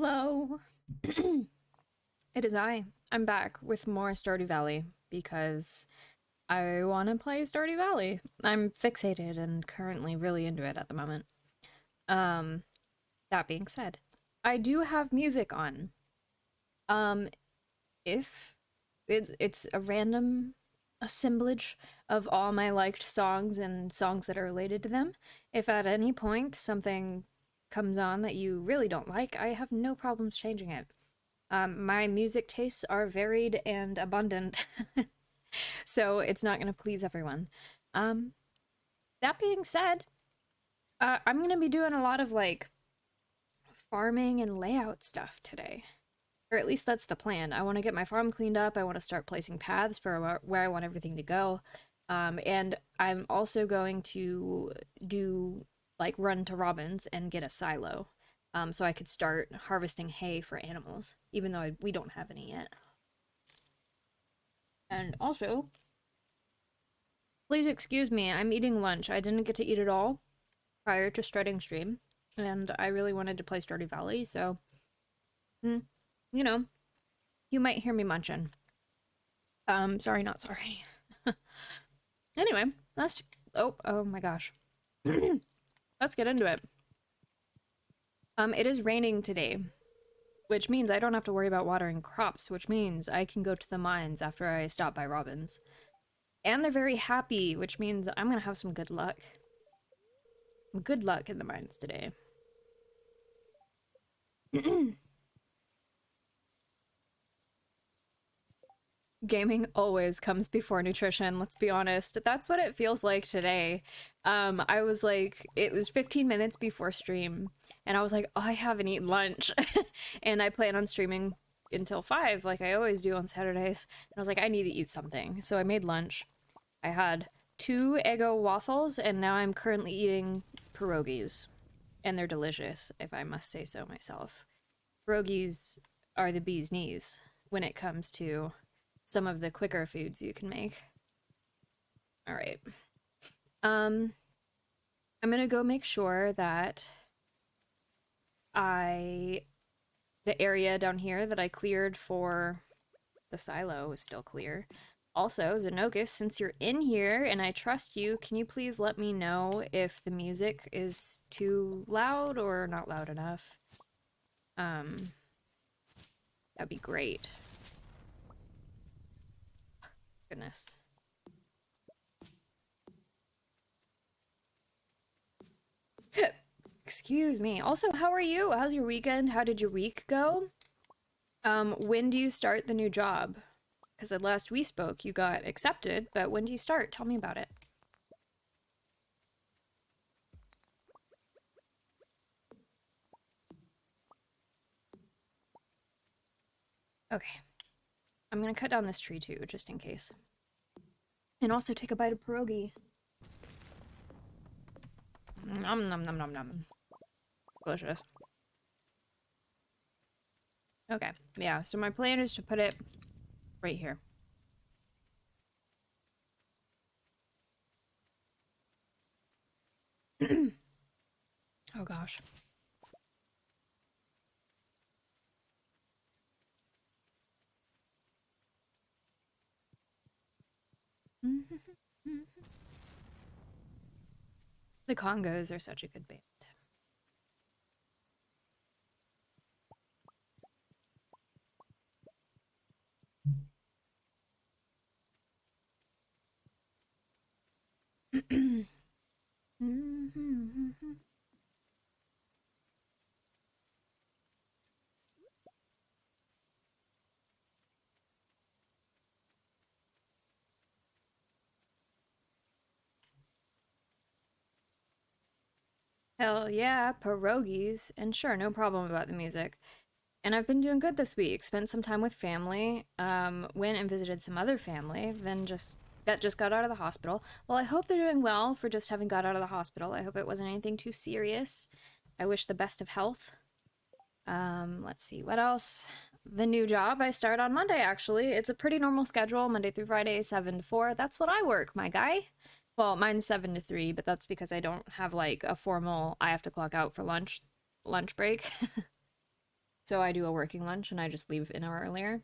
Hello. It is I. I'm back with more Stardew Valley because I want to play Stardew Valley. I'm fixated and currently really into it at the moment. Um, that being said, I do have music on. Um, if it's a random assemblage of all my liked songs and songs that are related to them. If at any point something comes on that you really don't like, I have no problems changing it. My music tastes are varied and abundant, so it's not going to please everyone. Um, that being said, I'm going to be doing a lot of like farming and layout stuff today. Or at least that's the plan. I want to get my farm cleaned up. I want to start placing paths for where I want everything to go. And I'm also going to do like run to Robin's and get a silo. So I could start harvesting hay for animals, even though we don't have any yet. And also, please excuse me, I'm eating lunch. I didn't get to eat it all prior to starting stream, and I really wanted to play Stardew Valley, so, you know, you might hear me munching. Sorry, not sorry. Anyway, oh my gosh. Let's get into it. It is raining today, which means I don't have to worry about watering crops, which means I can go to the mines after I stop by Robin's. And they're very happy, which means I'm gonna have some good luck. Good luck in the mines today. Gaming always comes before nutrition, let's be honest. That's what it feels like today. I was like, it was 15 minutes before stream, and I was like, oh, I haven't eaten lunch. And I plan on streaming until 5, like I always do on Saturdays. And I was like, I need to eat something. So I made lunch. I had 2 Eggo waffles, and now I'm currently eating pierogies. And they're delicious, if I must say so myself. Pierogies are the bee's knees when it comes to some of the quicker foods you can make. All right. I'm gonna go make sure that the area down here that I cleared for the silo is still clear. Also, Xenocus, since you're in here and I trust you, can you please let me know if the music is too loud or not loud enough? That'd be great. Goodness. Excuse me. Also, how are you? How's your weekend? How did your week go? When do you start the new job? Because at last we spoke, you got accepted, but when do you start? Tell me about it. Okay. I'm gonna cut down this tree too, just in case. And also take a bite of pierogi. Nom nom nom nom nom. Delicious. Okay, yeah, so my plan is to put it right here. Oh gosh. The Congos are such a good band. Hell yeah, pierogies. And sure, no problem about the music. And I've been doing good this week. Spent some time with family, went and visited some other family, then just got out of the hospital. Well, I hope they're doing well for just having got out of the hospital. I hope it wasn't anything too serious. I wish the best of health. Let's see, what else? The new job I start on Monday, actually. It's a pretty normal schedule, Monday through Friday, 7 to 4. That's what I work, my guy. Well, mine's 7 to 3, but that's because I don't have like a formal I have to clock out for lunch break. So I do a working lunch and I just leave an hour earlier.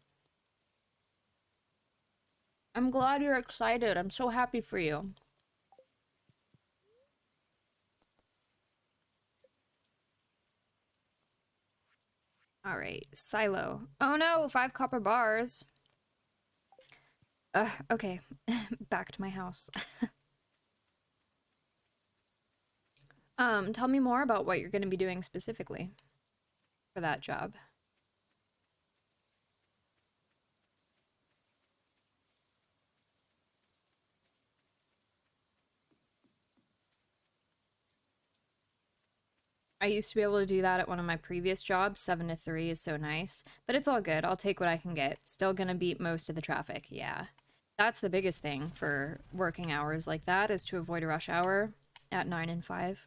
I'm glad you're excited. I'm so happy for you. All right, silo. Oh no, 5 copper bars. Okay. Back to my house. Tell me more about what you're going to be doing specifically for that job. I used to be able to do that at one of my previous jobs. 7 to 3 is so nice. But it's all good. I'll take what I can get. Still gonna beat most of the traffic. Yeah. That's the biggest thing for working hours like that, is to avoid a rush hour at 9 and 5.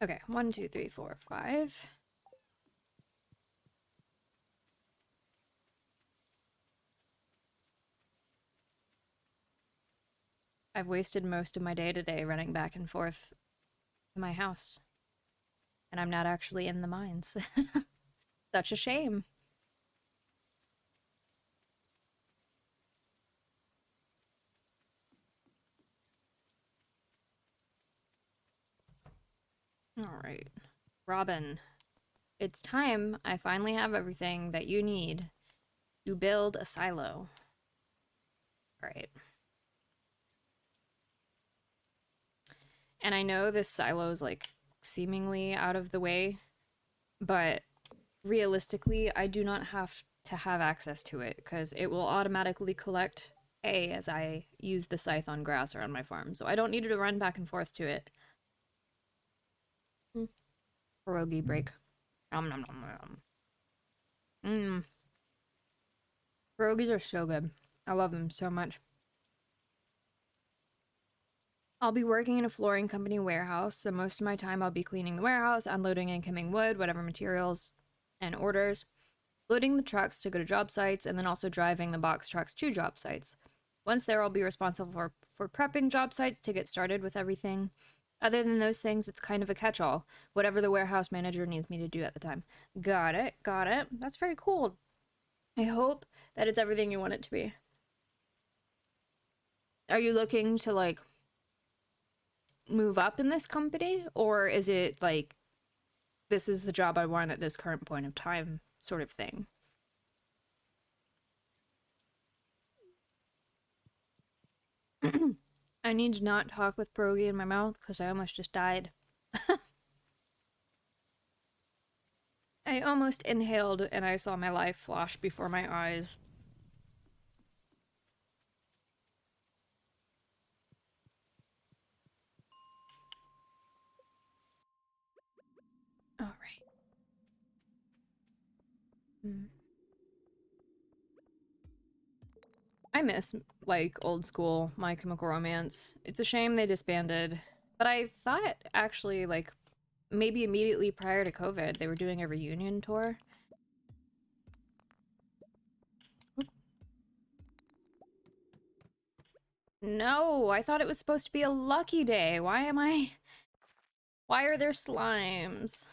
Okay, 1, 2, 3, 4, 5. I've wasted most of my day today running back and forth to my house. And I'm not actually in the mines. Such a shame. Alright. Robin, it's time I finally have everything that you need to build a silo. Alright. And I know this silo is like seemingly out of the way, but realistically, I do not have to have access to it because it will automatically collect hay as I use the scythe on grass around my farm. So I don't need to run back and forth to it. Pierogi break. Nom nom nom nom. Mmm. Pierogies are so good. I love them so much. I'll be working in a flooring company warehouse, so most of my time I'll be cleaning the warehouse, unloading incoming wood, whatever materials and orders, loading the trucks to go to job sites, and then also driving the box trucks to job sites. Once there, I'll be responsible for prepping job sites to get started with everything. Other than those things, it's kind of a catch-all. Whatever the warehouse manager needs me to do at the time. Got it, got it. That's very cool. I hope that it's everything you want it to be. Are you looking to, like, move up in this company? Or is it, like, this is the job I want at this current point of time sort of thing? I need to not talk with pierogi in my mouth because I almost just died. I almost inhaled and I saw my life flash before my eyes. All right. Mm. I miss, like, old school My Chemical Romance. It's a shame they disbanded. But I thought, actually, like, maybe immediately prior to COVID, they were doing a reunion tour. No, I thought it was supposed to be a lucky day. Why am I... Why are there slimes?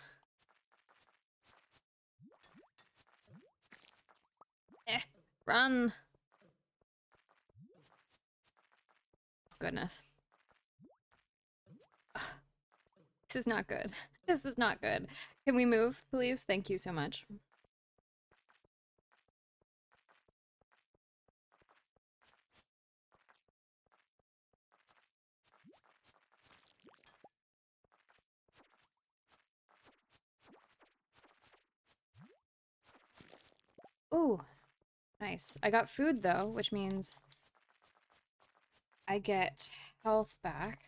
Eh, run. Goodness. Ugh, this is not good. This is not good. Can we move, please? Thank you so much. Ooh, nice. I got food, though, which means I get health back.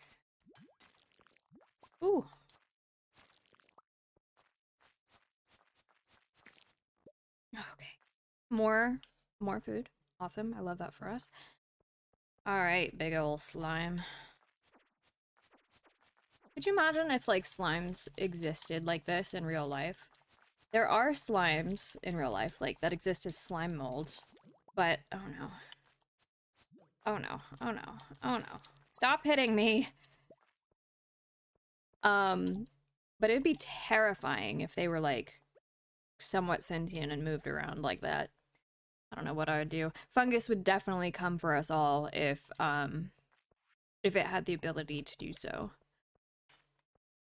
Ooh. Okay. More food. Awesome. I love that for us. All right, big ol' slime. Could you imagine if, like, slimes existed like this in real life? There are slimes in real life, like, that exist as slime mold. But, oh no. Oh no. Oh no. Oh no. Stop hitting me! But it'd be terrifying if they were, like, somewhat sentient and moved around like that, I don't know what I would do. Fungus would definitely come for us all if it had the ability to do so.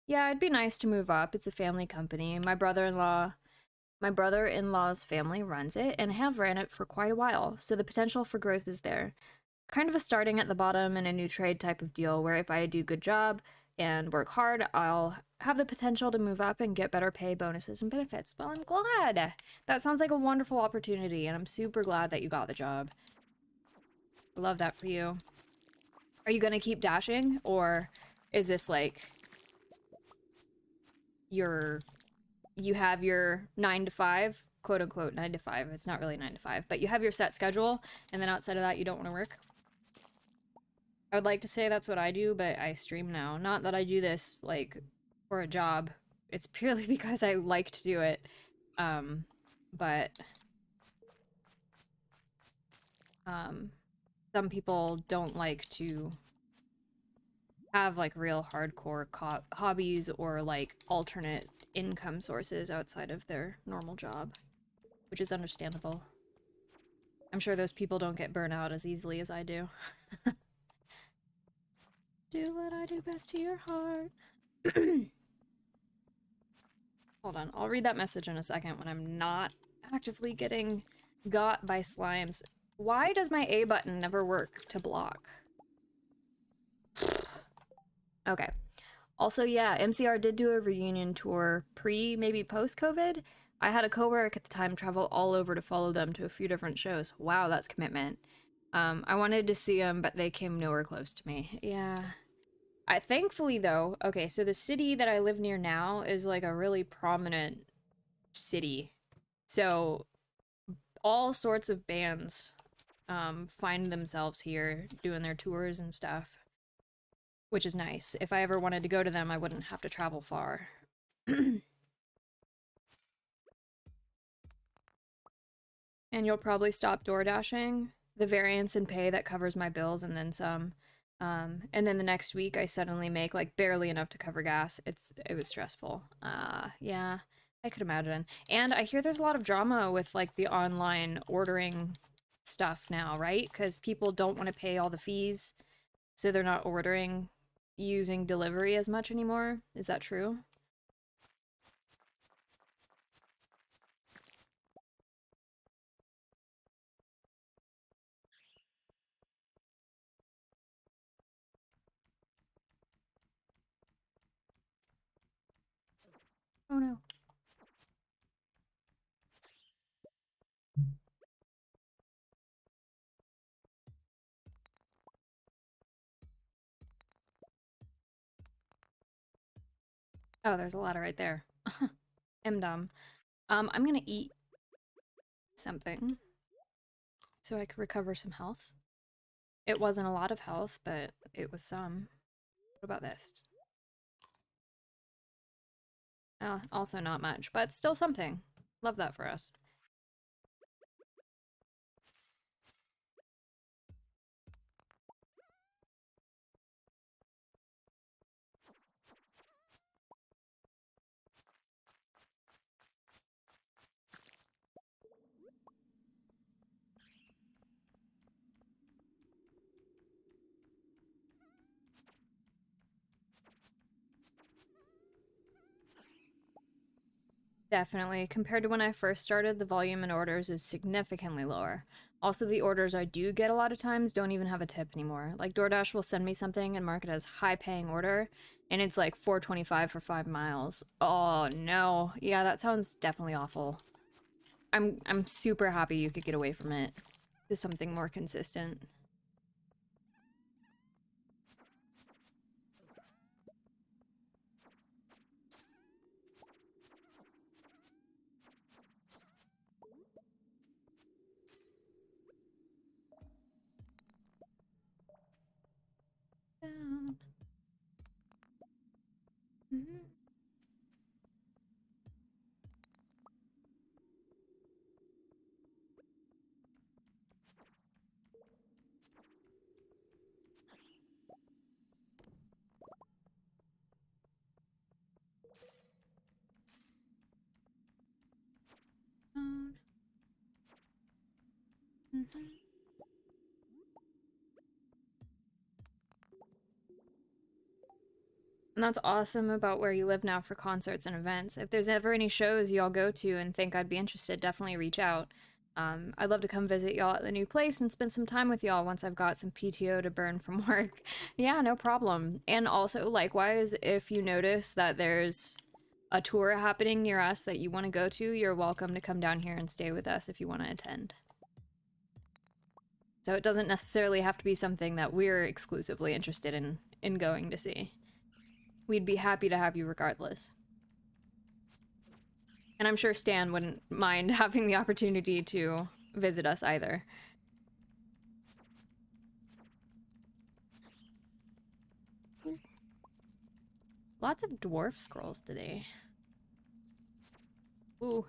Yeah, it'd be nice to move up. It's a family company. My brother-in-law's family runs it and have ran it for quite a while, so the potential for growth is there. Kind of a starting at the bottom and a new trade type of deal where if I do good job and work hard, I'll have the potential to move up and get better pay, bonuses, and benefits. Well, I'm glad. That sounds like a wonderful opportunity, and I'm super glad that you got the job. I love that for you. Are you gonna keep dashing, or is this like you have your 9 to 5, quote unquote 9 to 5. It's not really 9 to 5, but you have your set schedule, and then outside of that, you don't want to work? I would like to say that's what I do, but I stream now. Not that I do this, like, for a job. It's purely because I like to do it. But some people don't like to have, like, real hardcore hobbies or, like, alternate income sources outside of their normal job, which is understandable. I'm sure those people don't get burnt out as easily as I do. Do what I do best to your heart. Hold on, I'll read that message in a second when I'm not actively getting got by slimes. Why does my A button never work to block? Okay. Also, yeah, MCR did do a reunion tour maybe post-COVID. I had a coworker at the time travel all over to follow them to a few different shows. Wow, that's commitment. I wanted to see them, but they came nowhere close to me. Yeah. Thankfully, though, okay, so the city that I live near now is like a really prominent city. So all sorts of bands find themselves here doing their tours and stuff, which is nice. If I ever wanted to go to them, I wouldn't have to travel far. And you'll probably stop door dashing. The variance in pay that covers my bills and then some. And then the next week I suddenly make like barely enough to cover gas. It was stressful. Yeah, I could imagine. And I hear there's a lot of drama with like the online ordering stuff now, right? Because people don't want to pay all the fees, so they're not ordering using delivery as much anymore. Is that true? Oh no. Oh, there's a ladder right there. I'm dumb. I'm gonna eat something so I could recover some health. It wasn't a lot of health, but it was some. What about this? Also not much, but still something. Love that for us. Definitely. Compared to when I first started, the volume in orders is significantly lower. Also, the orders I do get a lot of times don't even have a tip anymore. Like DoorDash will send me something and mark it as high-paying order, and it's like $4.25 for 5 miles. Oh no. Yeah, that sounds definitely awful. I'm super happy you could get away from it to something more consistent. Down. Mhm. And that's awesome about where you live now for concerts and events. If there's ever any shows y'all go to and think I'd be interested, definitely reach out. I'd love to come visit y'all at the new place and spend some time with y'all once I've got some PTO to burn from work. Yeah, no problem. And also, likewise, if you notice that there's a tour happening near us that you want to go to, you're welcome to come down here and stay with us if you want to attend. So it doesn't necessarily have to be something that we're exclusively interested in going to see. We'd be happy to have you regardless. And I'm sure Stan wouldn't mind having the opportunity to visit us either. Lots of dwarf scrolls today. Ooh.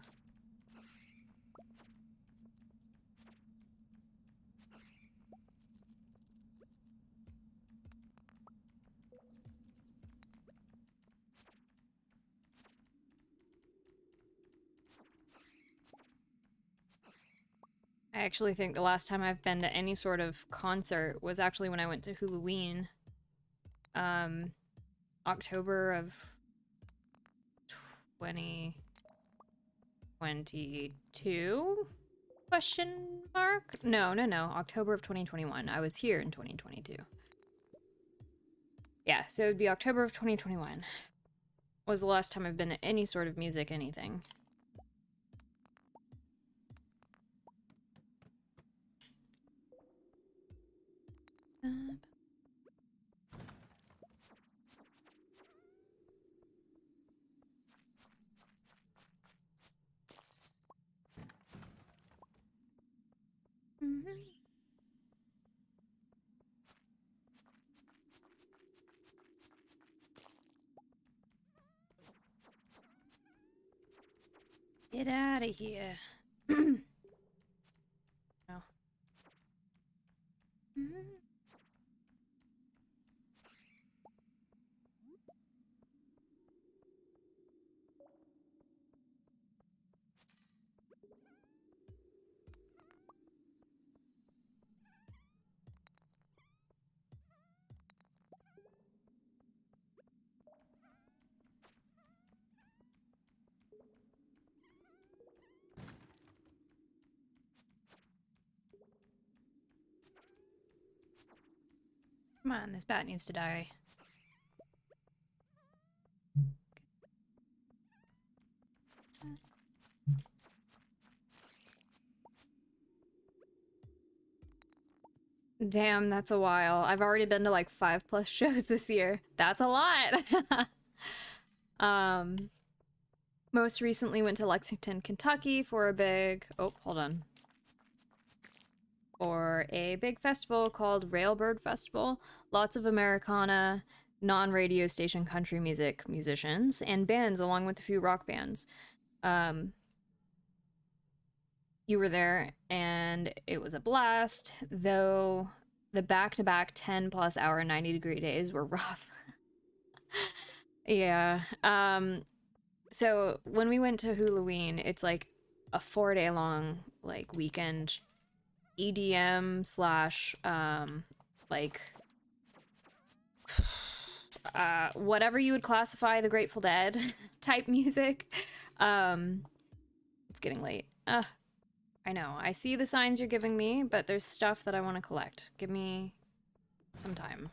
I actually think the last time I've been to any sort of concert was actually when I went to Halloween. October of 2022? Question mark? No. October of 2021. I was here in 2022. Yeah, so it would be October of 2021. Was the last time I've been to any sort of music anything. Get out of here. No. Come on, this bat needs to die. Damn, that's a while. I've already been to like 5+ shows this year. That's a lot. Most recently went to Lexington, Kentucky for a big, oh, hold on. For a big festival called Railbird Festival. Lots of Americana, non-radio station country music musicians and bands along with a few rock bands. You were there and it was a blast, though the back-to-back 10+ hour 90-degree days were rough. Yeah. So when we went to Halloween, it's like a 4-day long like weekend EDM slash like whatever you would classify the Grateful Dead type music. It's getting late. I know. I see the signs you're giving me, but there's stuff that I want to collect. Give me some time.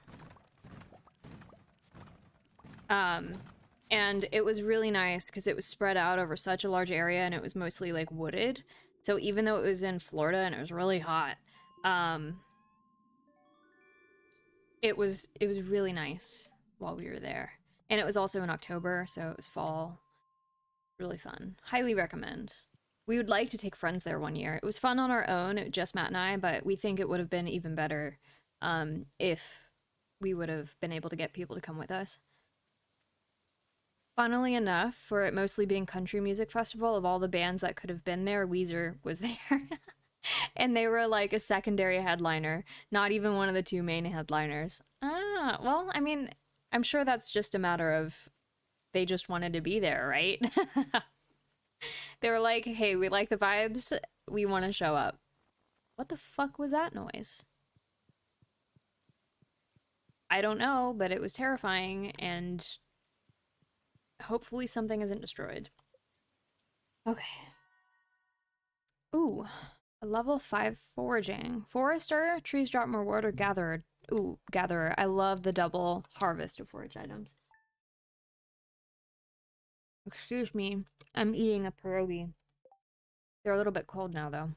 And it was really nice because it was spread out over such a large area and it was mostly like wooded. So even though it was in Florida and it was really hot, it was really nice while we were there. And it was also in October, so it was fall. Really fun. Highly recommend. We would like to take friends there one year. It was fun on our own, just Matt and I, but we think it would have been even better if we would have been able to get people to come with us. Funnily enough, for it mostly being country music festival, of all the bands that could have been there, Weezer was there. And they were like a secondary headliner, not even one of the two main headliners. Well, I mean, I'm sure that's just a matter of they just wanted to be there, right? They were like, hey, we like the vibes, we want to show up. What the fuck was that noise? I don't know, but it was terrifying, and hopefully something isn't destroyed. Okay. Ooh, a level 5 foraging. Forester, trees drop more wood, or gatherer. Ooh, gatherer. I love the double harvest of forage items. Excuse me, I'm eating a pierogi. They're a little bit cold now, though.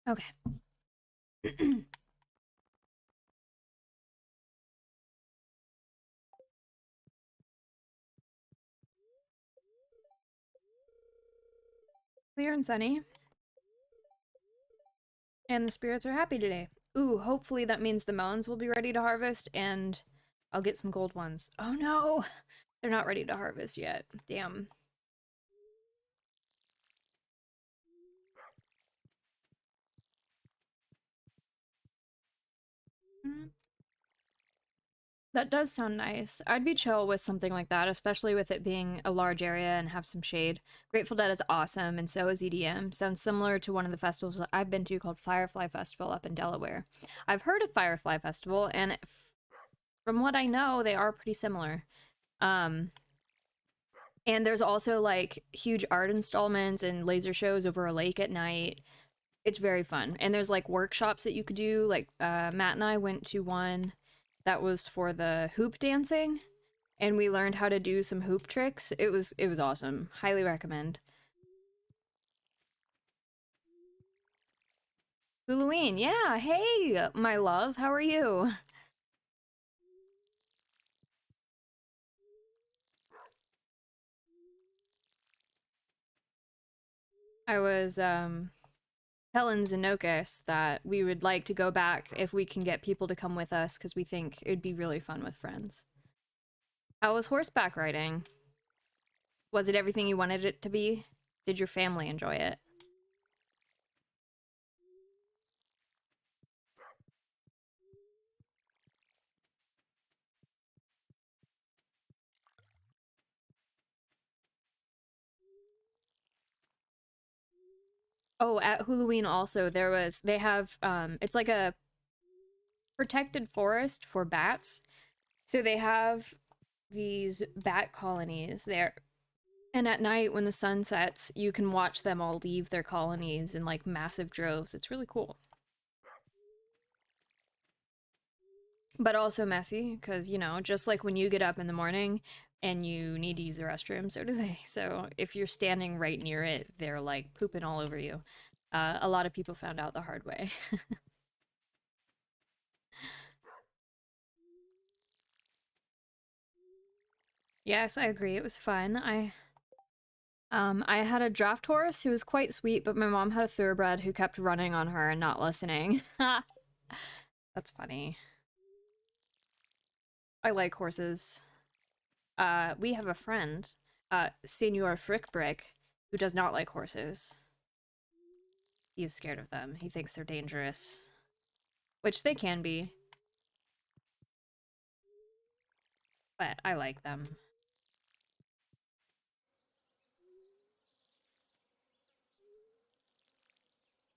Okay. Clear and sunny, and the spirits are happy today. Ooh, hopefully that means the melons will be ready to harvest, and I'll get some gold ones. Oh no! They're not ready to harvest yet. Damn. That does sound nice. I'd be chill with something like that, especially with it being a large area and have some shade. Grateful Dead is awesome, and so is EDM. Sounds similar to one of the festivals I've been to called Firefly Festival up in Delaware. I've heard of Firefly Festival, and from what I know, they are pretty similar. Um, and there's also like huge art installments and laser shows over a lake at night. It's very fun. And there's like workshops that you could do. Like Matt and I went to one that was for the hoop dancing, and we learned how to do some hoop tricks. It was awesome. Highly recommend. Halloween, yeah. Hey, my love, how are you? I was telling Xenocus that we would like to go back if we can get people to come with us because we think it'd be really fun with friends. How was horseback riding? Was it everything you wanted it to be? Did your family enjoy it? Oh, at Halloween also they have it's like a protected forest for bats. So they have these bat colonies there. And at night when the sun sets, you can watch them all leave their colonies in like massive droves. It's really cool. But also messy because, just like when you get up in the morning and you need to use the restroom, so do they. So if you're standing right near it, they're like pooping all over you. A lot of people found out the hard way. Yes, I agree. It was fun. I had a draft horse who was quite sweet, but my mom had a thoroughbred who kept running on her and not listening. That's funny. I like horses. We have a friend, Senor Frickbrick, who does not like horses. He is scared of them. He thinks they're dangerous, which they can be, but I like them.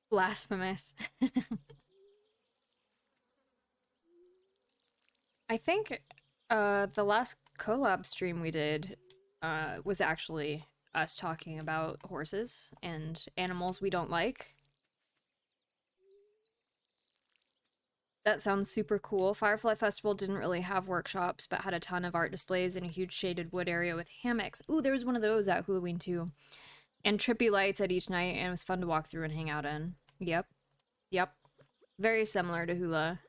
Blasphemous. I think the last collab stream we did was actually us talking about horses and animals we don't like. That sounds super cool. Firefly Festival didn't really have workshops, but had a ton of art displays in a huge shaded wood area with hammocks. Ooh, there was one of those at Halloween too. And trippy lights at each night, and it was fun to walk through and hang out in. Yep, yep. Very similar to Hula.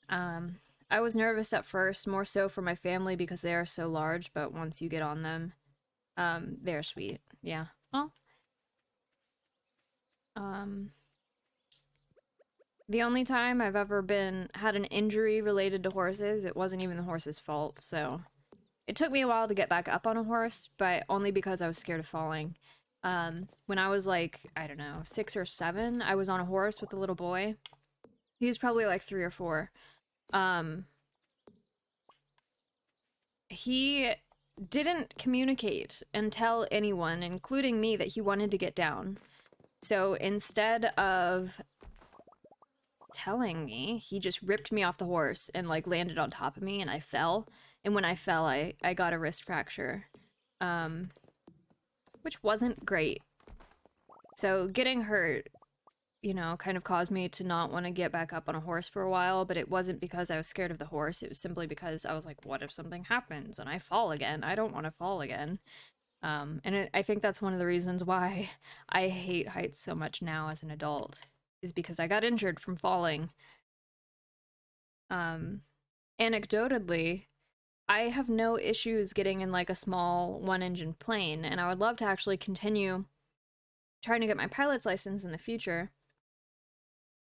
Um, I was nervous at first, more so for my family because they are so large, but once you get on them, they're sweet. Yeah. Well, um, The only time I've ever had an injury related to horses, it wasn't even the horse's fault, so it took me a while to get back up on a horse, but only because I was scared of falling. When I was like, I don't know, 6 or 7, I was on a horse with a little boy. He was probably like 3 or 4. Um, he didn't communicate and tell anyone, including me, that he wanted to get down. So instead of telling me, he just ripped me off the horse and like landed on top of me, and I fell. And when I fell, I got a wrist fracture, um, which wasn't great. So getting hurt, you know, kind of caused me to not want to get back up on a horse for a while, but it wasn't because I was scared of the horse. It was simply because I was like, what if something happens and I fall again? I don't want to fall again. I think that's one of the reasons why I hate heights so much now as an adult, is because I got injured from falling. Um, Anecdotally, I have no issues getting in like a small one-engine plane, and I would love to actually continue trying to get my pilot's license in the future.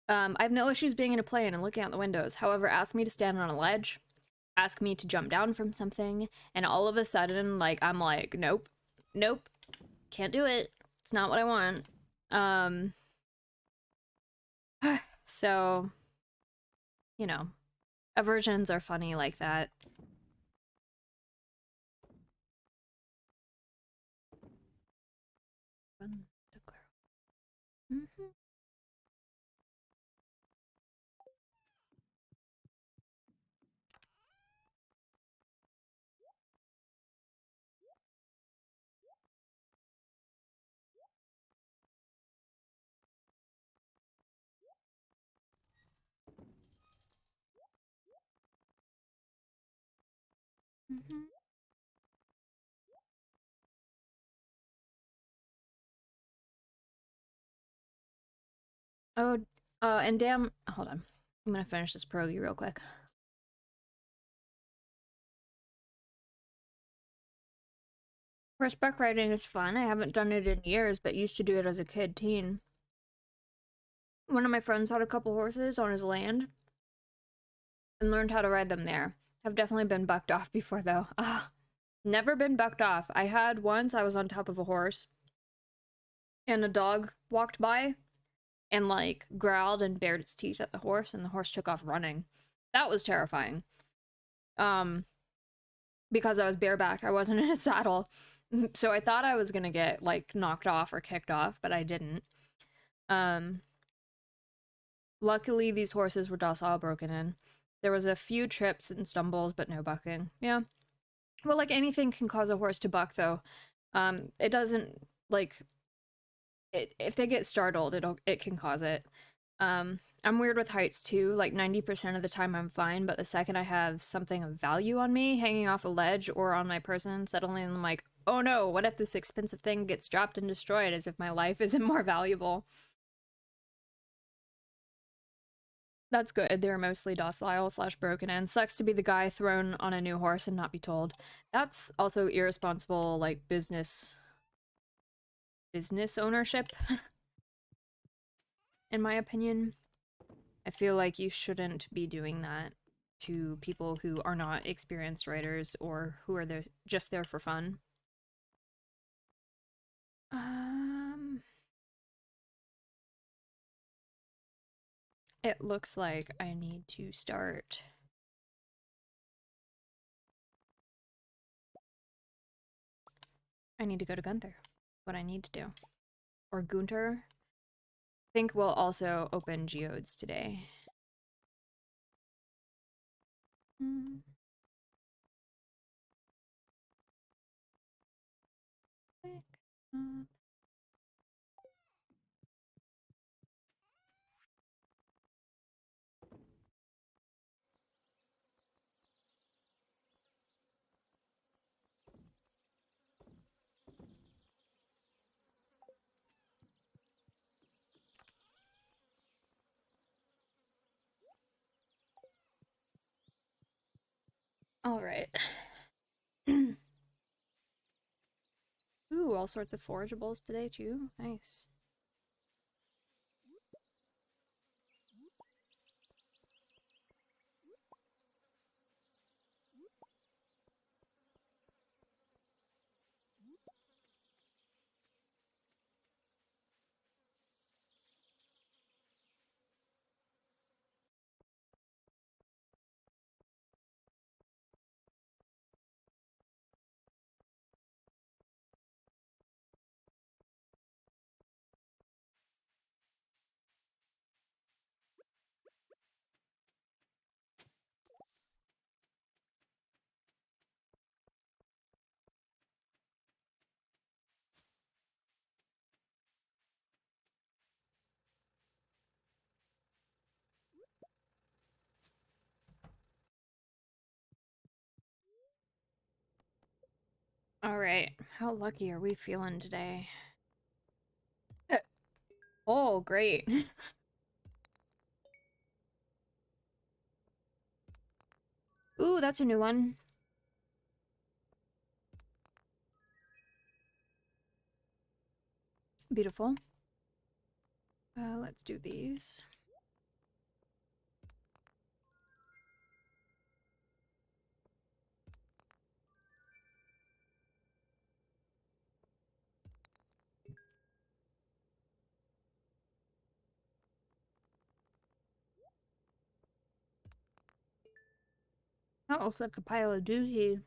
I have no issues being in a plane and looking out the windows. However, ask me to stand on a ledge, ask me to jump down from something, and all of a sudden, like, I'm like, nope, nope, can't do it. It's not what I want. Um, so, you know, aversions are funny like that. Mm-hmm. Mm-hmm. Oh, and damn, hold on. I'm gonna finish this pierogi real quick. Horseback riding is fun. I haven't done it in years, but used to do it as a kid, teen. One of my friends had a couple horses on his land and learned how to ride them there. Have definitely been bucked off before, though. Ah, never been bucked off. I had once, I was on top of a horse, and a dog walked by and, like, growled and bared its teeth at the horse, and the horse took off running. That was terrifying. Um, because I was bareback, I wasn't in a saddle. So I thought I was gonna get, like, knocked off or kicked off, but I didn't. Um, Luckily, these horses were docile, broken in. There was a few trips and stumbles, but no bucking. Yeah. Well, like anything can cause a horse to buck, though. It doesn't like if they get startled, it can cause it. I'm weird with heights too. Like 90% of the time, I'm fine, but the second I have something of value on me, hanging off a ledge or on my person, suddenly I'm like, oh no, what if this expensive thing gets dropped and destroyed? As if my life isn't more valuable. That's good. They're mostly docile slash broken in. Sucks to be the guy thrown on a new horse and not be told. That's also irresponsible, like business ownership, in my opinion. I feel like you shouldn't be doing that to people who are not experienced riders or who are there just there for fun. Um, it looks like I need to start. I need to go to Gunther. What I need to do. Or Gunter. I think we'll also open geodes today. Mm. All right. Ooh, all sorts of forageables today too. Nice. All right. How lucky are we feeling today? Oh, great. Ooh, that's a new one. Beautiful. Let's do these. That looks like a pile of doohies.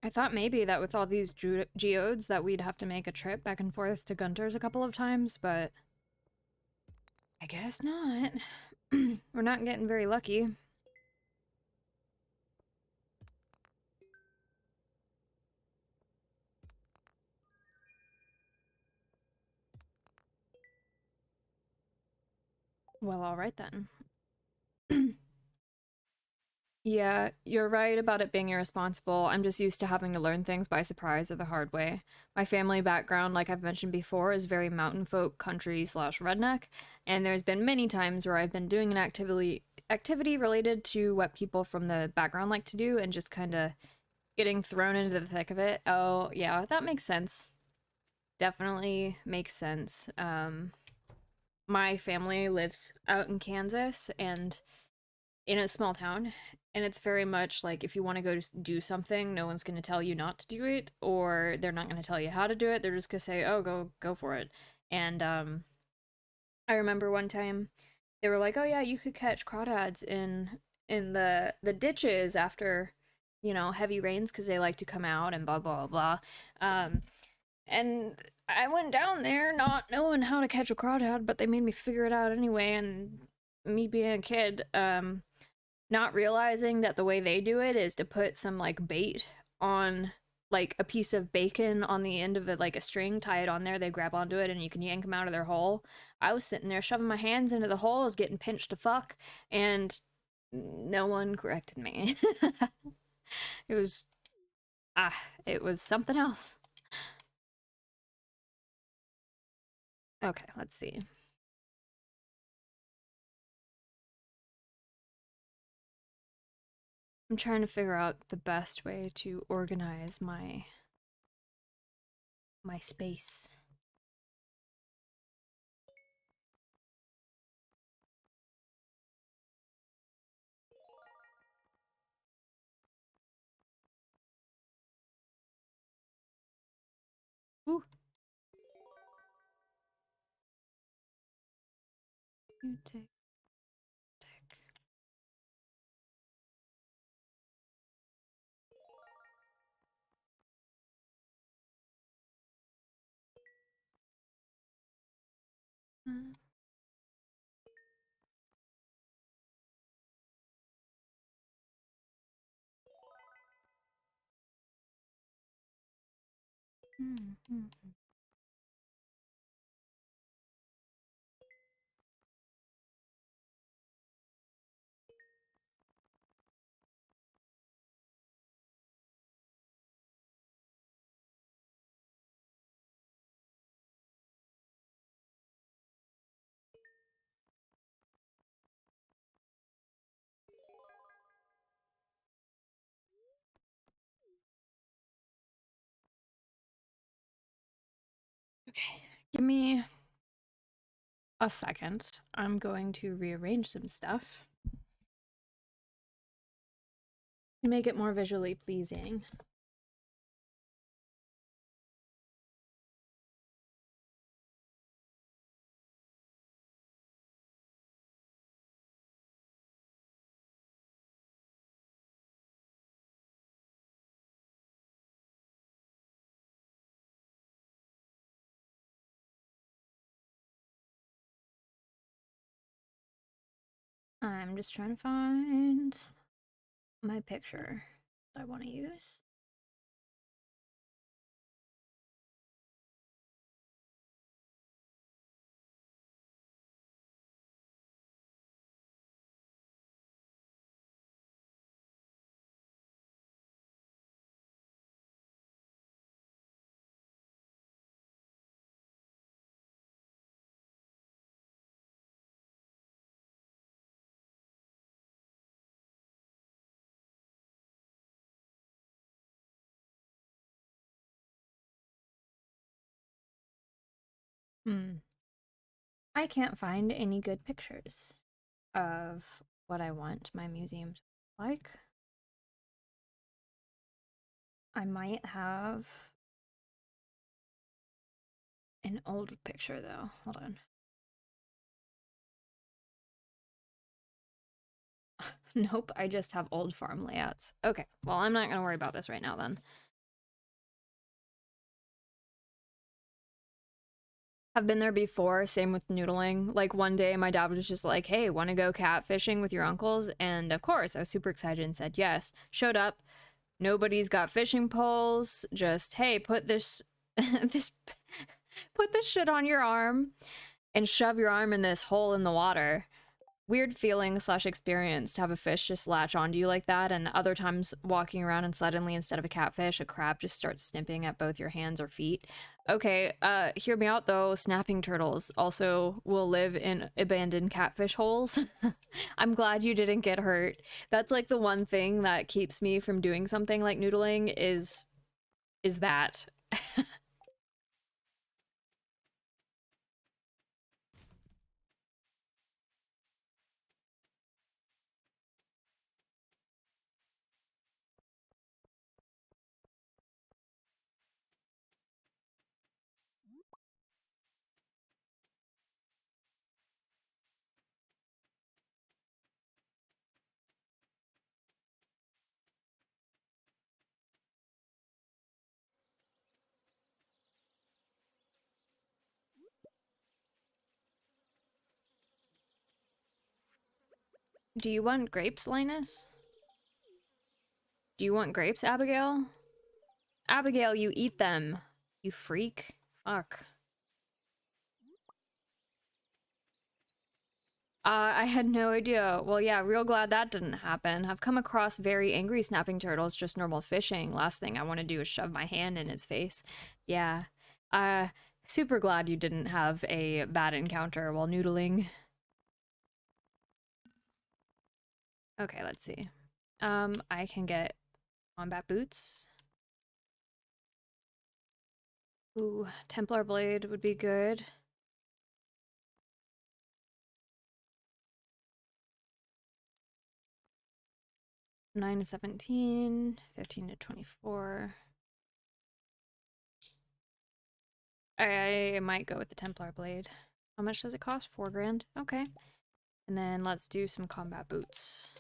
I thought maybe that with all these geodes that we'd have to make a trip back and forth to Gunter's a couple of times, but I guess not. We're not getting very lucky. Well, all right then. Yeah, you're right about it being irresponsible. I'm just used to having to learn things by surprise or the hard way. My family background, like I've mentioned before, is very mountain folk, country slash redneck, and there's been many times where I've been doing an activity related to what people from the background like to do, and just kind of getting thrown into the thick of it. Oh, yeah, that makes sense. Definitely makes sense. My family lives out in Kansas, and in a small town, and it's very much like if you want to go do something, no one's going to tell you not to do it, or they're not going to tell you how to do it. They're just going to say, oh, go for it. And I remember one time they were like, oh yeah, you could catch crawdads in the ditches after, you know, heavy rains, because they like to come out and blah blah blah. um and I went down there not knowing how to catch a crawdad, but they made me figure it out anyway. And me being a kid, not realizing that the way they do it is to put some like bait on like a piece of bacon on the end of it, like a string, tie it on there, they grab onto it, and you can yank them out of their hole. I was sitting there shoving my hands into the holes, getting pinched to fuck, and no one corrected me. It was ah, it was something else. Okay, let's see. I'm trying to figure out the best way to organize my space. Ooh, you tick tick. Uh, mm, mm. Okay, give me a second. I'm going to rearrange some stuff to make it more visually pleasing. I'm just trying to find my picture I want to use. Hmm. I can't find any good pictures of what I want my museum to look like. I might have an old picture though. Hold on. Nope, I just have old farm layouts. Okay, well, I'm not gonna worry about this right now then. I've been there before, same with noodling. Like one day my dad was just like, hey, wanna go catfishing with your uncles? And of course, I was super excited and said yes. Showed up, nobody's got fishing poles, just, hey, put this, this, put this shit on your arm and shove your arm in this hole in the water. Weird feeling slash experience to have a fish just latch onto you like that, and other times walking around and suddenly instead of a catfish, a crab just starts snipping at both your hands or feet. Okay, hear me out though, snapping turtles also will live in abandoned catfish holes. I'm glad you didn't get hurt. That's like the one thing that keeps me from doing something like noodling is that. Do you want grapes, Linus? Do you want grapes, Abigail? Abigail, you eat them. You freak. Fuck. I had no idea. Well, yeah, real glad that didn't happen. I've come across very angry snapping turtles, just normal fishing. Last thing I want to do is shove my hand in his face. Yeah. Super glad you didn't have a bad encounter while noodling. Okay, let's see. I can get combat boots. Ooh, Templar blade would be good. 9 to 17, 15 to 24. I might go with the Templar blade. How much does it cost? 4 grand? Okay. And then let's do some combat boots.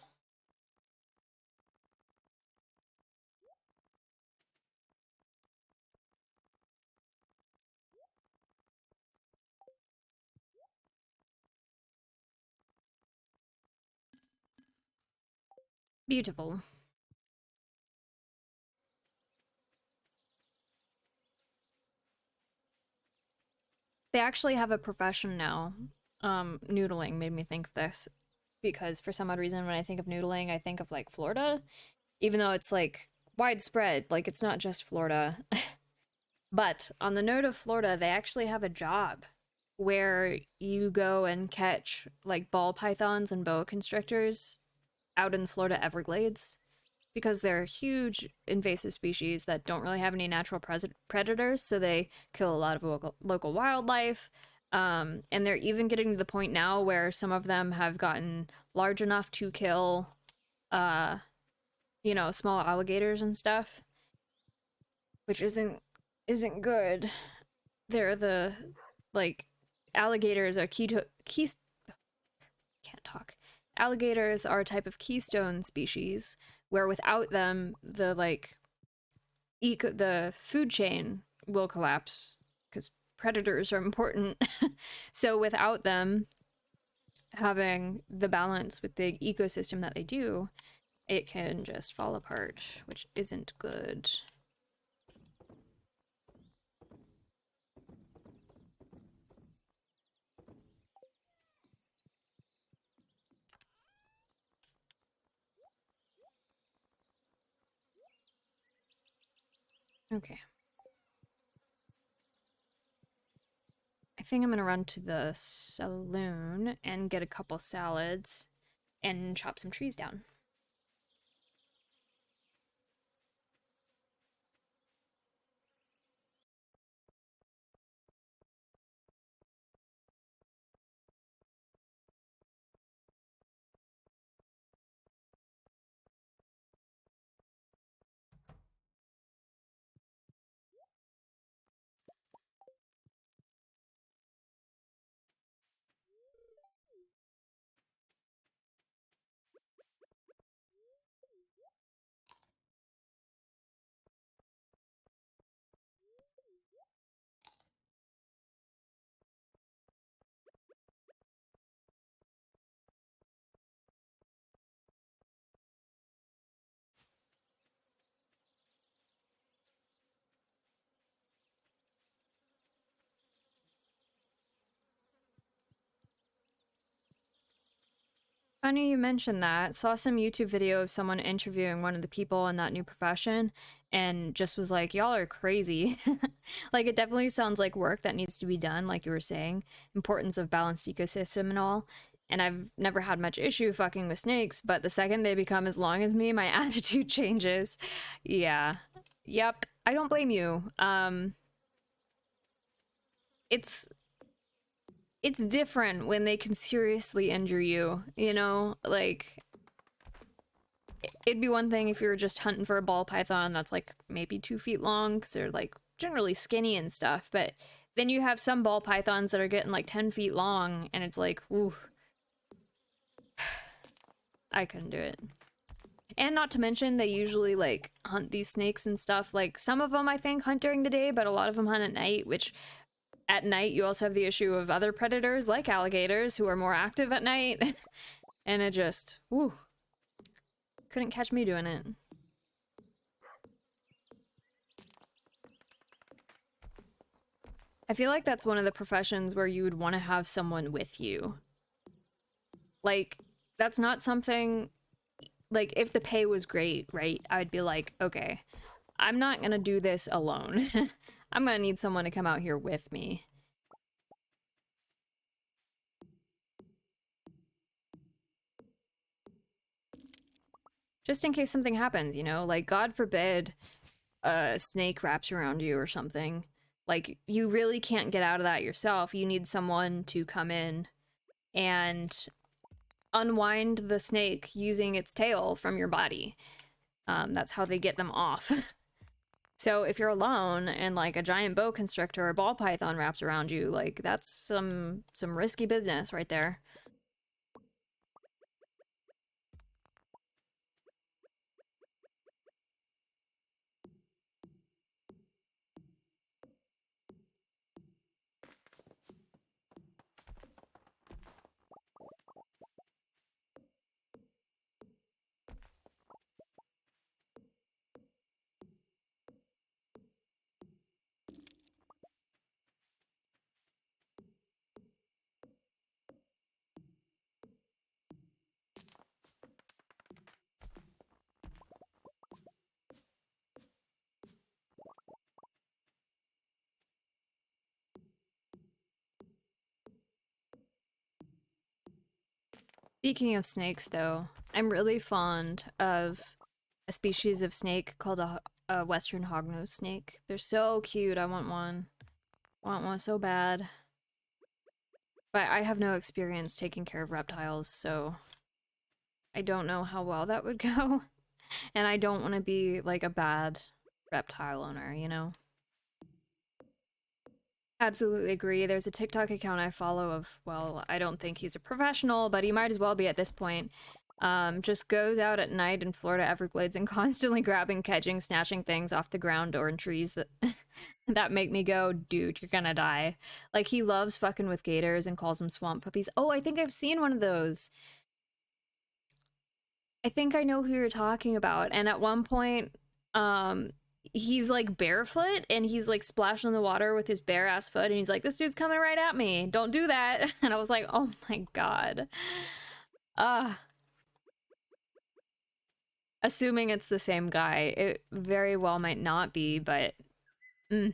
Beautiful. They actually have a profession now. Noodling made me think of this because for some odd reason when I think of noodling, I think of like Florida, even though it's like widespread, like it's not just Florida. But on the note of Florida, they actually have a job where you go and catch like ball pythons and boa constrictors out in the Florida Everglades because they're huge invasive species that don't really have any natural predators, so they kill a lot of local wildlife. And they're even getting to the point now where some of them have gotten large enough to kill, uh, you know, small alligators and stuff, which isn't good. They're the like alligators are key can't talk. Alligators are a type of keystone species where without them the food chain will collapse because predators are important. So without them having the balance with the ecosystem that they do, it can just fall apart, which isn't good. Okay. I think I'm gonna run to the saloon and get a couple salads and chop some trees down. Funny you mentioned that. Saw some YouTube video of someone interviewing one of the people in that new profession and just was like, y'all are crazy. Like, it definitely sounds like work that needs to be done, like you were saying, importance of balanced ecosystem and all. And I've never had much issue fucking with snakes, but the second they become as long as me, my attitude changes. Yeah. Yep. I don't blame you. It's it's different when they can seriously injure you, you know? Like, it'd be one thing if you were just hunting for a ball python that's like maybe 2 feet long because they're like generally skinny and stuff, but then you have some ball pythons that are getting like 10 feet long and it's like, ooh, I couldn't do it. And not to mention, they usually like hunt these snakes and stuff. Like, some of them I think hunt during the day, but a lot of them hunt at night, which at night you also have the issue of other predators like alligators who are more active at night. And it just, woo, couldn't catch me doing it. I feel like that's one of the professions where you would want to have someone with you. Like, that's not something, like, if the pay was great, right? I'd be like, okay, I'm not gonna do this alone. I'm gonna need someone to come out here with me. Just in case something happens, you know? Like, God forbid a snake wraps around you or something. Like, you really can't get out of that yourself. You need someone to come in and unwind the snake using its tail from your body. That's how they get them off. So if you're alone and like a giant boa constrictor or ball python wraps around you, like that's some risky business right there. Speaking of snakes, though, I'm really fond of a species of snake called a western hognose snake. They're so cute. I want one. I want one so bad. But I have no experience taking care of reptiles, so I don't know how well that would go. And I don't want to be like a bad reptile owner, you know? Absolutely agree. There's a TikTok account I follow of, well, I don't think he's a professional, but he might as well be at this point. Just goes out at night in Florida Everglades and constantly grabbing, catching, snatching things off the ground or in trees that that make me go, dude, you're gonna die. Like he loves fucking with gators and calls them swamp puppies. Oh, I think I've seen one of those. I think I know who you're talking about. And at one point, um, he's like barefoot and he's like splashing in the water with his bare ass foot and he's like, this dude's coming right at me. Don't do that. And I was like, oh my god. Uh assuming it's the same guy. It very well might not be, but mm.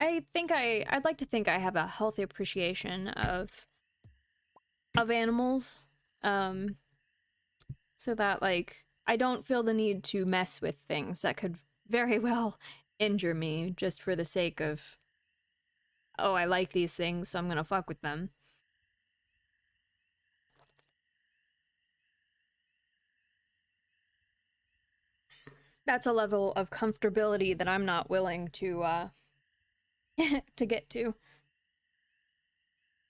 I'd like to think I have a healthy appreciation of animals. Um so that like I don't feel the need to mess with things that could very well injure me just for the sake of, oh, I like these things, so I'm gonna fuck with them. That's a level of comfortability that I'm not willing to to get to.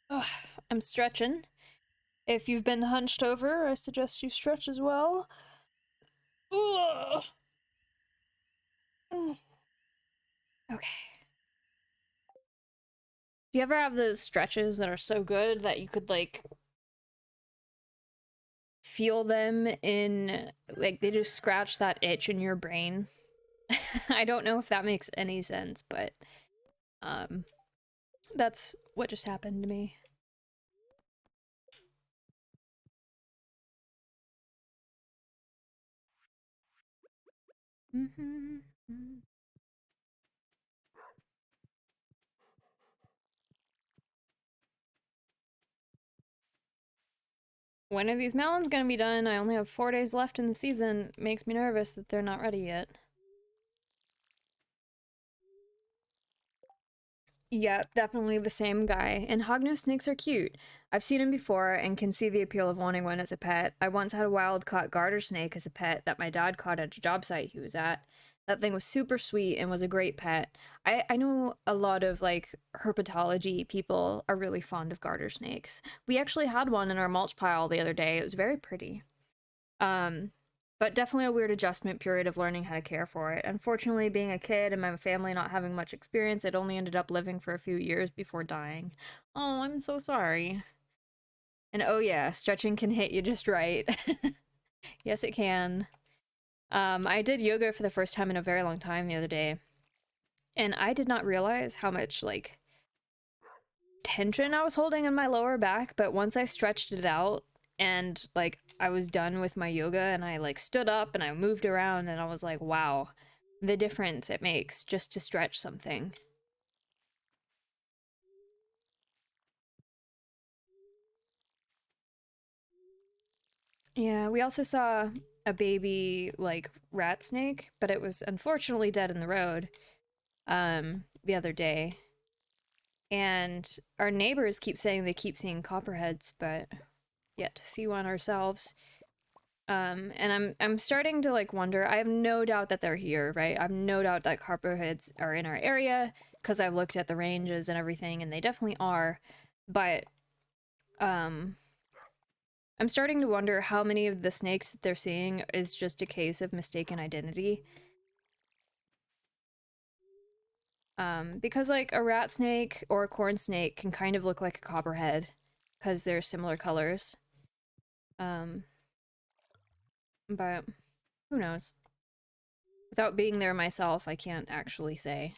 Ugh, I'm stretching. If you've been hunched over, I suggest you stretch as well. Ugh. Okay. Do you ever have those stretches that are so good that you could like feel them in, like they just scratch that itch in your brain? I don't know if that makes any sense, but um that's what just happened to me. When are these melons gonna be done? I only have 4 days left in the season. It makes me nervous that they're not ready yet. Yep, definitely the same guy. And hognose snakes are cute. I've seen them before and can see the appeal of wanting one as a pet. I once had a wild caught garter snake as a pet that my dad caught at a job site he was at. That thing was super sweet and was a great pet. I know a lot of like herpetology people are really fond of garter snakes. We actually had one in our mulch pile the other day. It was very pretty. Um, but definitely a weird adjustment period of learning how to care for it. Unfortunately, being a kid and my family not having much experience, it only ended up living for a few years before dying. Oh, I'm so sorry. And oh yeah, stretching can hit you just right. Yes, it can. I did yoga for the first time in a very long time the other day, and I did not realize how much like tension I was holding in my lower back, but once I stretched it out and like I was done with my yoga and I like stood up and I moved around and I was like, wow, the difference it makes just to stretch something. Yeah, we also saw a baby like rat snake, but it was unfortunately dead in the road the other day. And our neighbors keep saying they keep seeing copperheads, but yet to see one ourselves. And I'm starting to like wonder. I have no doubt that they're here, right? I have no doubt that copperheads are in our area because I've looked at the ranges and everything, and they definitely are. But um, I'm starting to wonder how many of the snakes that they're seeing is just a case of mistaken identity. Because like a rat snake or a corn snake can kind of look like a copperhead because they're similar colors. Um, but who knows? Without being there myself, I can't actually say.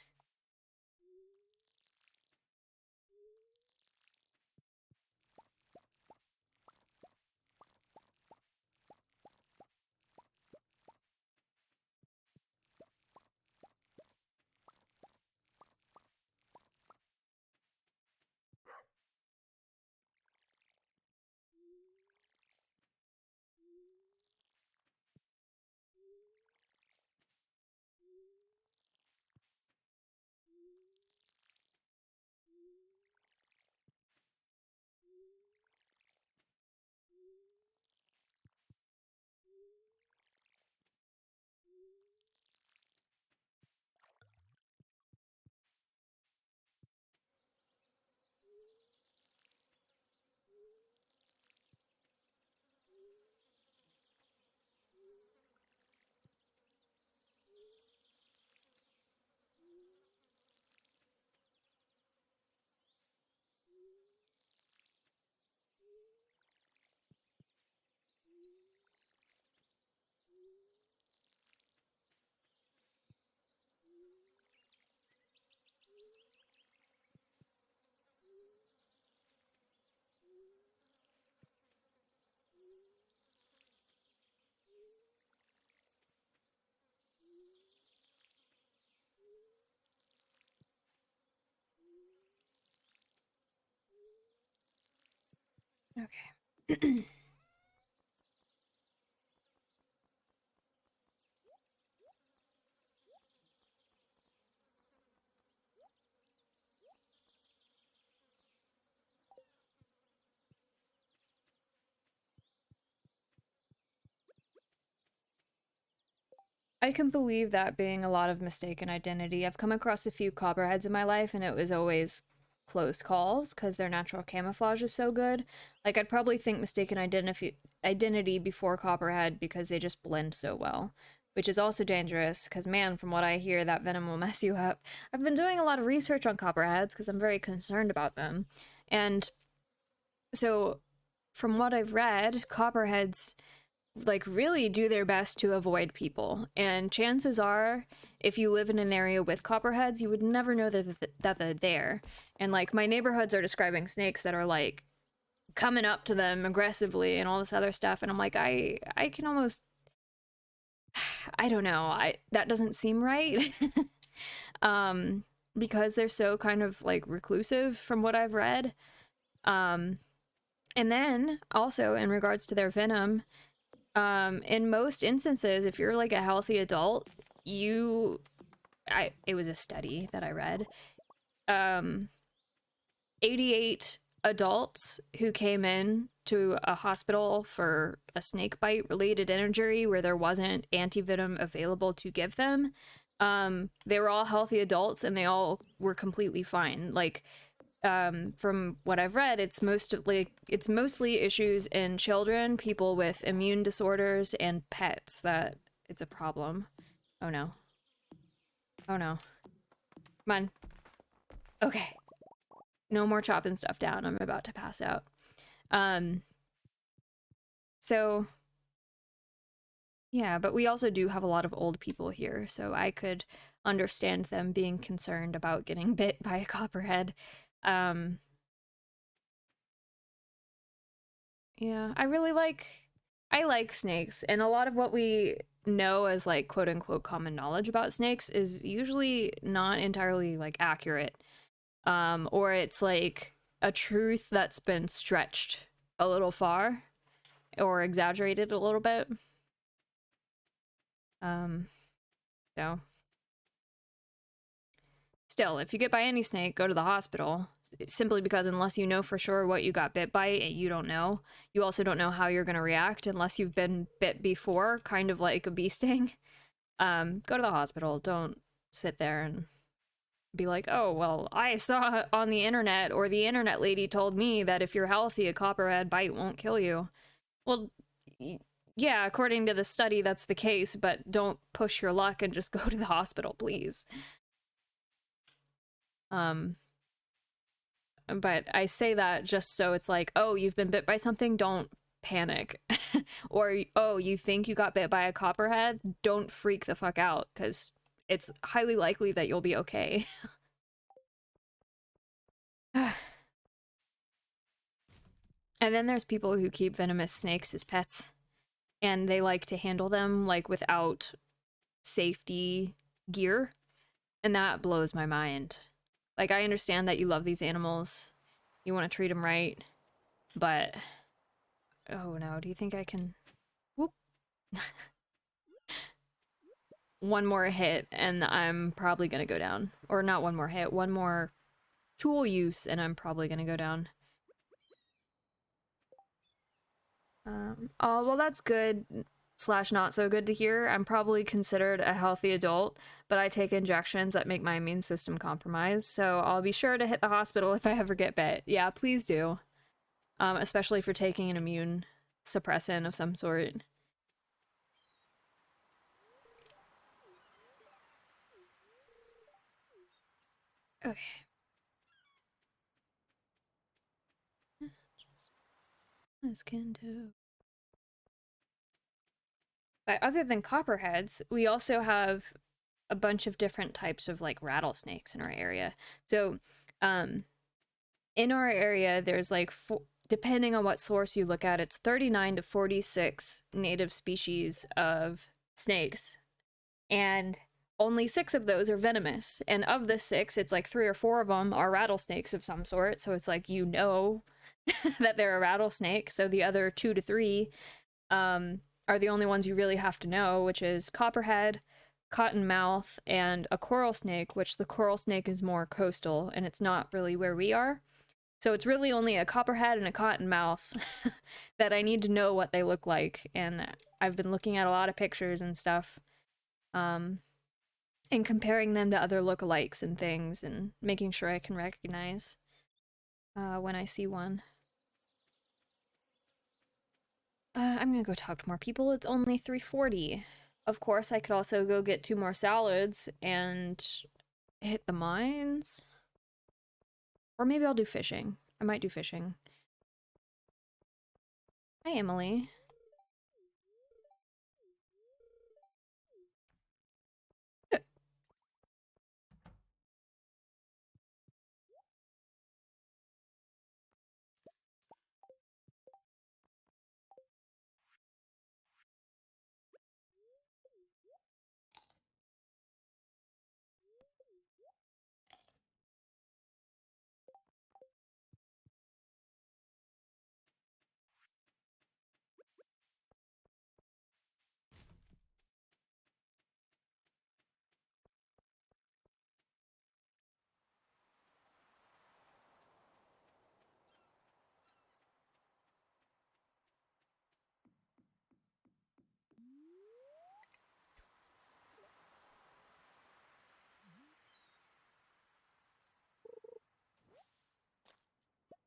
Okay. I can believe that being a lot of mistaken identity. I've come across a few copperheads in my life, and it was always close calls because their natural camouflage is so good. Like, I'd probably think mistaken identity before copperhead because they just blend so well, which is also dangerous because, man, from what I hear, that venom will mess you up. I've been doing a lot of research on copperheads because I'm very concerned about them. And so, from what I've read, copperheads like really do their best to avoid people. And chances are, if you live in an area with copperheads, you would never know that they're there. And like my neighborhoods are describing snakes that are like coming up to them aggressively and all this other stuff. And I'm like, I can almost I don't know. I that doesn't seem right. um because they're so kind of like reclusive from what I've read. Um and then also in regards to their venom, in most instances, if you're like a healthy adult, it was a study that I read. Um, 88 adults who came in to a hospital for a snake bite related injury where there wasn't antivenom available to give them. They were all healthy adults and they all were completely fine. Like, from what I've read, it's mostly issues in children, people with immune disorders, and pets that it's a problem. Oh no. Oh no. Come on. Okay. No more chopping stuff down. I'm about to pass out. Um, so yeah, but we also do have a lot of old people here, so I could understand them being concerned about getting bit by a copperhead. Um, Yeah, I like snakes, and a lot of what we know as like quote unquote common knowledge about snakes is usually not entirely like accurate. Or it's like a truth that's been stretched a little far or exaggerated a little bit. Um, so still, if you get by any snake, go to the hospital. Simply because unless you know for sure what you got bit by, you don't know. You also don't know how you're going to react unless you've been bit before, kind of like a bee sting. Go to the hospital. Don't sit there and be like, oh, well, I saw on the internet or the internet lady told me that if you're healthy, a copperhead bite won't kill you. Well, yeah, according to the study, that's the case, but don't push your luck and just go to the hospital, please. Um, but I say that just so it's like, oh, you've been bit by something, don't panic. Or, oh, you think you got bit by a copperhead, don't freak the fuck out, because it's highly likely that you'll be okay. And then there's people who keep venomous snakes as pets, and they like to handle them like without safety gear, and that blows my mind. Like, I understand that you love these animals, you want to treat them right, but oh no, do you think I can? Whoop. One more hit and I'm probably gonna go down. Or not one more hit, one more tool use and I'm probably gonna go down. Oh, well, that's good slash not so good to hear. I'm probably considered a healthy adult, but I take injections that make my immune system compromised, so I'll be sure to hit the hospital if I ever get bit. Yeah, please do. Especially for taking an immune suppressant of some sort. Okay. As can do. But other than copperheads, we also have a bunch of different types of like rattlesnakes in our area. So, um, in our area, there's like depending on what source you look at, it's 39 to 46 native species of snakes, and only 6 of those are venomous. And of the 6, it's like 3 or 4 of them are rattlesnakes of some sort. So it's like, you know, that they're a rattlesnake. So the other two to three are the only ones you really have to know, which is copperhead, cottonmouth, and a coral snake, which the coral snake is more coastal and it's not really where we are. So it's really only a copperhead and a cottonmouth that I need to know what they look like. And I've been looking at a lot of pictures and stuff, um, and comparing them to other lookalikes and things and making sure I can recognize when I see one. I'm gonna go talk to more people. It's only 3:40. Of course, I could also go get 2 more salads and hit the mines. Or maybe I'll do fishing. I might do fishing. Hi, Emily.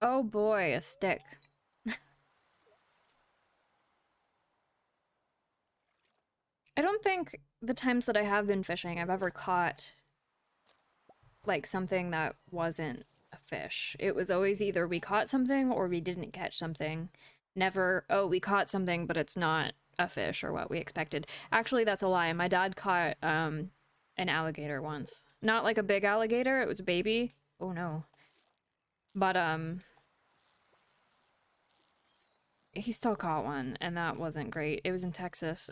Oh boy, a stick. I don't think the times that I have been fishing I've ever caught like something that wasn't a fish. It was always either we caught something or we didn't catch something. Never, oh, we caught something, but it's not a fish or what we expected. Actually, that's a lie. My dad caught an alligator once. Not like a big alligator, it was a baby. Oh no. But he still caught one and that wasn't great. It was in Texas.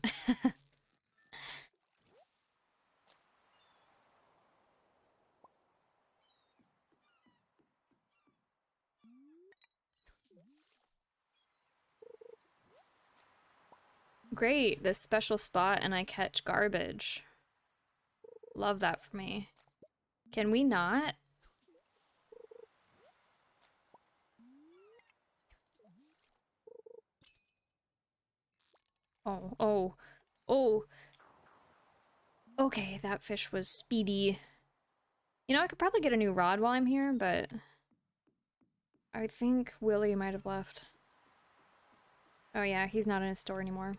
Great, this special spot and I catch garbage. Love that for me. Can we not? Oh, oh, oh. Okay, that fish was speedy. You know, I could probably get a new rod while I'm here, but I think Willie might have left. Oh yeah, he's not in his store anymore.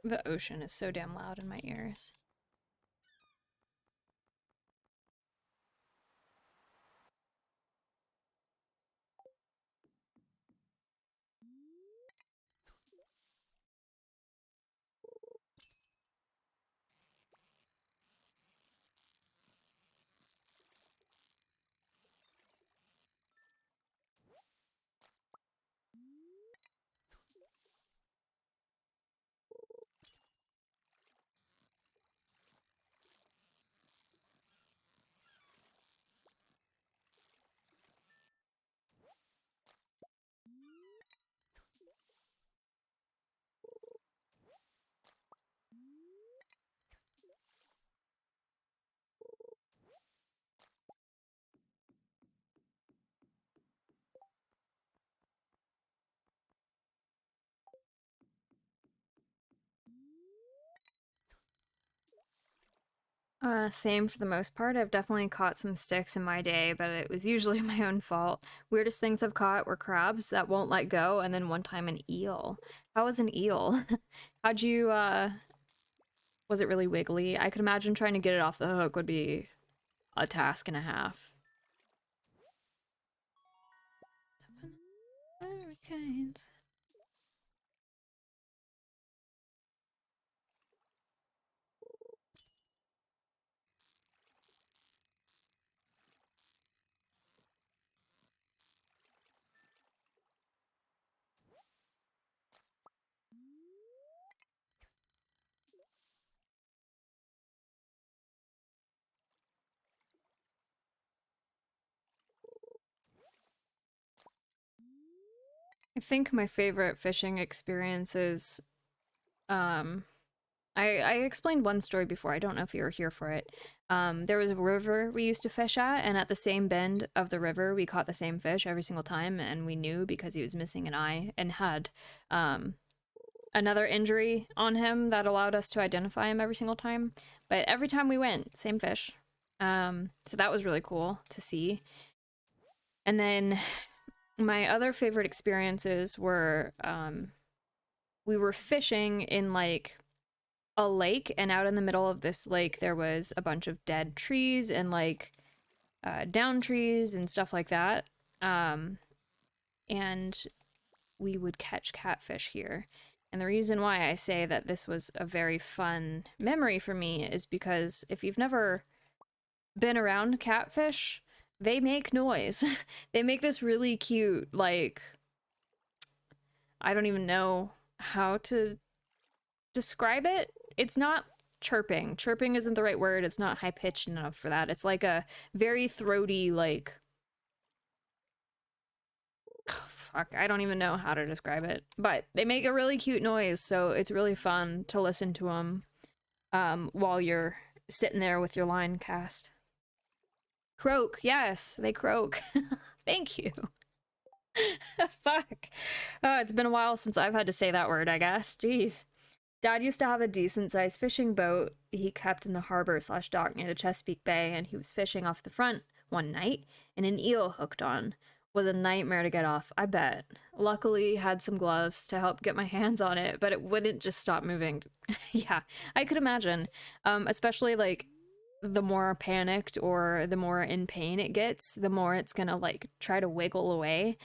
The ocean is so damn loud in my ears. Same for the most part. I've definitely caught some sticks in my day, but it was usually my own fault. Weirdest things I've caught were crabs that won't let go, and then one time an eel. How was an eel? How'd you, was it really wiggly? I could imagine trying to get it off the hook would be a task and a half. Hurricanes. I think my favorite fishing experiences, um, I explained one story before. I don't know if you were here for it. There was a river we used to fish at, and at the same bend of the river, we caught the same fish every single time, and we knew because he was missing an eye and had um, another injury on him that allowed us to identify him every single time. But every time we went, same fish. So that was really cool to see. And then my other favorite experiences were we were fishing in like a lake, and out in the middle of this lake there was a bunch of dead trees and like down trees and stuff like that. And we would catch catfish here. And the reason why I say that this was a very fun memory for me is because if you've never been around catfish, they make noise. They make this really cute, like, I don't even know how to describe it. It's not chirping. Chirping isn't the right word. It's not high pitched enough for that. It's like a very throaty, like, fuck, I don't even know how to describe it. But they make a really cute noise, so it's really fun to listen to them while you're sitting there with your line cast. Croak, yes, they croak. Thank you. Fuck. Oh, it's been a while since I've had to say that word, I guess. Jeez. Dad used to have a decent-sized fishing boat he kept in the harbor/dock near the Chesapeake Bay, and he was fishing off the front one night, and an eel hooked on. Was a nightmare to get off, I bet. Luckily, had some gloves to help get my hands on it, but it wouldn't just stop moving. Yeah, I could imagine. Especially, like, the more panicked or the more in pain it gets, the more it's gonna, like, try to wiggle away.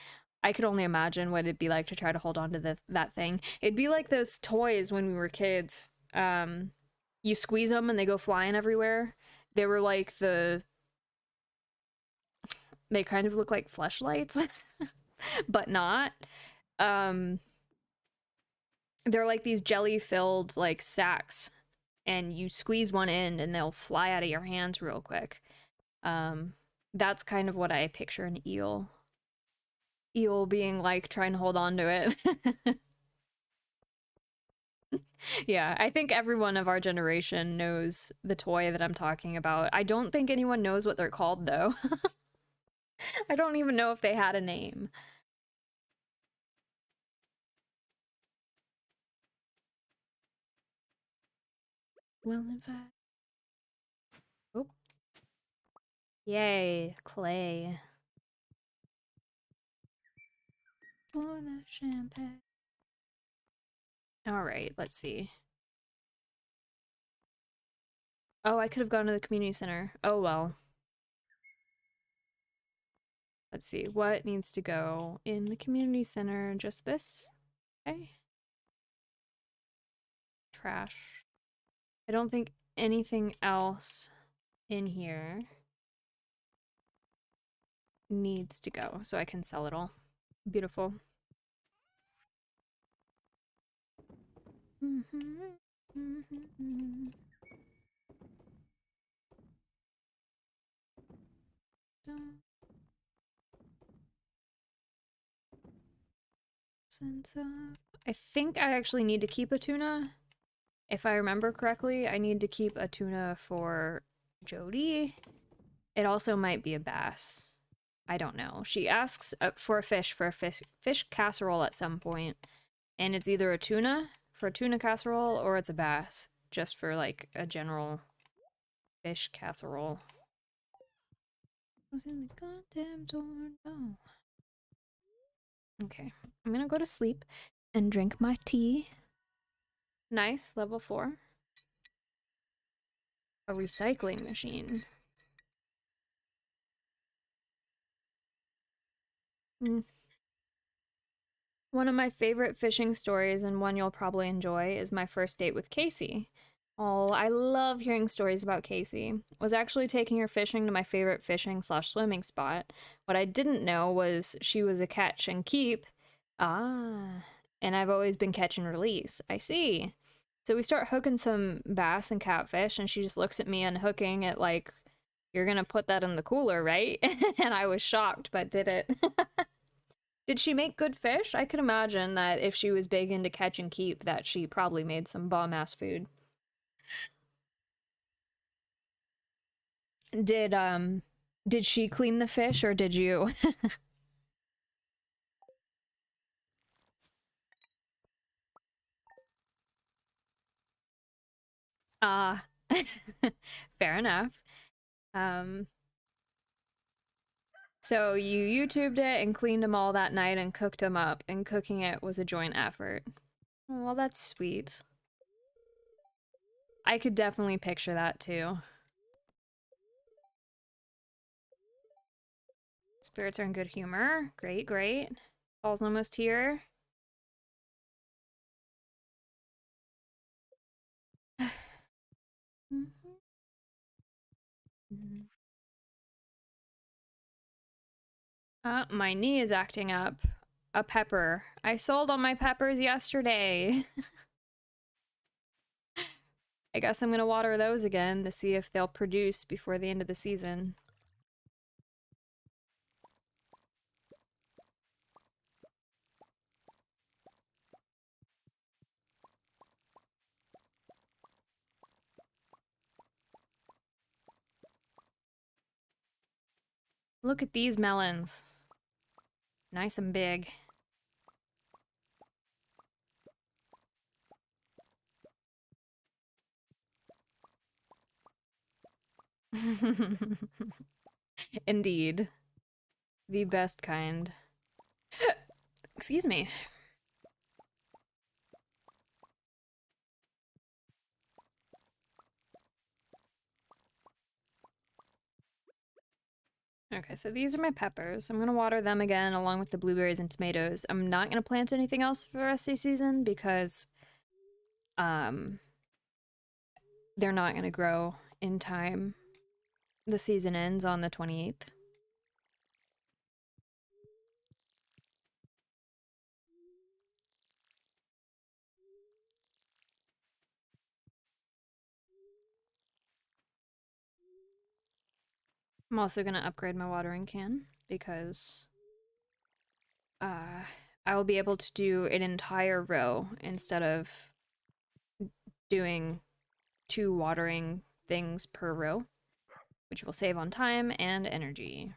I could only imagine what it'd be like to try to hold on to that thing. It'd be like those toys when we were kids. You squeeze them and they go flying everywhere. They were like they kind of look like fleshlights, but not. Um, they're like these jelly-filled like sacks, and you squeeze one end and they'll fly out of your hands real quick. Um, that's kind of what I picture an eel. Eel being like trying to hold on to it. Yeah, I think everyone of our generation knows the toy that I'm talking about. I don't think anyone knows what they're called, though. I don't even know if they had a name. Well, in fact. Oh. Yay, clay. For the champagne. Alright, let's see. Oh, I could have gone to the community center. Oh, well. Let's see. What needs to go in the community center? Just this? Okay. Trash. I don't think anything else in here needs to go, so I can sell it all. Beautiful. I think I actually need to keep a tuna. If I remember correctly, I need to keep a tuna for Jody. It also might be a bass. I don't know. She asks for a fish casserole at some point, and it's either a tuna for a tuna casserole or it's a bass just for like a general fish casserole. Was in the goddamn door. Oh. Okay, I'm gonna go to sleep and drink my tea. Nice, level 4. A recycling machine. Mm. One of my favorite fishing stories, and one you'll probably enjoy, is my first date with Casey. Oh, I love hearing stories about Casey. Was actually taking her fishing to my favorite fishing/swimming spot. What I didn't know was she was a catch and keep. Ah, and I've always been catch and release. I see. So we start hooking some bass and catfish, and she just looks at me unhooking it like, you're gonna put that in the cooler, right? And I was shocked, but did it. Did she make good fish? I could imagine that if she was big into catch and keep, that she probably made some bomb-ass food. Did did she clean the fish or did you? Ah, fair enough. Um, so you YouTubed it and cleaned them all that night and cooked them up, and cooking it was a joint effort. Well, that's sweet. I could definitely picture that too. Spirits are in good humor. Great, great. Fall's almost here. My knee is acting up. A pepper. I sold all my peppers yesterday. I guess I'm gonna water those again to see if they'll produce before the end of the season. Look at these melons. Nice and big. Indeed. The best kind. Excuse me. Okay, so these are my peppers. I'm gonna water them again along with the blueberries and tomatoes. I'm not gonna plant anything else for the rest of the season because um they're not gonna grow in time. The season ends on the 28th. I'm also gonna upgrade my watering can because uh I will be able to do an entire row instead of doing 2 watering things per row, which will save on time and energy.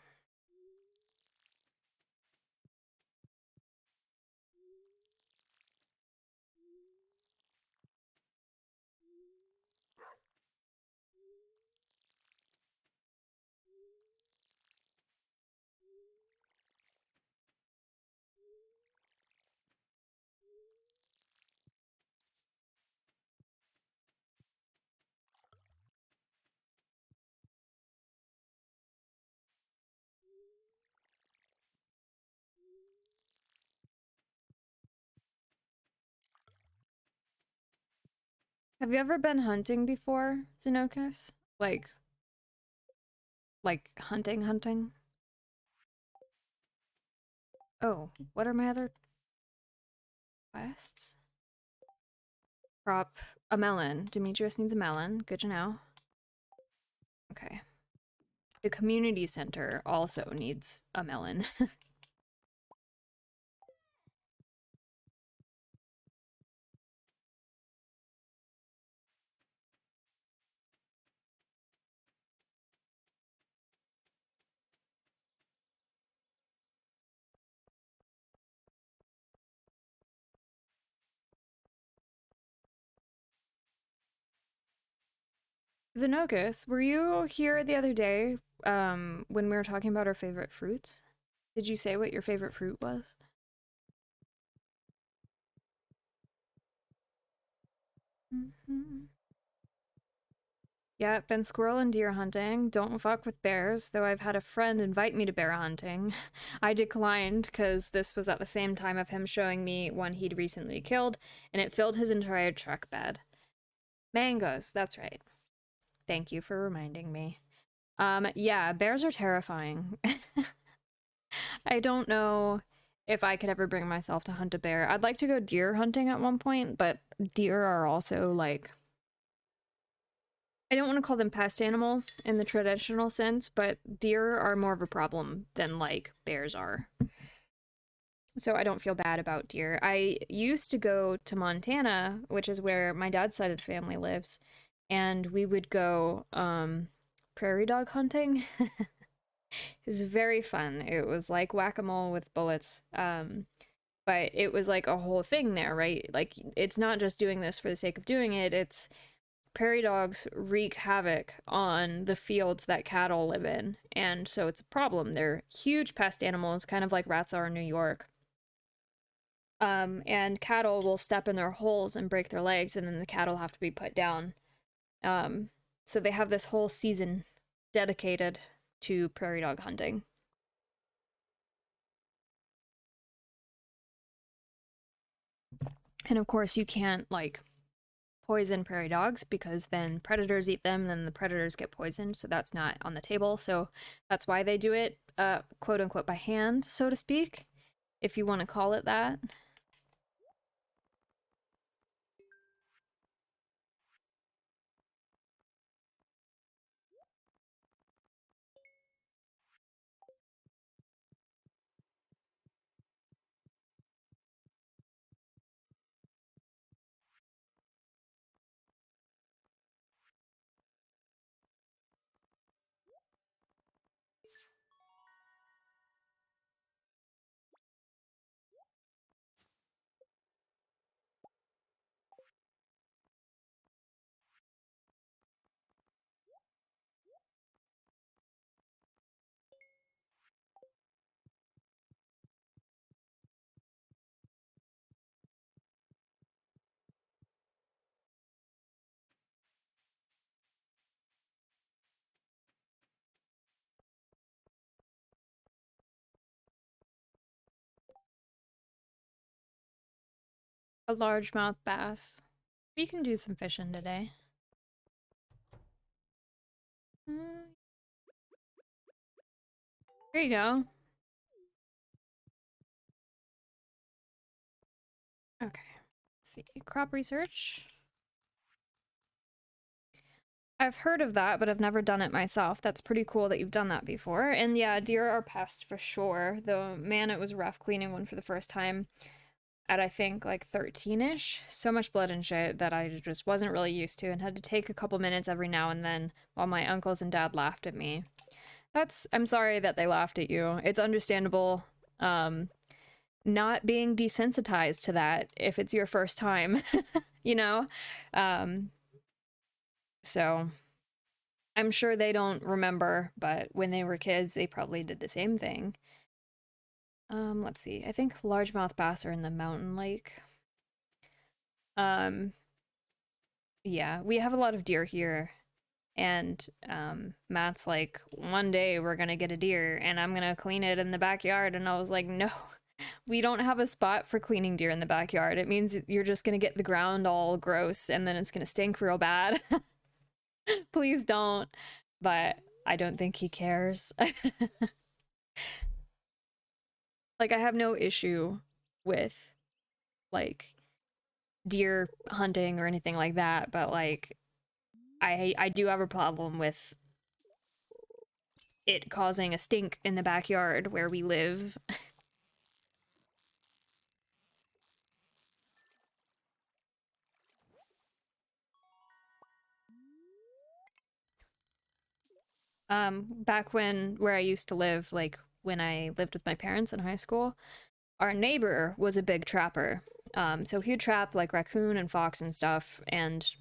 Have you ever been hunting before, Xenocus? Like, hunting? Oh, what are my other quests? Crop a melon. Demetrius needs a melon. Good to know. Okay. The community center also needs a melon. Xenocus, were you here the other day when we were talking about our favorite fruits? Did you say what your favorite fruit was? Mm-hmm. Yeah, been squirrel and deer hunting. Don't fuck with bears, though I've had a friend invite me to bear hunting. I declined because this was at the same time of him showing me one he'd recently killed, and it filled his entire truck bed. Mangoes, that's right. Thank you for reminding me. Yeah, bears are terrifying. I don't know if I could ever bring myself to hunt a bear. I'd like to go deer hunting at one point, but deer are also like I don't want to call them pest animals in the traditional sense, but deer are more of a problem than like bears are. So I don't feel bad about deer. I used to go to Montana, which is where my dad's side of the family lives, and we would go prairie dog hunting. It was very fun. It was like whack-a-mole with bullets. But it was like a whole thing there, right? Like it's not just doing this for the sake of doing it. It's prairie dogs wreak havoc on the fields that cattle live in. And so it's a problem. They're huge pest animals, kind of like rats are in New York. And cattle will step in their holes and break their legs, and then the cattle have to be put down. Um, so they have this whole season dedicated to prairie dog hunting. And of course, you can't like poison prairie dogs because then predators eat them, then the predators get poisoned, so that's not on the table. So that's why they do it, quote unquote, by hand, so to speak, if you want to call it that. A largemouth bass. We can do some fishing today. Here you go. Okay. Let's see. Crop research. I've heard of that, but I've never done it myself. That's pretty cool that you've done that before. And yeah, deer are pests for sure. Though, man, it was rough cleaning one for the first time at I think like 13-ish. So much blood and shit that I just wasn't really used to and had to take a couple minutes every now and then while my uncles and dad laughed at me. I'm sorry that they laughed at you. It's understandable. Not being desensitized to that if it's your first time, you know? Um, so I'm sure they don't remember, but when they were kids, they probably did the same thing. Let's see. I think largemouth bass are in the mountain lake. Um, yeah, we have a lot of deer here. And Matt's like, one day we're gonna get a deer and I'm gonna clean it in the backyard. And I was like, no, we don't have a spot for cleaning deer in the backyard. It means you're just gonna get the ground all gross and then it's gonna stink real bad. Please don't. But I don't think he cares. Like, I have no issue with, like, deer hunting or anything like that, but, like, I do have a problem with it causing a stink in the backyard where we live. Back where I used to live, like, when I lived with my parents in high school, our neighbor was a big trapper. So he'd trap, like, raccoon and fox and stuff, and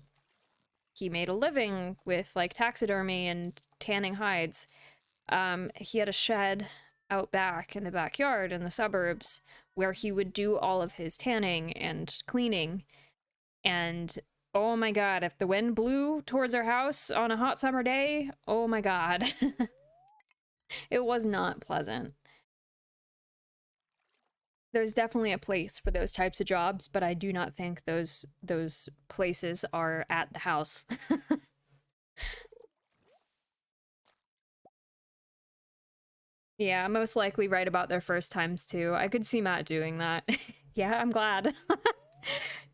he made a living with, like, taxidermy and tanning hides. He had a shed out back in the backyard in the suburbs where he would do all of his tanning and cleaning. And oh my god, if the wind blew towards our house on a hot summer day, oh my god. It was not pleasant. There's definitely a place for those types of jobs, but I do not think those places are at the house. Yeah, most likely right about their first times too. I could see Matt doing that. Yeah, I'm glad.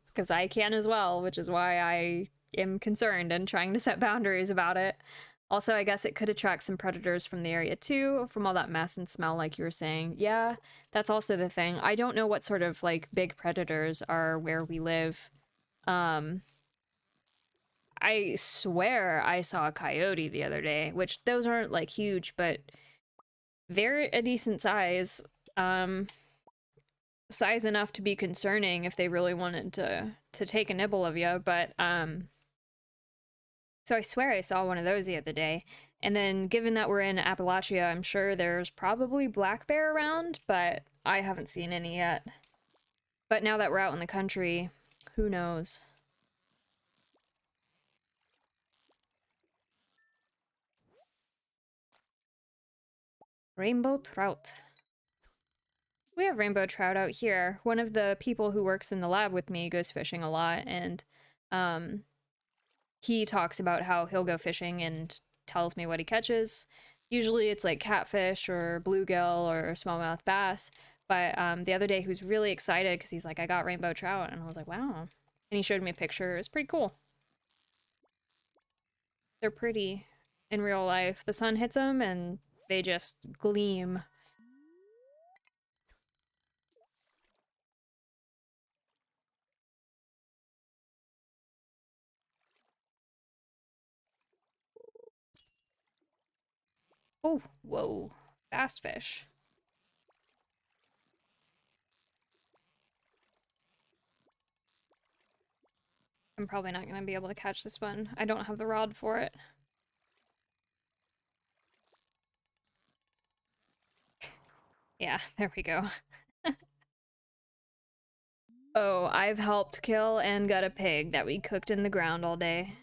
Because I can as well, which is why I am concerned and trying to set boundaries about it. Also, I guess it could attract some predators from the area too, from all that mess and smell, like you were saying. Yeah, that's also the thing. I don't know what sort of like big predators are where we live. Um, I swear I saw a coyote the other day, which those aren't like huge, but they're a decent size. Um, Size enough to be concerning if they really wanted to take a nibble of you, but so I swear I saw one of those the other day. And then given that we're in Appalachia, I'm sure there's probably black bear around, but I haven't seen any yet. But now that we're out in the country, who knows? Rainbow trout. We have rainbow trout out here. One of the people who works in the lab with me goes fishing a lot, and um, he talks about how he'll go fishing and tells me what he catches. Usually it's like catfish or bluegill or smallmouth bass. But the other day he was really excited because he's like, I got rainbow trout. And I was like, wow. And he showed me a picture. It's pretty cool. They're pretty in real life. The sun hits them and they just gleam. Oh, whoa. Fast fish. I'm probably not going to be able to catch this one. I don't have the rod for it. Yeah, there we go. Oh, I've helped kill and gut a pig that we cooked in the ground all day.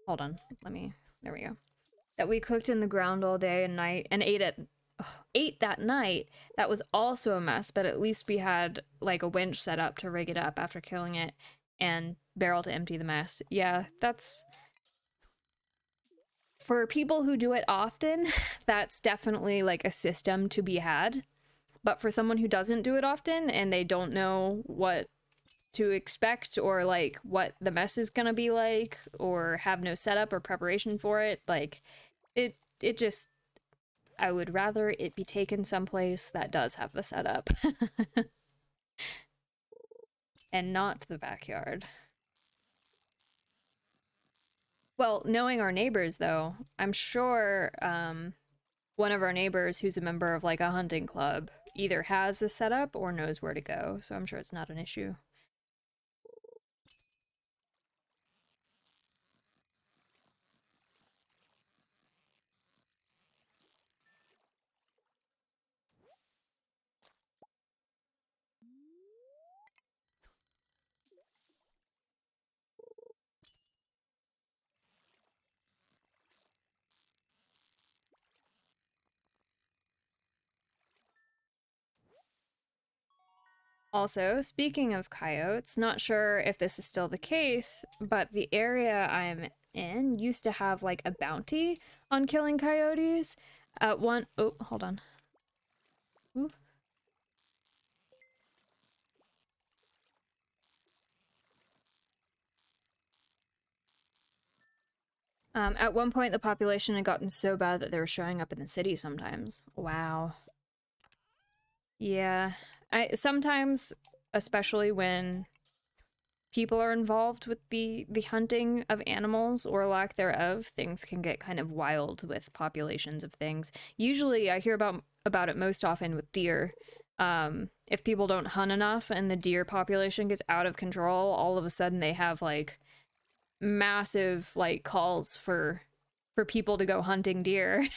Hold on, there we go. That we cooked in the ground all day and night and ate that night. That was also a mess, but at least we had like a winch set up to rig it up after killing it and barrel to empty the mess. Yeah, that's for people who do it often, that's definitely like a system to be had. But for someone who doesn't do it often and they don't know what to expect or like what the mess is gonna be like or have no setup or preparation for it, like it just I would rather it be taken someplace that does have the setup and not the backyard. Well, knowing our neighbors though, I'm sure one of our neighbors who's a member of like a hunting club either has the setup or knows where to go, so I'm sure it's not an issue. Also, speaking of coyotes, not sure if this is still the case, but the area I'm in used to have like a bounty on killing coyotes. Oh, hold on. Ooh. At one point, the population had gotten so bad that they were showing up in the city sometimes. Wow. Yeah. I sometimes, especially when people are involved with the hunting of animals or lack thereof, things can get kind of wild with populations of things. Usually I hear about it most often with deer. If people don't hunt enough and the deer population gets out of control, all of a sudden they have like massive like calls for people to go hunting deer.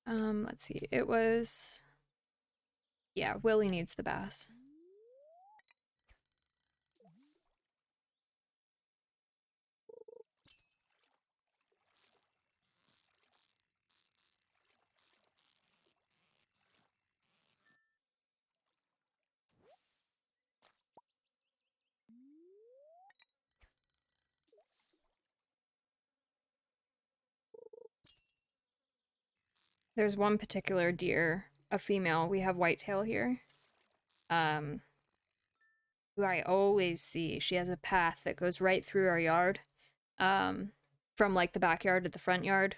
Let's see. It was yeah, Willie needs the bass. There's one particular deer, a female. We have whitetail here. Um, who I always see. She has a path that goes right through our yard. Um, from like the backyard to the front yard.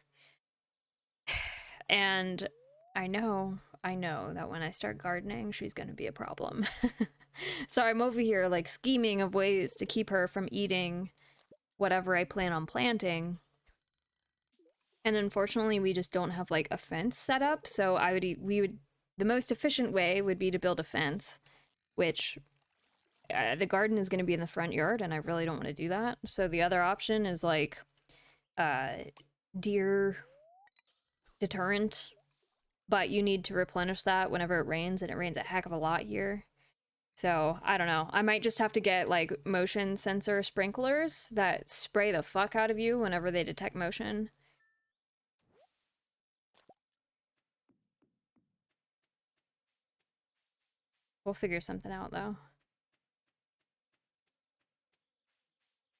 And I know that when I start gardening, she's going to be a problem. So I'm over here like scheming of ways to keep her from eating whatever I plan on planting. And unfortunately, we just don't have like a fence set up. So the most efficient way would be to build a fence, which the garden is going to be in the front yard, and I really don't want to do that. So the other option is like uh, deer deterrent, but you need to replenish that whenever it rains, and it rains a heck of a lot here. So I don't know. I might just have to get like motion sensor sprinklers that spray the fuck out of you whenever they detect motion. We'll figure something out though.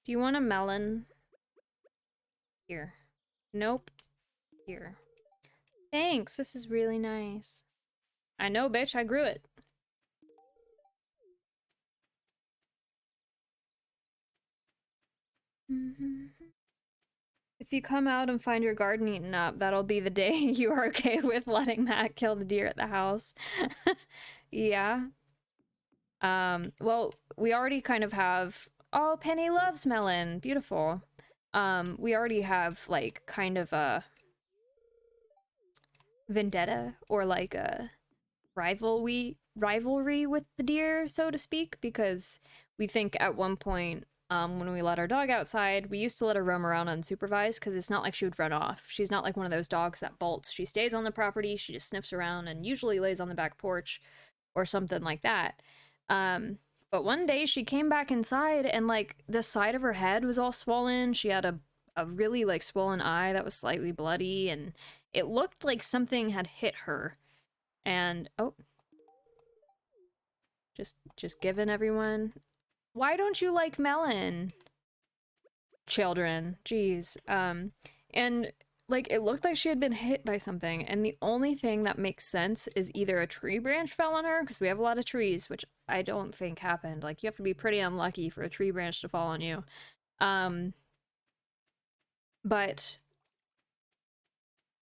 Do you want a melon? Here. Nope. Here. Thanks, this is really nice. I know, bitch, I grew it. If you come out and find your garden eaten up, that'll be the day you are okay with letting Matt kill the deer at the house. Yeah. Well, we already kind of have... Oh, Penny loves melon. Beautiful. We already have, like, kind of a vendetta or, like, a rivalry with the deer, so to speak, because we think at one point, when we let our dog outside, we used to let her roam around unsupervised because it's not like she would run off. She's not like one of those dogs that bolts. She stays on the property, she just sniffs around and usually lays on the back porch or something like that. Um, but one day she came back inside and like the side of her head was all swollen. She had a really like swollen eye that was slightly bloody, and it looked like something had hit her. And oh, just giving everyone. Why don't you like melon? Children, jeez. And like it looked like she had been hit by something, and the only thing that makes sense is either a tree branch fell on her, because we have a lot of trees, which I don't think happened. Like you have to be pretty unlucky for a tree branch to fall on you. Um, but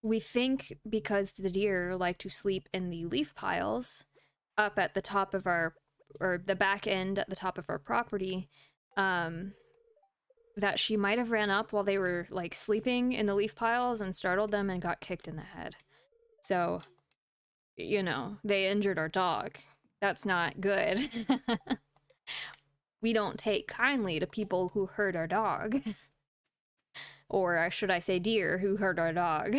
we think because the deer like to sleep in the leaf piles up at the top of our, or the back end at the top of our property, um, that she might have ran up while they were like sleeping in the leaf piles and startled them and got kicked in the head. So, you know, they injured our dog. That's not good. We don't take kindly to people who hurt our dog. Or should I say deer who hurt our dog.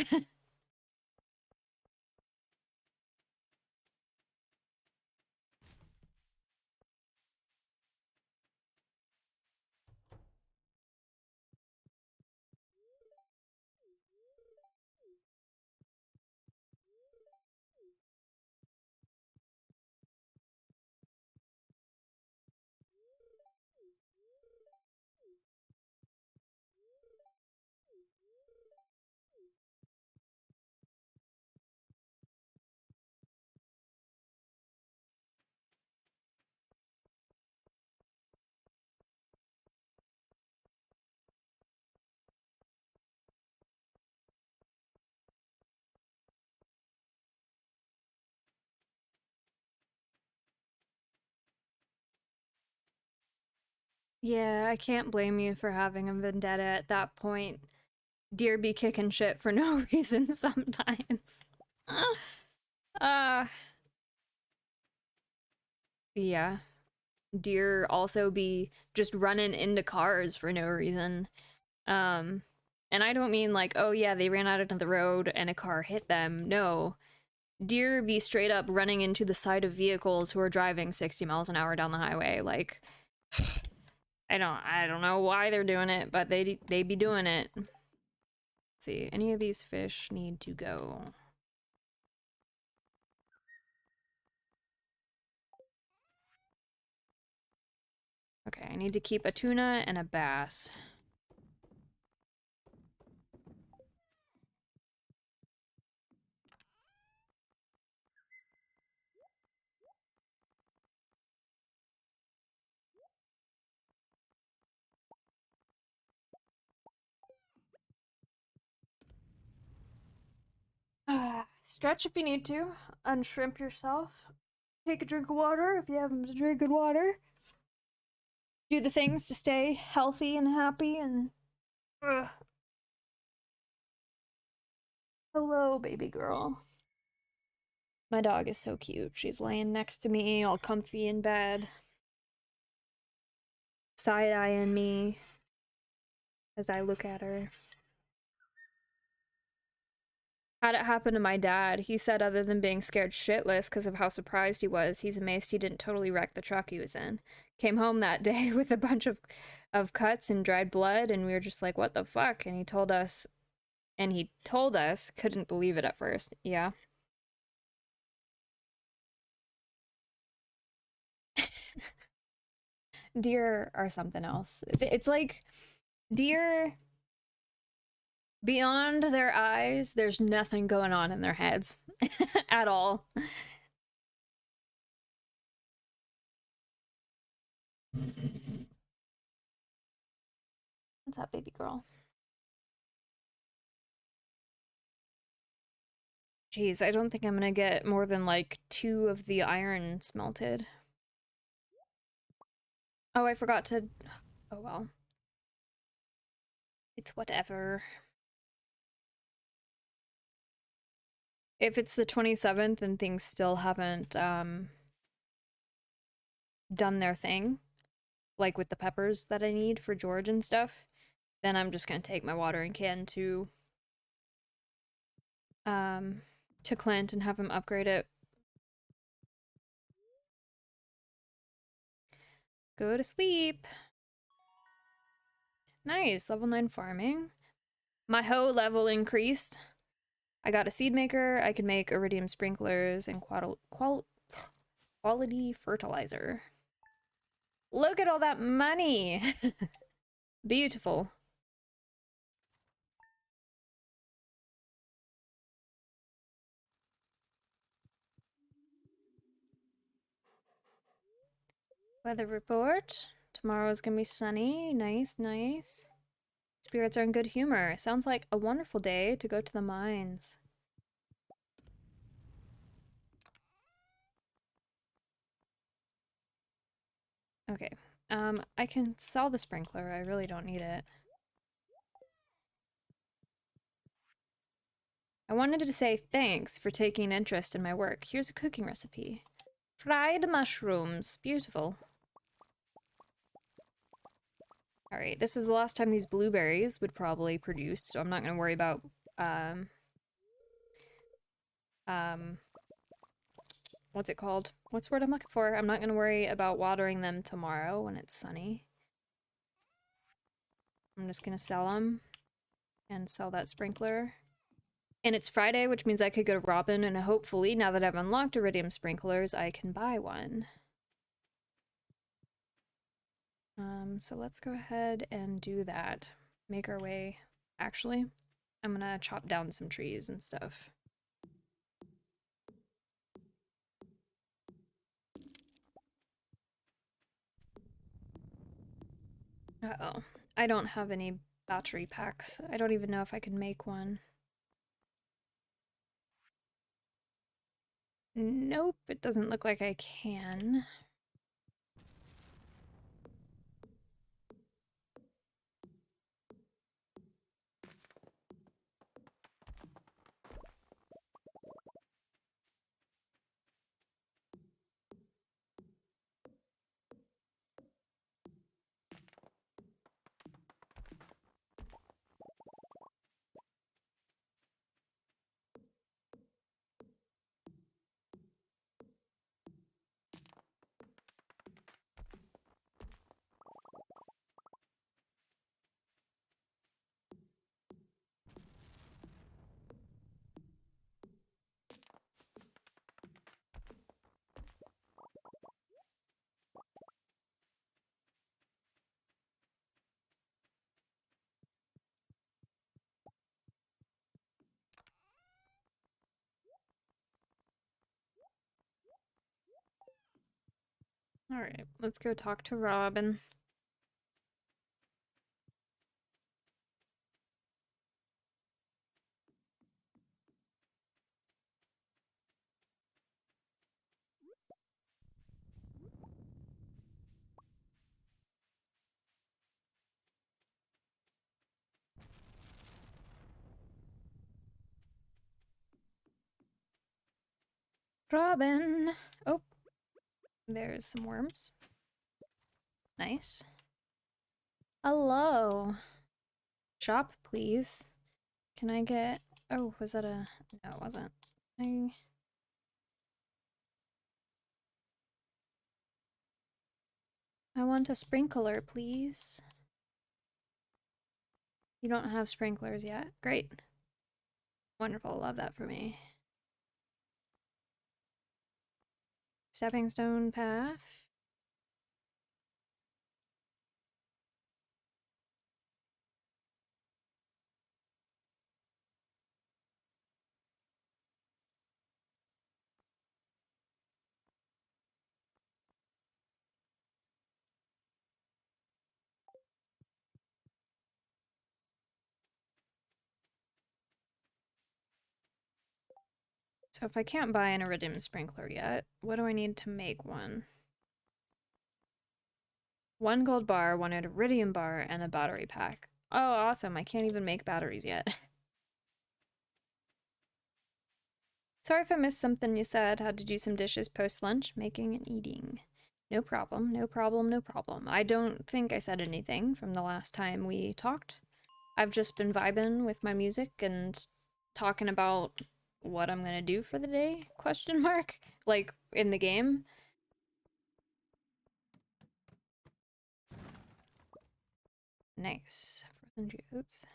Yeah, I can't blame you for having a vendetta at that point. Deer be kicking shit for no reason sometimes. uh, yeah. Deer also be just running into cars for no reason. Um, and I don't mean like, oh yeah, they ran out into the road and a car hit them. No. Deer be straight up running into the side of vehicles who are driving 60 miles an hour down the highway. Like, I don't know why they're doing it, but they be doing it. Let's see, any of these fish need to go. Okay, I need to keep a tuna and a bass. Stretch if you need to. Unshrimp yourself. Take a drink of water if you haven't been drinking water. Do the things to stay healthy and happy and. Ugh. Hello, baby girl. My dog is so cute. She's laying next to me, all comfy in bed, side-eyeing me as I look at her. Had it happen to my dad, he said other than being scared shitless because of how surprised he was, he's amazed he didn't totally wreck the truck he was in. Came home that day with a bunch of cuts and dried blood, and we were just like, what the fuck? And he told us, couldn't believe it at first. Yeah. Deer are something else. It's like, deer, beyond their eyes, there's nothing going on in their heads at all. What's up, baby girl? Jeez, I don't think I'm gonna get more than like 2 of the iron smelted. Oh, I forgot to... Oh well. It's whatever. If it's the 27th and things still haven't done their thing, like with the peppers that I need for George and stuff, then I'm just gonna take my watering can to Clint and have him upgrade it. Go to sleep. Nice, level 9 farming. My hoe level increased. I got a seed maker. I can make iridium sprinklers and quality fertilizer. Look at all that money! Beautiful. Weather report. Tomorrow's gonna be sunny. Nice, nice. Spirits are in good humor. Sounds like a wonderful day to go to the mines. Okay. I can sell the sprinkler. I really don't need it. I wanted to say thanks for taking interest in my work. Here's a cooking recipe. Fried mushrooms. Beautiful. Alright, this is the last time these blueberries would probably produce, so I'm not gonna worry about, what's it called? What's the word I'm looking for? I'm not gonna worry about watering them tomorrow when it's sunny. I'm just gonna sell them and sell that sprinkler. And it's Friday, which means I could go to Robin, and hopefully, now that I've unlocked iridium sprinklers, I can buy one. So let's go ahead and do that. Make our way. Actually, I'm gonna chop down some trees and stuff. Uh-oh. I don't have any battery packs. I don't even know if I can make one. Nope, it doesn't look like I can. Alright, let's go talk to Robin. Robin! Oh, there's some worms. Nice. Hello. Shop, please. Can I get... Oh, was that a... No, it wasn't. I want a sprinkler, please. You don't have sprinklers yet. Great. Wonderful. Love that for me. Stepping stone path. So if I can't buy an iridium sprinkler yet, what do I need to make one? 1 gold bar, 1 iridium bar, and a battery pack. Oh, awesome. I can't even make batteries yet. Sorry if I missed something you said. Had to do some dishes post-lunch, making and eating. No problem, no problem, no problem. I don't think I said anything from the last time we talked. I've just been vibing with my music and talking about what I'm gonna do for the day, question mark, like in the game. Nice. Frozen geodes.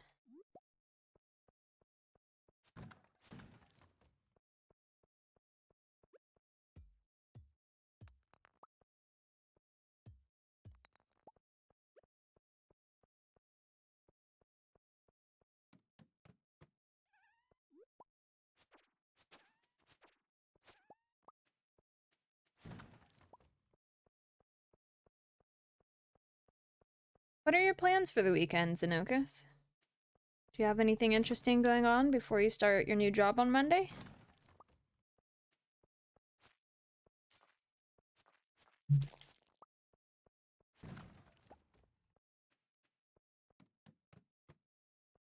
What are your plans for the weekend, Xenocus? Do you have anything interesting going on before you start your new job on Monday?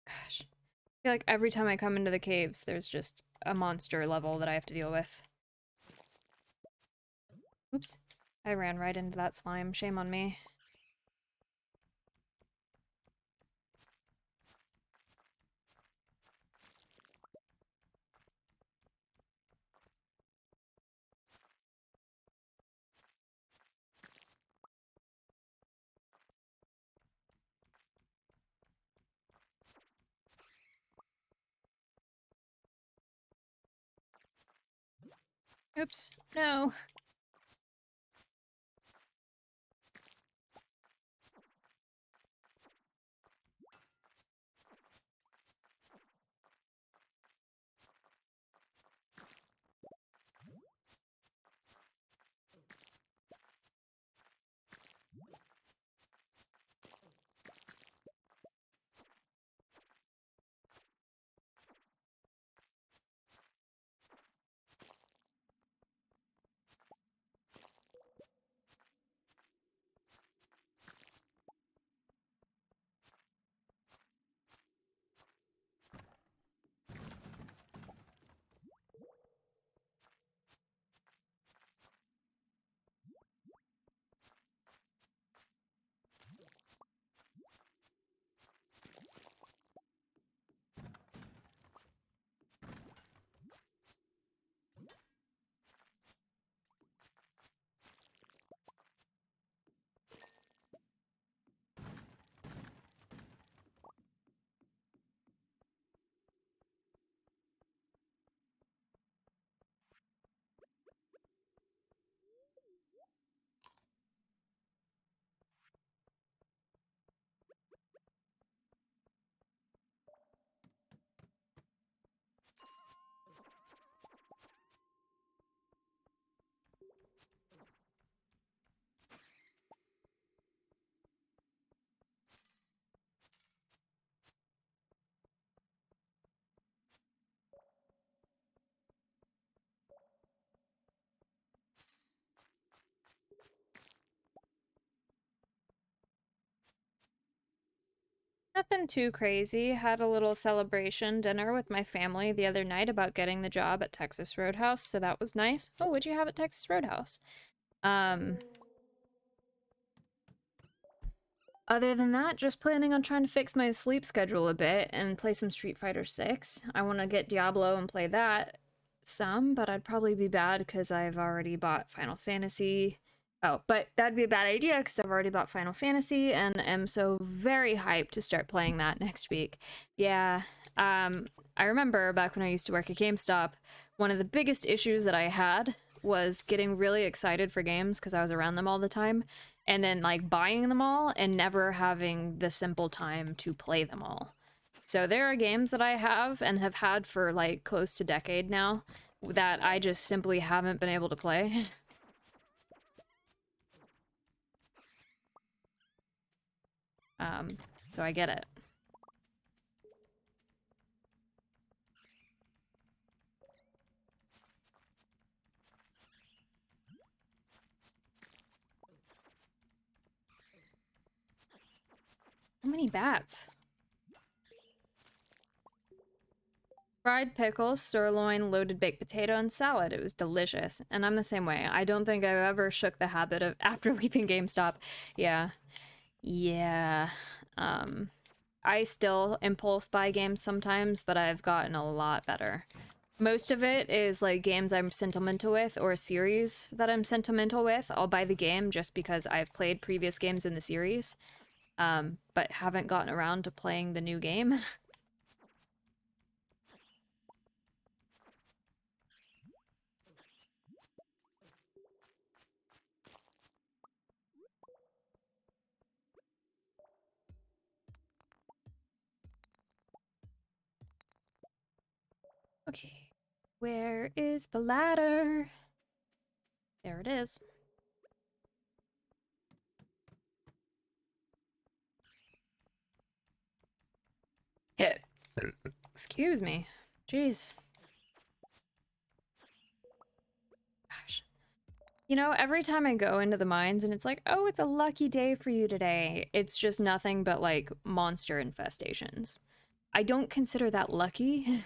Gosh. I feel like every time I come into the caves, there's just a monster level that I have to deal with. Oops. I ran right into that slime. Shame on me. Oops. No. Nothing too crazy. Had a little celebration dinner with my family the other night about getting the job at Texas Roadhouse, so that was nice. Oh, what'd you have at Texas Roadhouse? Um, Other than that, just planning on trying to fix my sleep schedule a bit and play some Street Fighter 6. I want to get Diablo and play that some, but I'd probably be bad because I've already bought Final Fantasy. Oh, but that'd be a bad idea because I've already bought Final Fantasy and am so very hyped to start playing that next week. Yeah, I remember back when I used to work at GameStop, one of the biggest issues that I had was getting really excited for games because I was around them all the time, and then like buying them all and never having the simple time to play them all. So there are games that I have and have had for like close to a decade now that I just simply haven't been able to play. Um, so I get it. How many bats? Fried pickles, sirloin, loaded baked potato, and salad. It was delicious. And I'm the same way. I don't think I've ever shook the habit of after leaving GameStop. Yeah. Yeah. Um, I still impulse buy games sometimes, but I've gotten a lot better. Most of it is like games I'm sentimental with or a series that I'm sentimental with. I'll buy the game just because I've played previous games in the series, but haven't gotten around to playing the new game. Okay, where is the ladder? There it is. Hit. Excuse me. Jeez. Gosh. You know, every time I go into the mines and it's like, oh, it's a lucky day for you today, it's just nothing but like monster infestations. I don't consider that lucky.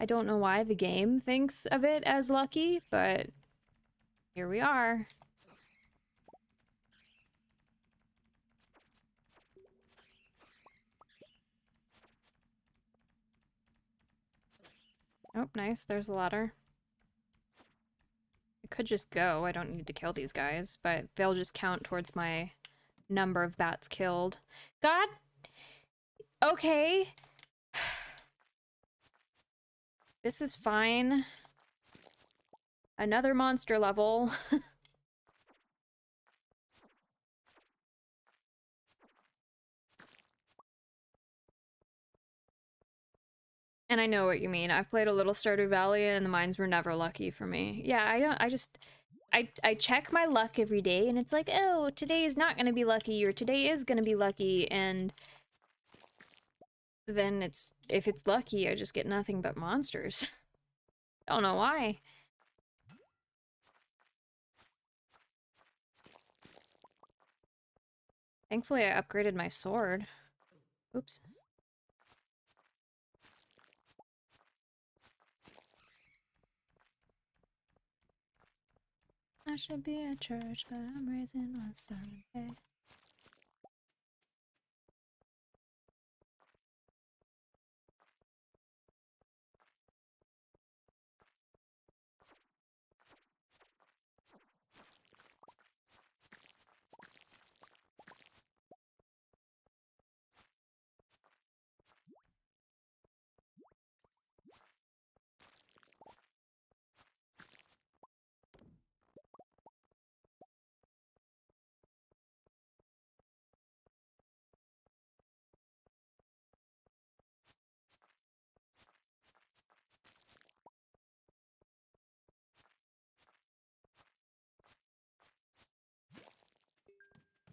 I don't know why the game thinks of it as lucky, but here we are. Oh, nice. There's a ladder. I could just go. I don't need to kill these guys, but they'll just count towards my number of bats killed. God! Okay. This is fine. Another monster level. And I know what you mean. I've played a little Stardew Valley and the mines were never lucky for me. Yeah, I check my luck every day and it's like, oh, today is not gonna be lucky or today is gonna be lucky, and then if it's lucky, I just get nothing but monsters. Don't know why. Thankfully I upgraded my sword. Oops. I should be at church, but I'm raising on Sunday.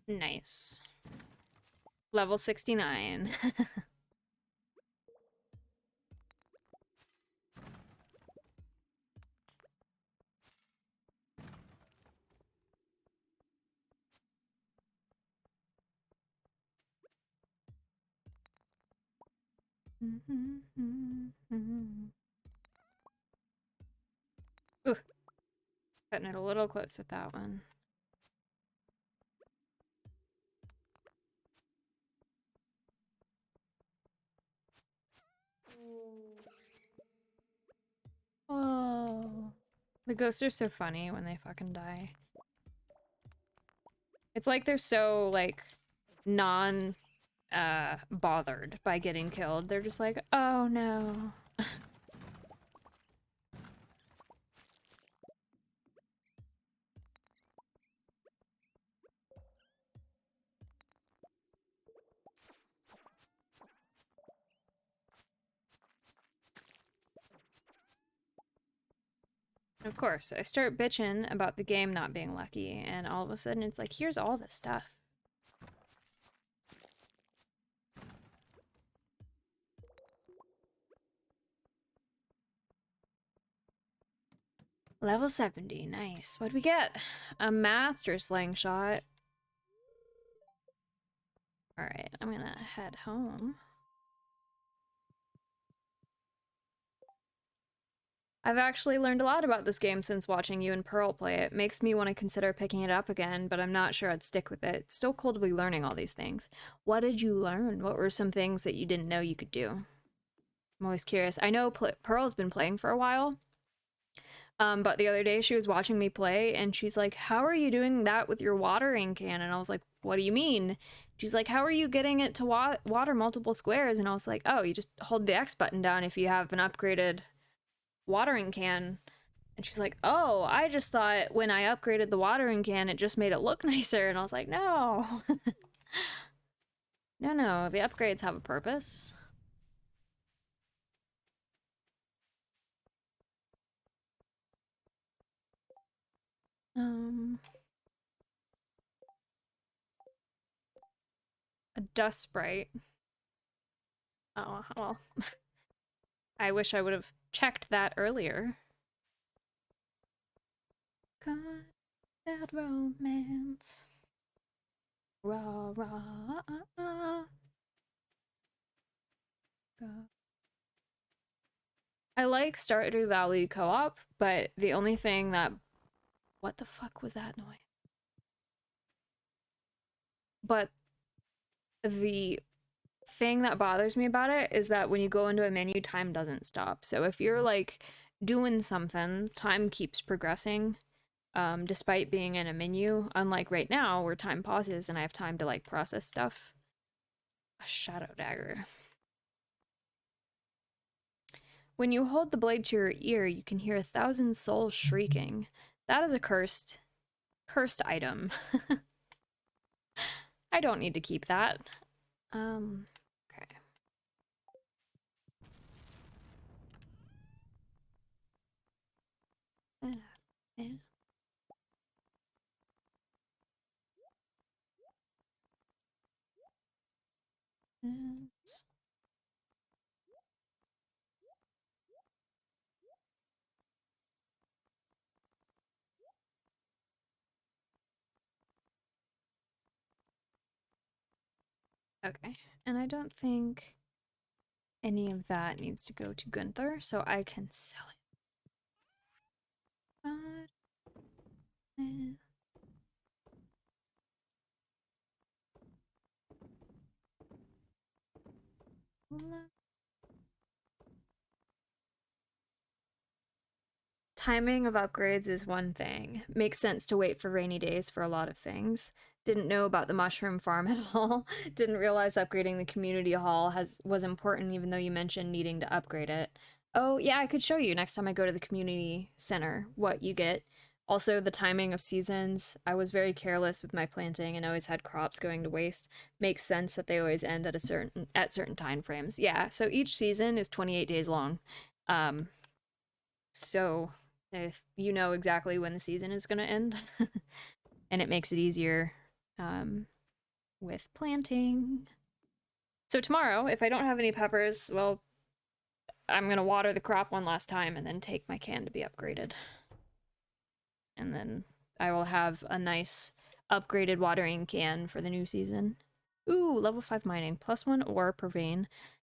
Nice. Level 69. Ooh, cutting it a little close with that one. Oh. The ghosts are so funny when they fucking die. It's like they're so, like, non bothered by getting killed. They're just like, oh no. Of course, I start bitching about the game not being lucky, and all of a sudden it's like, here's all the stuff. Level 70, nice. What'd we get? A master slingshot. Alright, I'm gonna head home. I've actually learned a lot about this game since watching you and Pearl play it. Makes me want to consider picking it up again, but I'm not sure I'd stick with it. It's still cool to be learning all these things. What did you learn? What were some things that you didn't know you could do? I'm always curious. I know Pearl's been playing for a while, but the other day she was watching me play and she's like, how are you doing that with your watering can? And I was like, what do you mean? She's like, how are you getting it to water multiple squares? And I was like, oh, you just hold the X button down if you have an upgraded watering can. And she's like, oh, I just thought when I upgraded the watering can, it just made it look nicer. And I was like, no. No, the upgrades have a purpose. Um, a dust sprite. Oh, well, I wish I would have checked that earlier. God, bad romance. Rah, rah, I like Stardew Valley co-op, but the only thing that... What the fuck was that noise? But the thing that bothers me about it is that when you go into a menu, time doesn't stop. So if you're like doing something, time keeps progressing, despite being in a menu, unlike right now where time pauses and I have time to like process stuff. A shadow dagger. When you hold the blade to your ear, you can hear 1,000 souls shrieking. That is a cursed item. I don't need to keep that. Okay. Yeah. Okay, and I don't think any of that needs to go to Gunther, so I can sell it. Timing of upgrades is one thing. Makes sense to wait for rainy days for a lot of things. Didn't know about the mushroom farm at all. Didn't realize upgrading the community hall was important even though you mentioned needing to upgrade it. Oh, yeah, I could show you next time I go to the community center what you get. Also, the timing of seasons. I was very careless with my planting and always had crops going to waste. Makes sense that they always end at certain time frames. Yeah, so each season is 28 days long. So if you know exactly when the season is going to end, and it makes it easier with planting. So tomorrow, if I don't have any peppers, well, I'm going to water the crop one last time and then take my can to be upgraded. And then I will have a nice upgraded watering can for the new season. Ooh, level 5 mining, +1 ore per vein.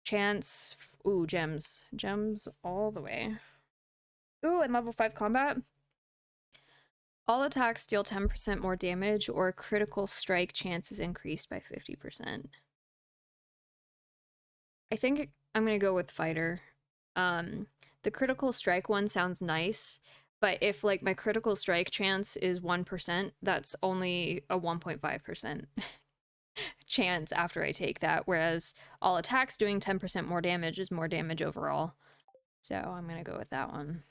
Chance. Ooh, gems. Gems all the way. Ooh, and level 5 combat. All attacks deal 10% more damage, or critical strike chance is increased by 50%. I think I'm gonna go with fighter. The critical strike one sounds nice, but if like my critical strike chance is 1%, that's only a 1.5% chance after I take that, whereas all attacks doing 10% more damage is more damage overall. So I'm gonna go with that one.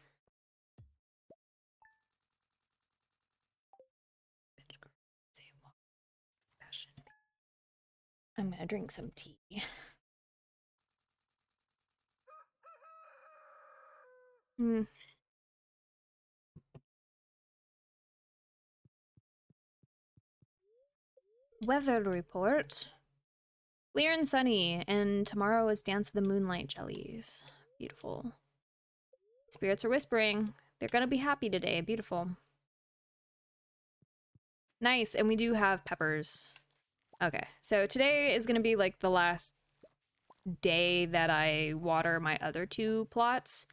I'm gonna drink some tea. Hmm. Weather report. Clear and sunny, and tomorrow is Dance of the Moonlight Jellies. Beautiful. Spirits are whispering. They're gonna be happy today. Beautiful. Nice, and we do have peppers. Okay, so today is gonna be like the last day that I water my other 2 plots.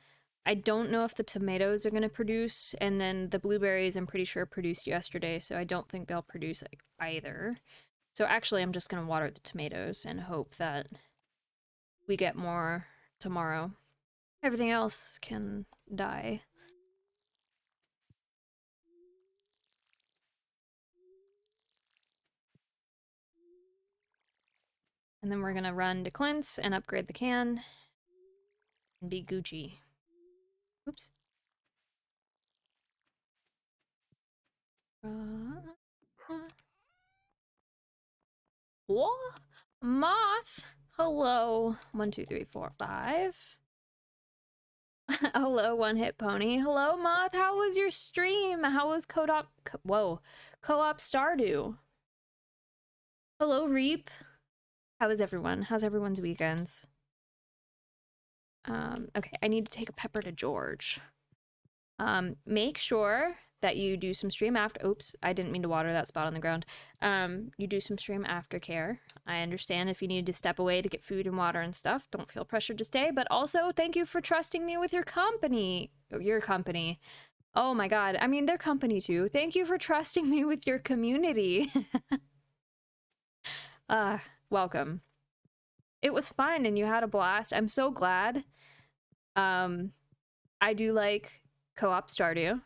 I don't know if the tomatoes are gonna produce, and then the blueberries I'm pretty sure produced yesterday, so I don't think they'll produce either. So actually I'm just gonna water the tomatoes and hope that we get more tomorrow. Everything else can die. And then we're gonna run to Clint's and upgrade the can and be Gucci. Oops. What? Moth? Hello. 1, 2, 3, 4, 5. Hello, One Hit Pony. Hello, Moth. How was your stream? How was whoa. Co-op Stardew? Hello, Reap. How is everyone? How's everyone's weekends? Okay, I need to take a pepper to George. Make sure that you do some stream after. Oops, I didn't mean to water that spot on the ground. You do some stream aftercare. I understand if you need to step away to get food and water and stuff. Don't feel pressured to stay, but also thank you for trusting me with your company. Your company. Oh my god. I mean, their company too. Thank you for trusting me with your community. Welcome. It was fun and you had a blast. I'm so glad. I do like co-op Stardew.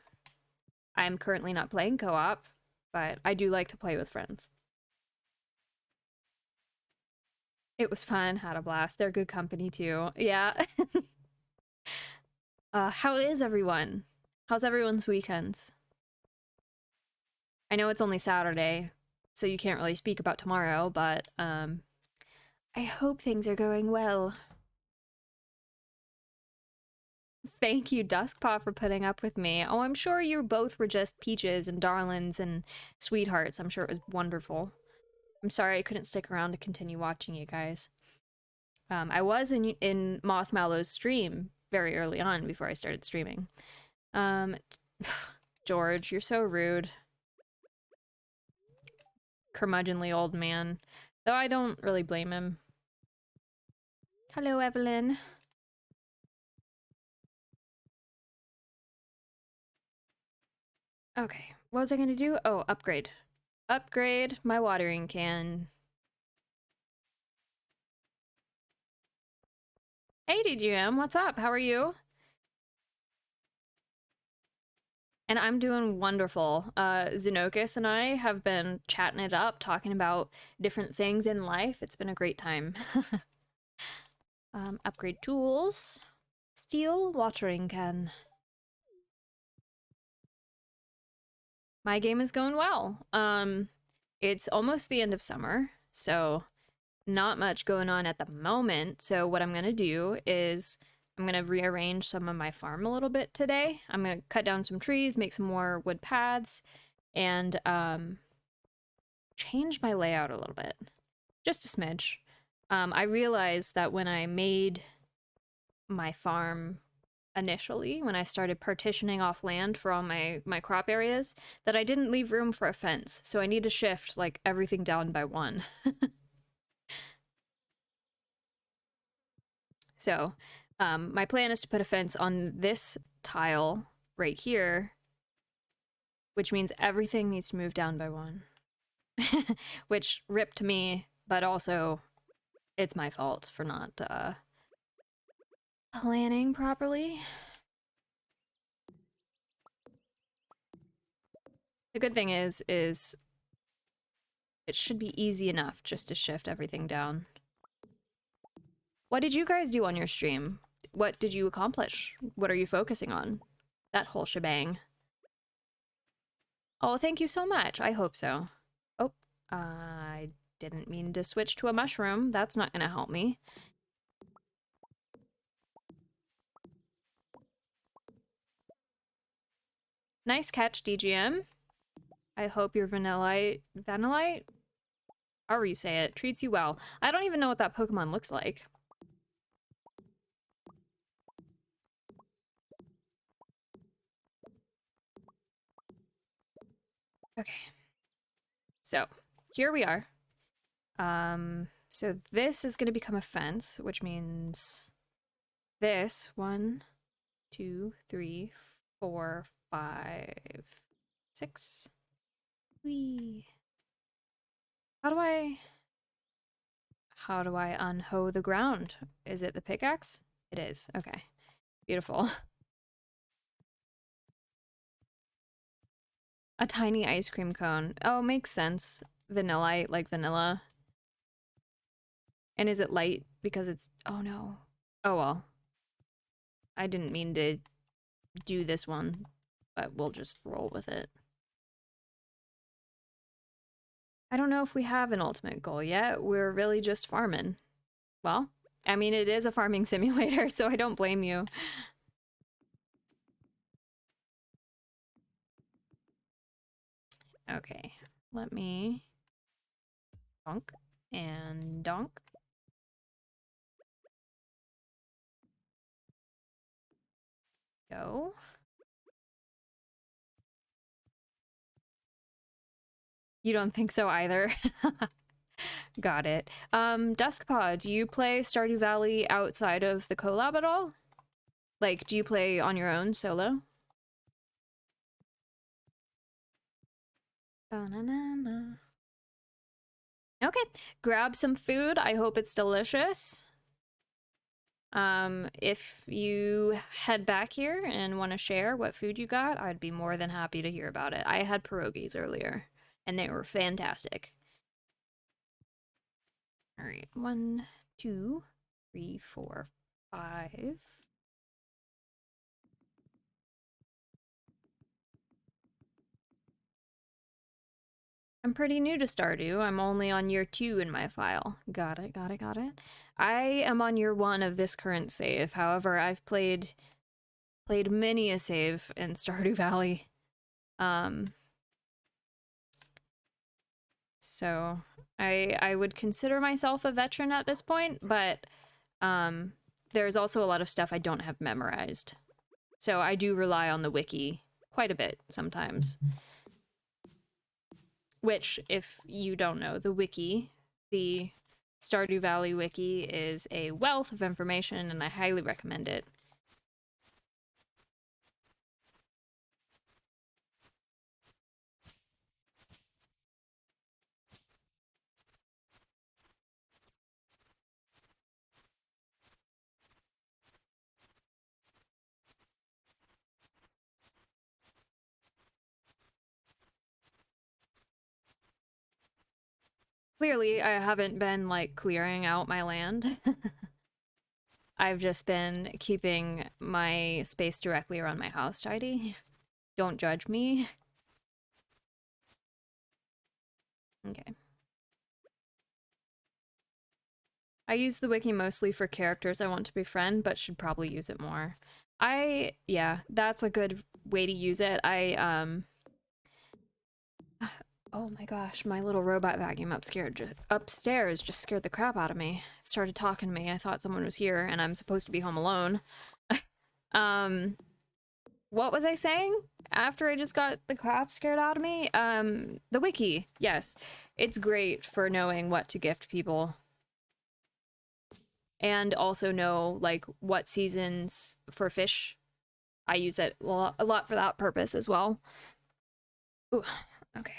I'm currently not playing co-op, but I do like to play with friends. It was fun, had a blast. They're good company too. Yeah. How is everyone? How's everyone's weekends? I know it's only Saturday, so you can't really speak about tomorrow, but I hope things are going well. Thank you, Duskpaw, for putting up with me. Oh, I'm sure you both were just peaches and darlings and sweethearts. I'm sure it was wonderful. I'm sorry I couldn't stick around to continue watching you guys. I was in Moth Mallow's stream very early on before I started streaming. George, you're so rude. Curmudgeonly old man. Though I don't really blame him. Hello, Evelyn. Okay, what was I gonna do? Oh, upgrade. Upgrade my watering can. Hey, DGM, what's up? How are you? And I'm doing wonderful. Xenocus and I have been chatting it up, talking about different things in life. It's been a great time. Upgrade tools. Steel watering can. My game is going well. It's almost the end of summer, so not much going on at the moment. So what I'm gonna do is I'm gonna rearrange some of my farm a little bit today. I'm gonna cut down some trees, make some more wood paths, and change my layout a little bit. Just a smidge. I realized that when I made my farm initially, when I started partitioning off land for all my crop areas, that I didn't leave room for a fence. So I need to shift like everything down by 1. So my plan is to put a fence on this tile right here, which means everything needs to move down by one. Which ripped me, but also it's my fault for not planning properly. The good thing is it should be easy enough just to shift everything down. What did you guys do on your stream? What did you accomplish? What are you focusing on? That whole shebang. Oh, thank you so much. I hope so. Oh, I didn't mean to switch to a mushroom. That's not gonna help me. Nice catch, DGM. I hope your vanillite, however you say it, treats you well. I don't even know what that Pokemon looks like. Okay. So, here we are. So this is gonna become a fence, which means this 1, 2, 3, 4, 5, 6. Whee. How do I unhoe the ground? Is it the pickaxe? It is. Okay. Beautiful. A tiny ice cream cone. Oh, makes sense. Vanillite, like vanilla. And is it light because it's... Oh, no. Oh, well. I didn't mean to do this one, but we'll just roll with it. I don't know if we have an ultimate goal yet. We're really just farming. Well, I mean, it is a farming simulator, so I don't blame you. Okay, let me donk and donk. Go. You don't think so either? Got it. Duskpaw, do you play Stardew Valley outside of the collab at all? Like, do you play on your own solo? Ba-na-na-na. Okay, grab some food. I hope it's delicious. If you head back here and want to share what food you got, I'd be more than happy to hear about it. I had pierogies earlier, and they were fantastic. All right, 1, 2, 3, 4, 5. I'm pretty new to Stardew. I'm only on year 2 in my file. Got it, got it, got it. I am on year 1 of this current save. However, I've played many a save in Stardew Valley. So I would consider myself a veteran at this point, but there's also a lot of stuff I don't have memorized. So I do rely on the wiki quite a bit sometimes. Which, if you don't know, the wiki, the Stardew Valley wiki, is a wealth of information, and I highly recommend it. Clearly, I haven't been, like, clearing out my land. I've just been keeping my space directly around my house tidy. Don't judge me. Okay. I use the wiki mostly for characters I want to befriend, but should probably use it more. Yeah, that's a good way to use it. Oh my gosh, my little robot vacuum upstairs just scared the crap out of me. It started talking to me. I thought someone was here, and I'm supposed to be home alone. What was I saying after I just got the crap scared out of me? The wiki, yes. It's great for knowing what to gift people. and also know like what seasons for fish. I use it a lot for that purpose as well. Ooh, okay.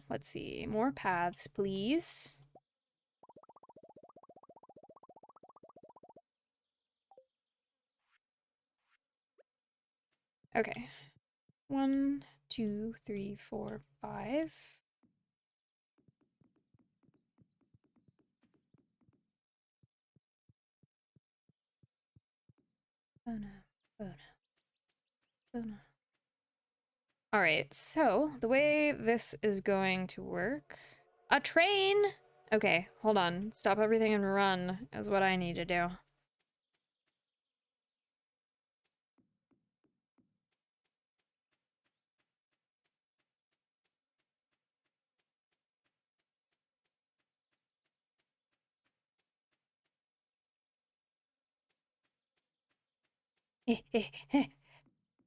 Let's see. More paths, please. Okay. 1, 2, 3, 4, 5. Oh no. Oh no. Oh no. All right. So the way this is going to work, a train. Okay, hold on. Stop everything and run is what I need to do.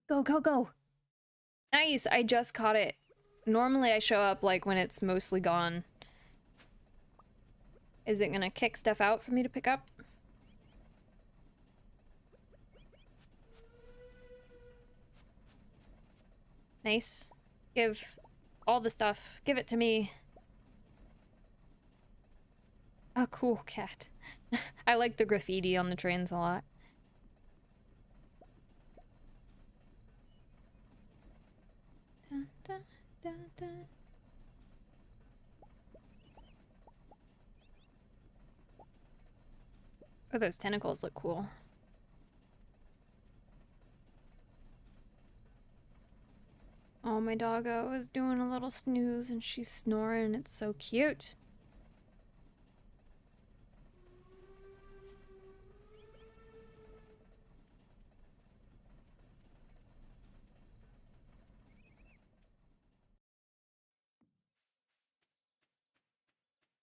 Go, go, go. Nice, I just caught it. Normally I show up like when it's mostly gone. Is it gonna kick stuff out for me to pick up? Nice. Give all the stuff. Give it to me. A cool cat. I like the graffiti on the trains a lot. Dun, dun, dun, dun. Oh, those tentacles look cool. Oh, my doggo is doing a little snooze and she's snoring. It's so cute.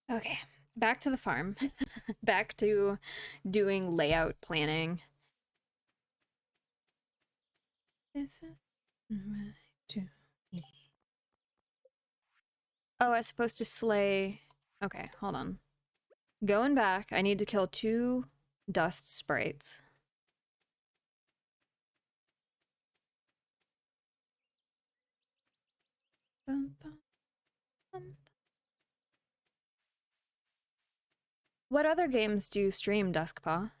Okay, back to the farm. Back to doing layout planning. Is it right to me? Oh, I was supposed to slay... Okay, hold on. Going back, I need to kill 2 dust sprites. Bum, bum, bum. What other games do you stream, Duskpaw?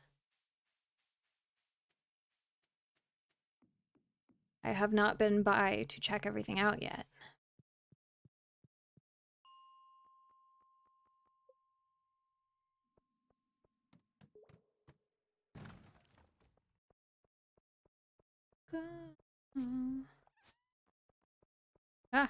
I have not been by to check everything out yet. Ah.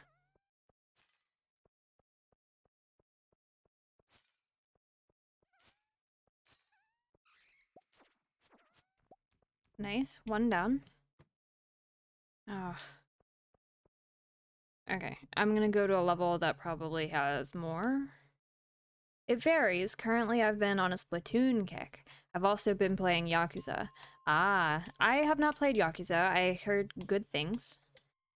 Nice. 1 down. Ah. Okay. I'm gonna go to a level that probably has more. It varies. Currently, I've been on a Splatoon kick. I've also been playing Yakuza. Ah, I have not played Yakuza. I heard good things.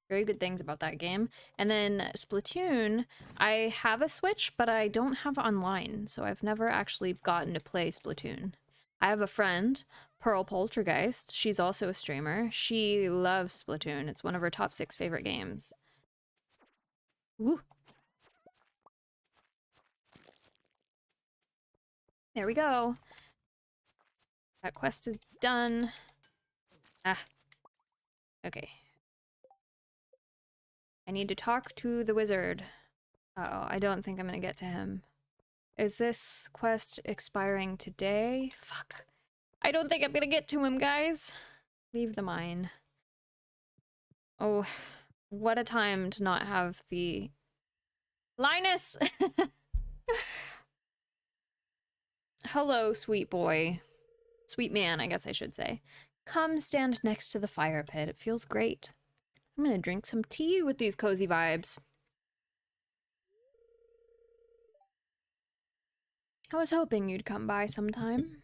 Very good things about that game. And then Splatoon, I have a Switch, but I don't have online, so I've never actually gotten to play Splatoon. I have a friend, Pearl Poltergeist. She's also a streamer. She loves Splatoon. It's one of her top 6 favorite games. Woo! There we go. That quest is done. Ah. Okay. I need to talk to the wizard. Uh-oh, I don't think I'm gonna get to him. Is this quest expiring today? Fuck. I don't think I'm gonna get to him, guys. Leave the mine. Oh, what a time to not have the... Linus! Hello, sweet boy. Sweet man, I guess I should say. Come stand next to the fire pit. It feels great. I'm gonna drink some tea with these cozy vibes. I was hoping you'd come by sometime.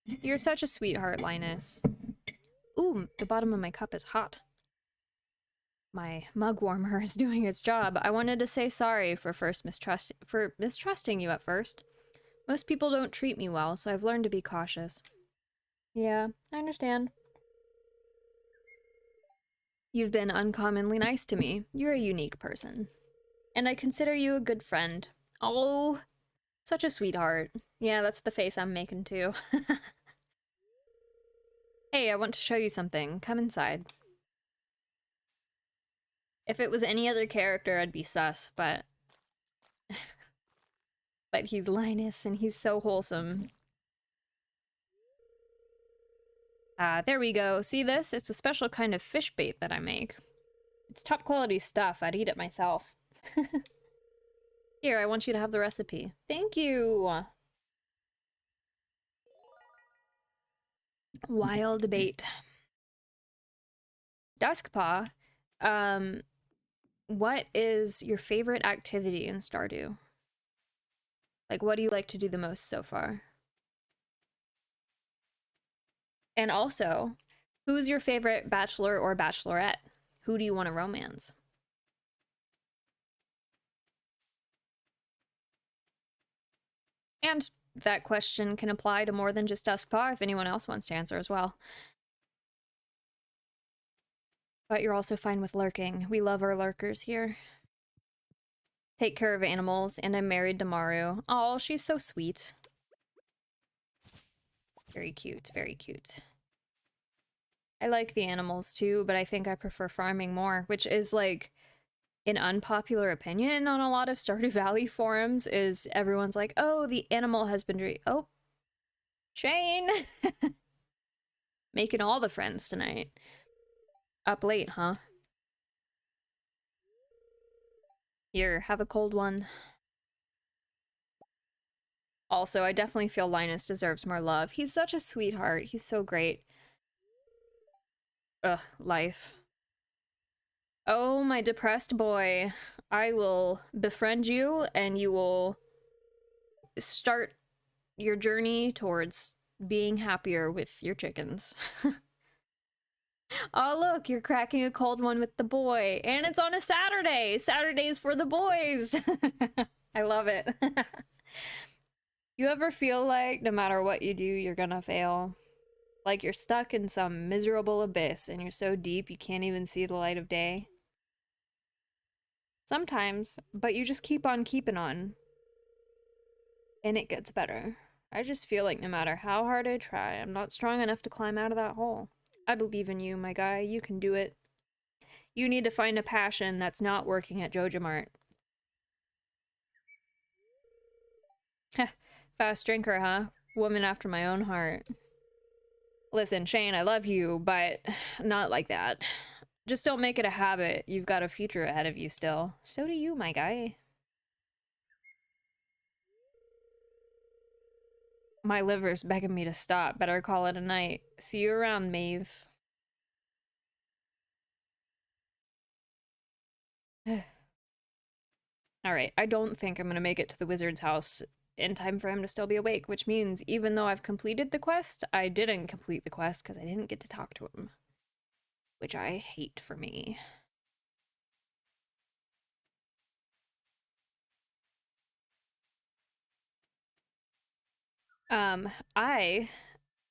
You're such a sweetheart, Linus. Ooh, the bottom of my cup is hot. My mug warmer is doing its job. I wanted to say sorry for mistrusting you at first. Most people don't treat me well, so I've learned to be cautious. Yeah, I understand. You've been uncommonly nice to me. You're a unique person. And I consider you a good friend. Oh, such a sweetheart. Yeah, that's the face I'm making too. Hey, I want to show you something. Come inside. If it was any other character, I'd be sus, but he's Linus and he's so wholesome. There we go. See this? It's a special kind of fish bait that I make. It's top quality stuff. I'd eat it myself. Here, I want you to have the recipe. Thank you. Wild bait. Duskpaw, um, what is your favorite activity in Stardew? Like, what do you like to do the most so far? And also, who's your favorite bachelor or bachelorette? Who do you want to romance? And that question can apply to more than just Duskpaw if anyone else wants to answer as well. But you're also fine with lurking. We love our lurkers here. Take care of animals, and I'm married to Maru. Oh, she's so sweet. Very cute, very cute. I like the animals too, but I think I prefer farming more, which is like an unpopular opinion on a lot of Stardew Valley forums is everyone's like, oh, the animal husbandry. Oh, Shane! Making all the friends tonight. Up late, huh? Here, have a cold one. Also, I definitely feel Linus deserves more love. He's such a sweetheart. He's so great. Ugh, life. Oh, my depressed boy. I will befriend you and you will start your journey towards being happier with your chickens. Oh, look, you're cracking a cold one with the boy. And it's on a Saturday. Saturdays for the boys. I love it. You ever feel like no matter what you do, you're gonna fail? Like you're stuck in some miserable abyss and you're so deep you can't even see the light of day? Sometimes, but you just keep on keeping on. And it gets better. I just feel like no matter how hard I try, I'm not strong enough to climb out of that hole. I believe in you, my guy. You can do it. You need to find a passion that's not working at Joja Mart. Fast drinker, huh? Woman after my own heart. Listen, Shane, I love you, but not like that. Just don't make it a habit. You've got a future ahead of you still. So do you, my guy. My liver's begging me to stop. Better call it a night. See you around, Maeve. Alright, I don't think I'm gonna make it to the wizard's house in time for him to still be awake, which means even though I've completed the quest, I didn't complete the quest because I didn't get to talk to him. Which I hate for me. I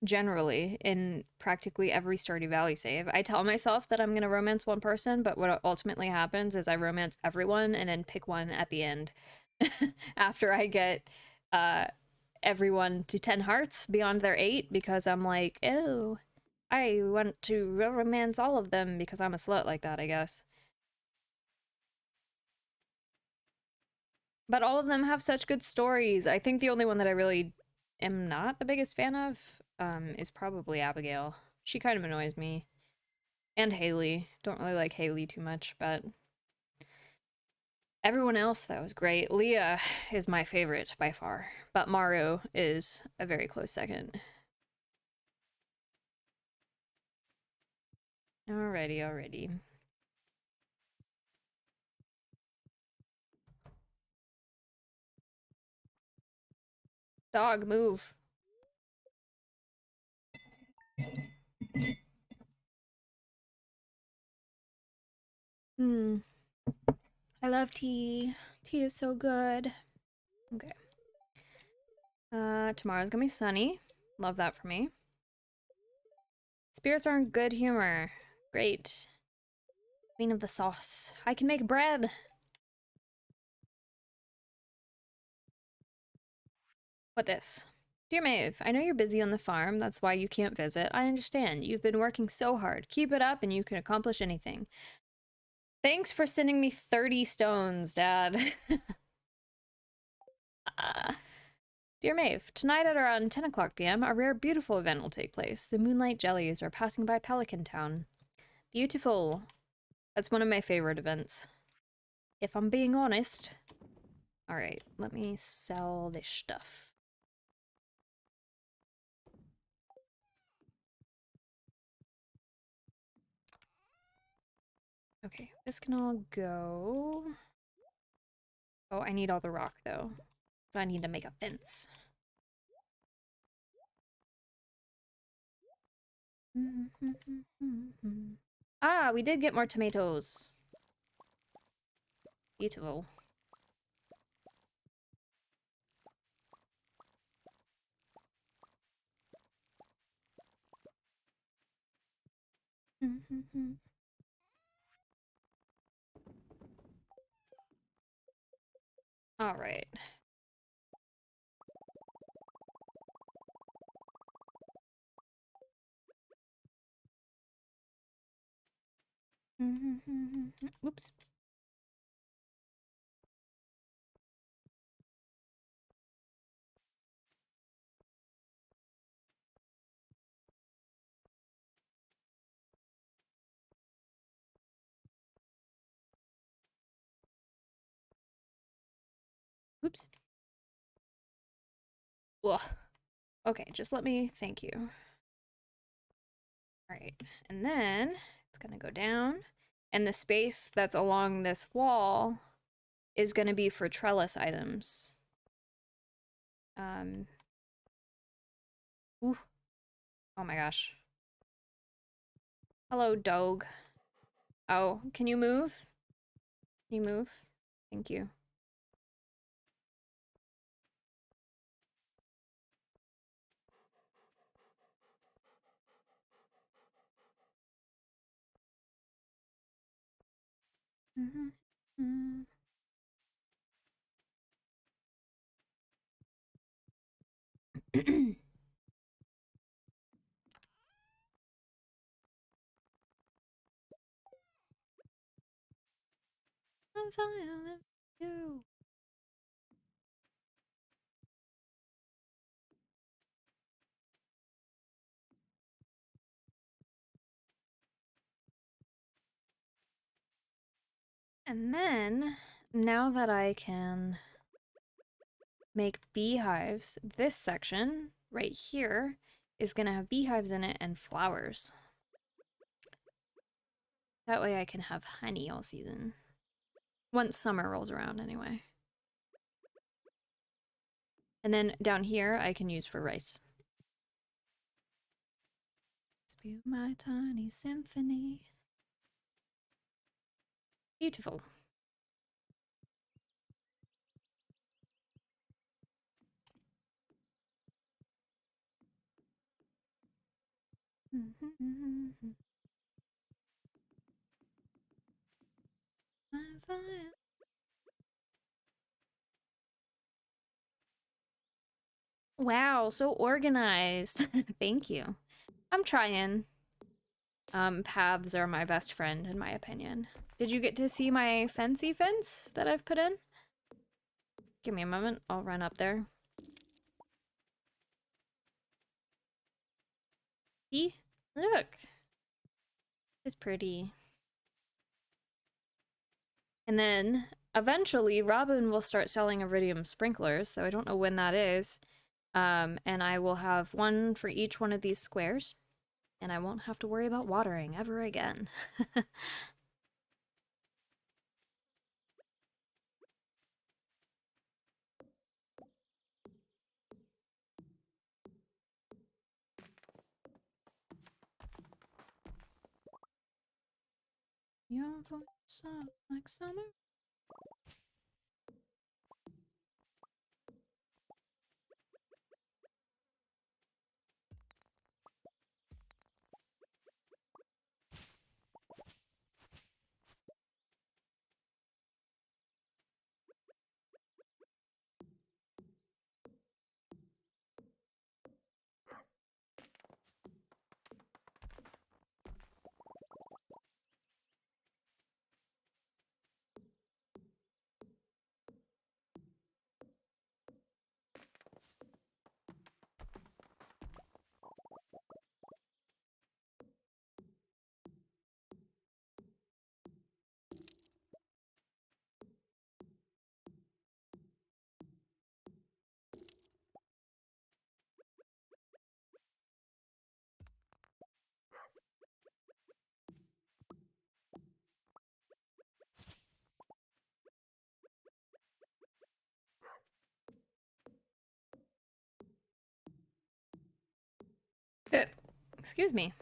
generally, in practically every Stardew Valley save, I tell myself that I'm gonna romance one person, but what ultimately happens is I romance everyone and then pick one at the end. After I get uh everyone to 10 hearts beyond their 8 because I'm like, oh, I want to romance all of them because I'm a slut like that, I guess. But all of them have such good stories. I think the only one that I really am not the biggest fan of is probably Abigail. She kind of annoys me. And Haley. Don't really like Haley too much, but everyone else, that was great. Leah is my favorite by far, but Maru is a very close second. Alrighty, alrighty. Dog, move. Hmm. I love tea. Tea is so good. Okay. Tomorrow's gonna be sunny. Love that for me. Spirits are in good humor. Great. Queen of the sauce. I can make bread. What this? Dear Maeve, I know you're busy on the farm, that's why you can't visit. I understand. You've been working so hard. Keep it up and you can accomplish anything. Thanks for sending me 30 stones, Dad. Dear Maeve, tonight at around 10 o'clock p.m., a rare, beautiful event will take place. The moonlight jellies are passing by Pelican Town. Beautiful. That's one of my favorite events. If I'm being honest. Alright, let me sell this stuff. Okay, this can all go. Oh, I need all the rock, though. So I need to make a fence. Ah, we did get more tomatoes. Beautiful. All right. Oops. Oops. Ugh. Okay, just let me thank you. All right, and then it's gonna go down, and the space that's along this wall is gonna be for trellis items. Ooh. Oh my gosh. Hello, dog. Oh, can you move? Can you move? Thank you. I'm fine, you. And then, now that I can make beehives, this section right here is gonna have beehives in it and flowers. That way I can have honey all season. Once summer rolls around, anyway. And then down here, I can use for rice. Spew my tiny symphony. Beautiful. Wow, so organized. Thank you. I'm trying. Paths are my best friend, in my opinion. Did you get to see my fancy fence that I've put in? Give me a moment. I'll run up there. See? Look. It's pretty. And then, eventually, Robin will start selling iridium sprinklers, though I don't know when that is. And I will have one for each one of these squares. And I won't have to worry about watering ever again. your voice sounds like summer. Excuse me.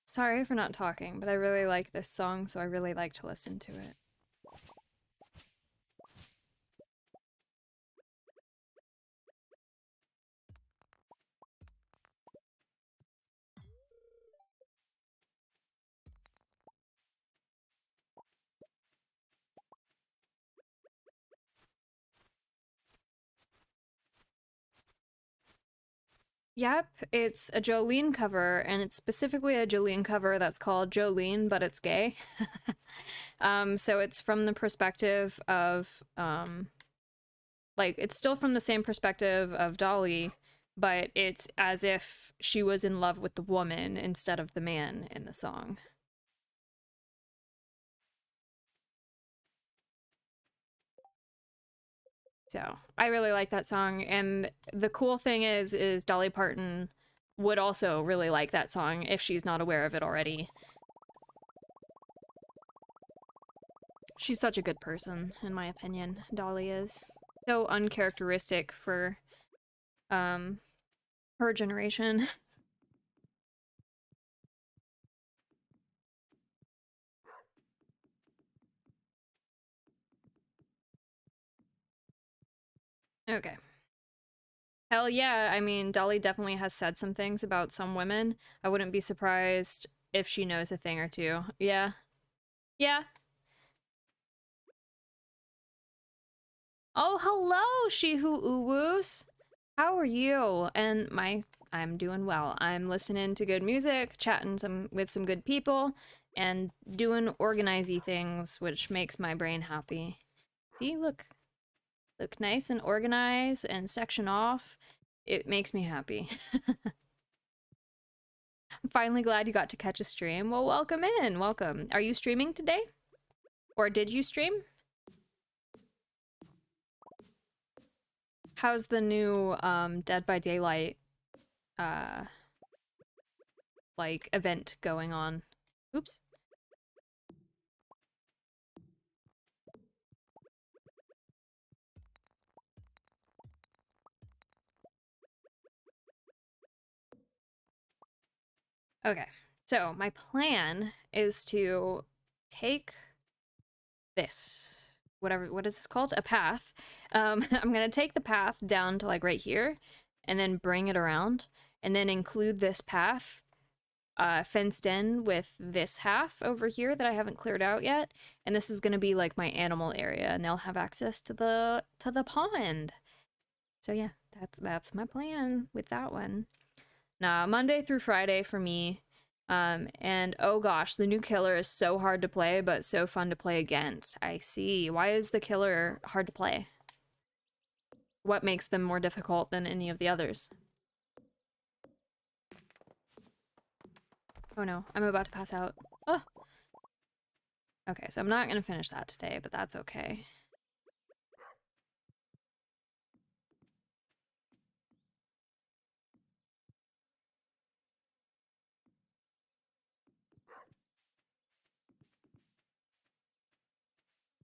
Sorry for not talking, but I really like this song, so I really like to listen to it. Yep, it's a Jolene cover, and it's specifically a Jolene cover that's called Jolene, but it's gay. So it's from the perspective of, like, it's still from the same perspective of Dolly, but it's as if she was in love with the woman instead of the man in the song. So I really like that song, and the cool thing is Dolly Parton would also really like that song if she's not aware of it already. She's such a good person, in my opinion, Dolly is. So uncharacteristic for um her generation. Okay. Hell yeah, I mean, Dolly definitely has said some things about some women. I wouldn't be surprised if she knows a thing or two. Yeah. Yeah. Oh, hello, she who ooh-woos. How are you? And I'm doing well. I'm listening to good music, chatting with some good people, and doing organizy things, which makes my brain happy. See, look nice and organized and section off. It makes me happy. I'm finally glad you got to catch a stream. Well, welcome in. Welcome. Are you streaming today? Or did you stream? How's the new Dead by Daylight uh like event going on? Oops. Okay. So, my plan is to take this what is this called? A path. I'm gonna take the path down to like right here and then bring it around and then include this path fenced in with this half over here that I haven't cleared out yet, and this is gonna be like my animal area, and they'll have access to the pond. So yeah, that's my plan with that one. Nah, Monday through Friday for me. And oh gosh, the new killer is so hard to play, but so fun to play against. I see. Why is the killer hard to play? What makes them more difficult than any of the others? Oh no, I'm about to pass out. Oh! Okay, so I'm not gonna finish that today, but that's okay.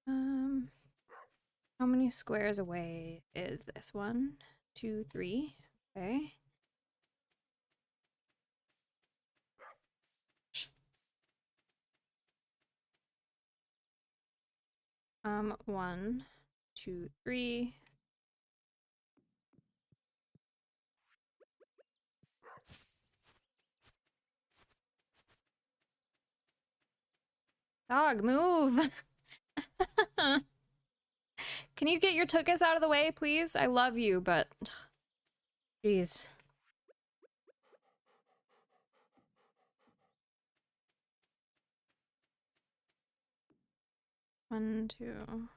Um, How many squares away is this? 1, 2, 3. Okay. 1, 2, 3. Dog, move! Can you get your tuchus out of the way, please? I love you, but... Jeez. One, two...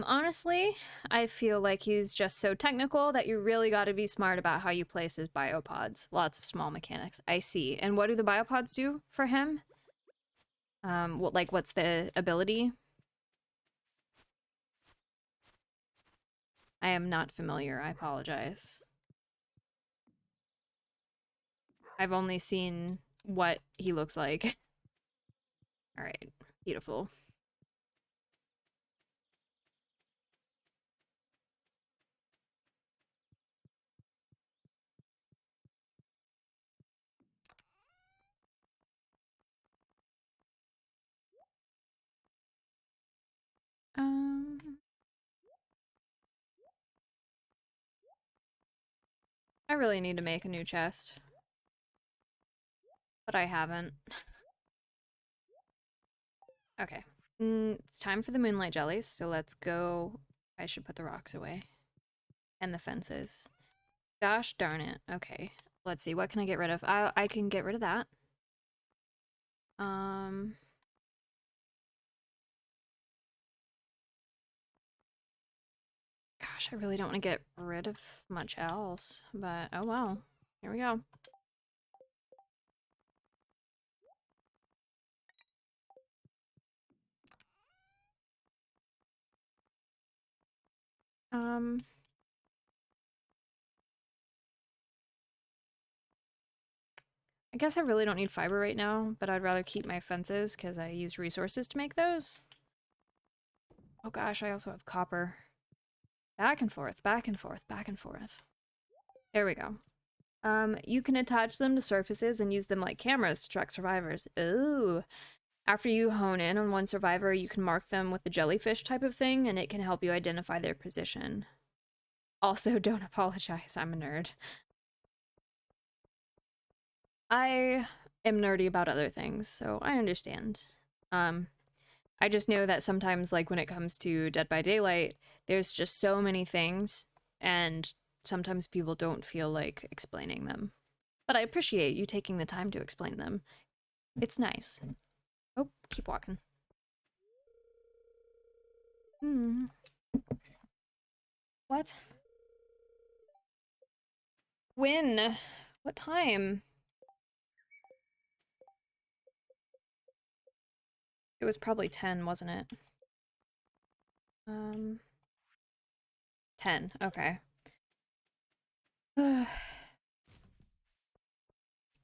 Honestly, I feel like he's just so technical that you really got to be smart about how you place his biopods. Lots of small mechanics. I see. And what do the biopods do for him? What's the ability? I am not familiar. I apologize. I've only seen what he looks like. All right. Beautiful. Um, I really need to make a new chest, but I haven't. Okay. It's time for the moonlight jellies, so let's go. I should put the rocks away. And the fences. Gosh darn it. Okay. Let's see, what can I get rid of? I can get rid of that. Um... Gosh, I really don't want to get rid of much else, but oh well. Here we go. Um... I guess I really don't need fiber right now, but I'd rather keep my fences because I use resources to make those. Oh gosh, I also have copper. Back and forth, back and forth, back and forth. There we go. You can attach them to surfaces and use them like cameras to track survivors. Ooh. After you hone in on one survivor, you can mark them with the jellyfish type of thing, and it can help you identify their position. Also, don't apologize, I'm a nerd. I am nerdy about other things, so I understand. I just know that sometimes, like, when it comes to Dead by Daylight, there's just so many things, and sometimes people don't feel like explaining them. But I appreciate you taking the time to explain them. It's nice. Oh, keep walking. Hmm. What? When? What time? It was probably 10, wasn't it? 10. Okay.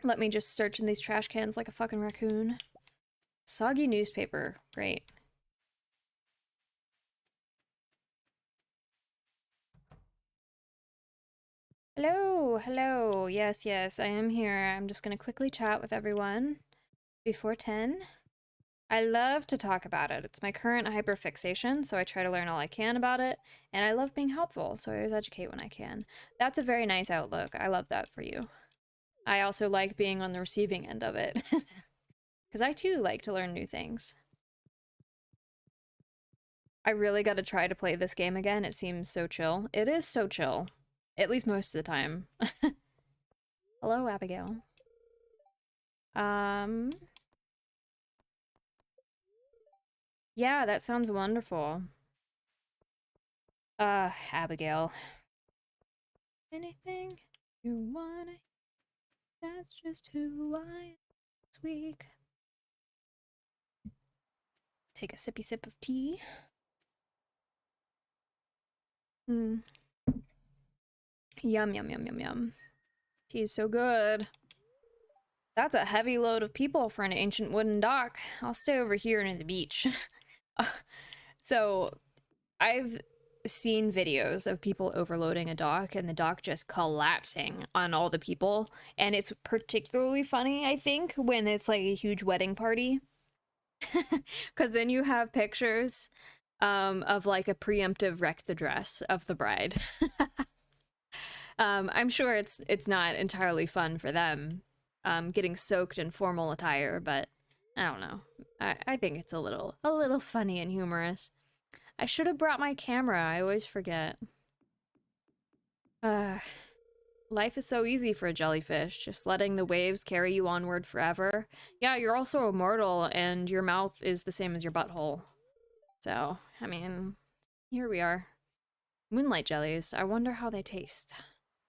Let me just search in these trash cans like a fucking raccoon. Soggy newspaper. Great. Hello, hello. Yes, yes, I am here. I'm just gonna quickly chat with everyone before 10. I love to talk about it. It's my current hyperfixation, so I try to learn all I can about it, and I love being helpful, so I always educate when I can. That's a very nice outlook. I love that for you. I also like being on the receiving end of it, because I too like to learn new things. I really gotta try to play this game again. It seems so chill. It is so chill. At least most of the time. Hello, Abigail. Um... Yeah, that sounds wonderful. Abigail. Anything you wanna, that's just who I am this week. Take a sippy sip of tea. Hmm. Yum, yum, yum, yum, yum. Tea is so good. That's a heavy load of people for an ancient wooden dock. I'll stay over here near the beach. So, I've seen videos of people overloading a dock and the dock just collapsing on all the people. And it's particularly funny, I think, when it's like a huge wedding party. Because then you have pictures of like a preemptive wreck the dress of the bride. I'm sure it's not entirely fun for them, getting soaked in formal attire, but I don't know. I think it's a little funny and humorous. I should have brought my camera. I always forget. Uh, Life is so easy for a jellyfish, just letting the waves carry you onward forever. Yeah, you're also immortal, and your mouth is the same as your butthole. So, I mean, here we are. Moonlight jellies. I wonder how they taste.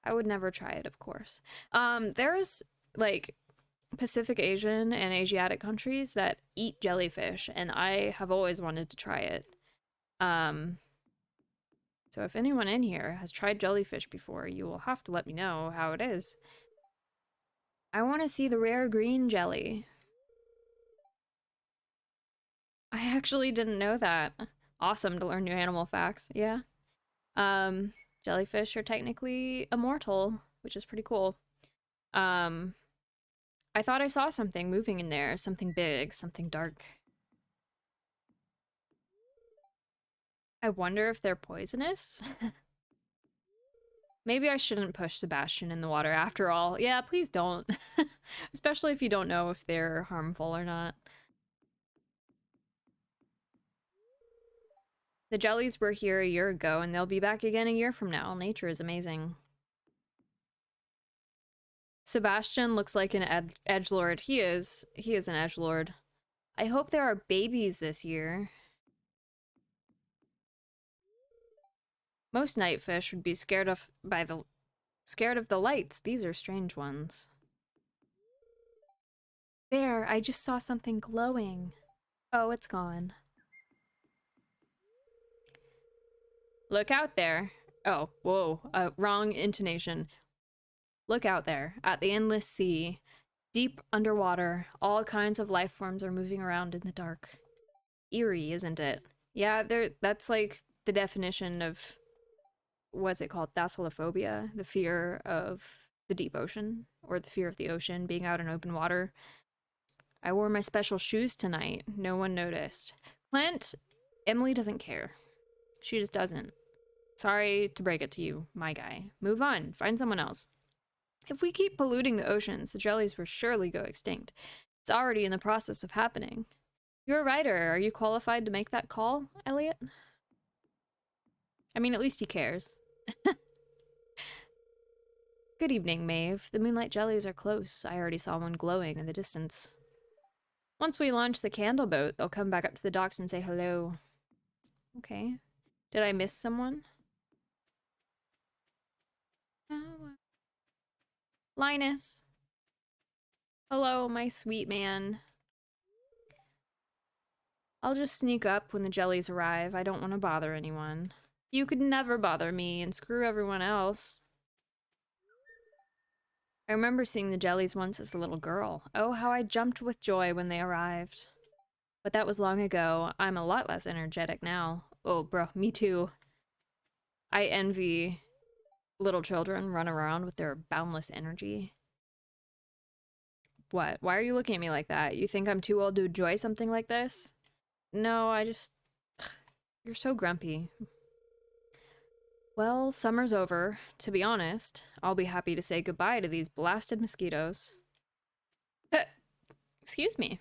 I would never try it, of course. There's like Pacific Asian and Asiatic countries that eat jellyfish, and I have always wanted to try it. Um, so if anyone in here has tried jellyfish before, you will have to let me know how it is. I want to see the rare green jelly. I actually didn't know that. Awesome to learn new animal facts. Yeah. Um, Jellyfish are technically immortal, which is pretty cool. Um, I thought I saw something moving in there, something big, something dark. I wonder if they're poisonous? Maybe I shouldn't push Sebastian in the water after all. Yeah, please don't. Especially if you don't know if they're harmful or not. The jellies were here a year ago, and they'll be back again a year from now. Nature is amazing. Sebastian looks like an edgelord. He is. He is an edgelord. I hope there are babies this year. Most nightfish would be scared of the lights. These are strange ones. There, I just saw something glowing. Oh, it's gone. Look out there. Oh, whoa. Wrong intonation. Look out there at the endless sea. Deep underwater, all kinds of life forms are moving around in the dark. Eerie, isn't it? Yeah, that's like the definition of what's it called? Thalassophobia, the fear of the deep ocean, or the fear of the ocean, being out in open water. I wore my special shoes tonight. No one noticed. Clint, Emily doesn't care. She just doesn't. Sorry to break it to you, my guy. Move on. Find someone else. If we keep polluting the oceans, the jellies will surely go extinct. It's already in the process of happening. You're a writer. Are you qualified to make that call, Elliot? I mean, at least he cares. Good evening, Maeve. The moonlight jellies are close. I already saw one glowing in the distance. Once we launch the candle boat, they'll come back up to the docks and say hello. Okay. Did I miss someone? Oh. Linus. Hello, my sweet man. I'll just sneak up when the jellies arrive. I don't want to bother anyone. You could never bother me and screw everyone else. I remember seeing the jellies once as a little girl. Oh, how I jumped with joy when they arrived. But that was long ago. I'm a lot less energetic now. Oh, bro, me too. I envy little children run around with their boundless energy. What? Why are you looking at me like that? You think I'm too old to enjoy something like this? No, I just... You're so grumpy. Well, summer's over. To be honest, I'll be happy to say goodbye to these blasted mosquitoes. Excuse me.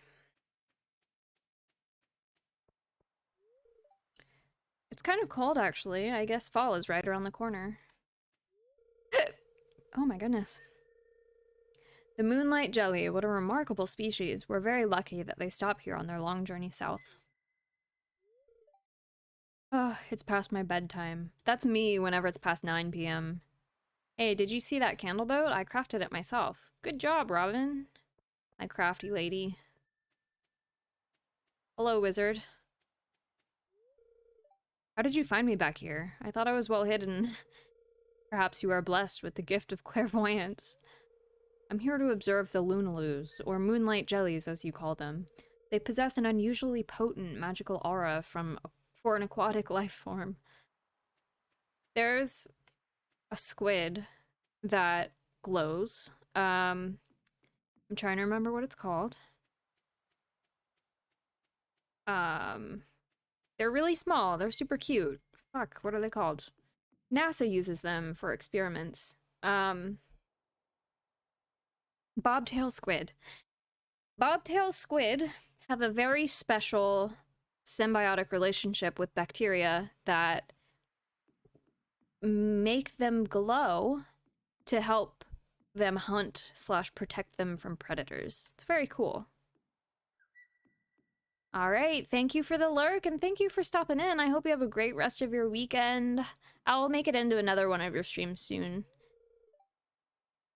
It's kind of cold, actually. I guess fall is right around the corner. Oh my goodness. The moonlight jelly, what a remarkable species. We're very lucky that they stop here on their long journey south. Oh, it's past my bedtime. That's me whenever it's past 9 p.m. Hey, did you see that candle boat? I crafted it myself. Good job, Robin. My crafty lady. Hello, wizard. How did you find me back here? I thought I was well hidden. Perhaps you are blessed with the gift of clairvoyance. I'm here to observe the lunaloos, or moonlight jellies as you call them. They possess an unusually potent magical aura for an aquatic life form. There's a squid that glows. I'm trying to remember what it's called. Um, they're really small. They're super cute. Fuck, what are they called? NASA uses them for experiments. Um, bobtail squid. Bobtail squid have a very special symbiotic relationship with bacteria that make them glow to help them hunt slash protect them from predators. It's very cool. All right, thank you for the lurk and thank you for stopping in. I hope you have a great rest of your weekend. I'll make it into another one of your streams soon.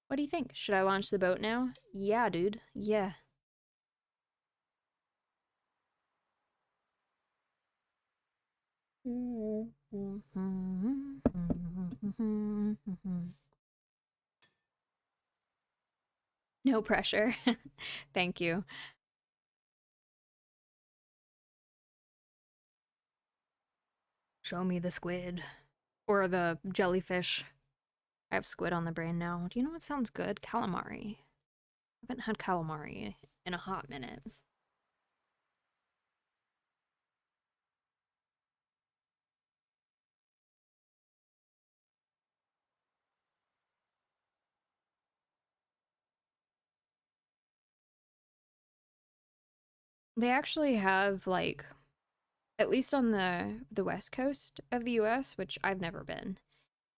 What do you think? Should I launch the boat now? Yeah, dude. Yeah. No pressure. Thank you. Show me the squid. Or the jellyfish. I have squid on the brain now. Do you know what sounds good? Calamari. I haven't had calamari in a hot minute. They actually have like, at least on the west coast of the US, which I've never been,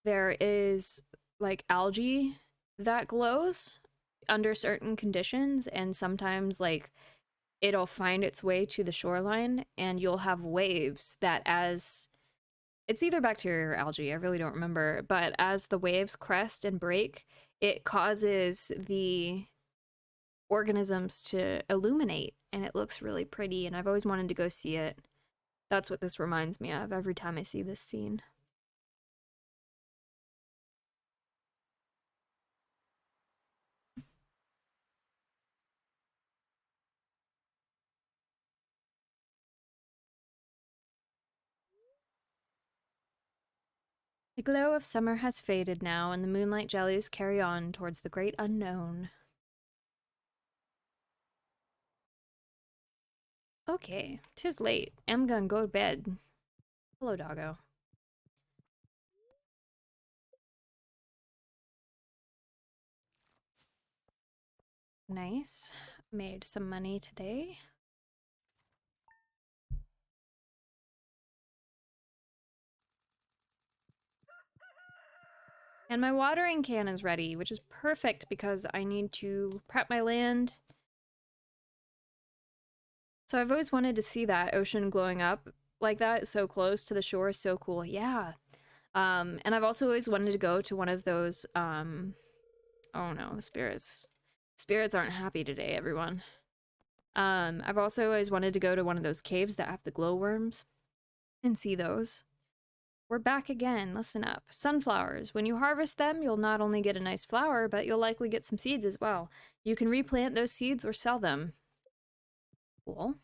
there is like algae that glows under certain conditions, and sometimes like it'll find its way to the shoreline and you'll have waves that, as it's either bacteria or algae, I really don't remember, but as the waves crest and break, it causes the organisms to illuminate and it looks really pretty, and I've always wanted to go see it. That's what this reminds me of every time I see this scene. The glow of summer has faded now, and the moonlight jellies carry on towards the great unknown. Okay, 'tis late. I'm gonna go to bed. Hello, doggo. Nice. Made some money today. And my watering can is ready, which is perfect because I need to prep my land. So I've always wanted to see that ocean glowing up like that, so close to the shore, so cool. Yeah. And I've also always wanted to go to one of those, oh no, the spirits. Spirits aren't happy today, everyone. I've also always wanted to go to one of those caves that have the glowworms and see those. We're back again. Listen up. Sunflowers. When you harvest them, you'll not only get a nice flower, but you'll likely get some seeds as well. You can replant those seeds or sell them. Cool.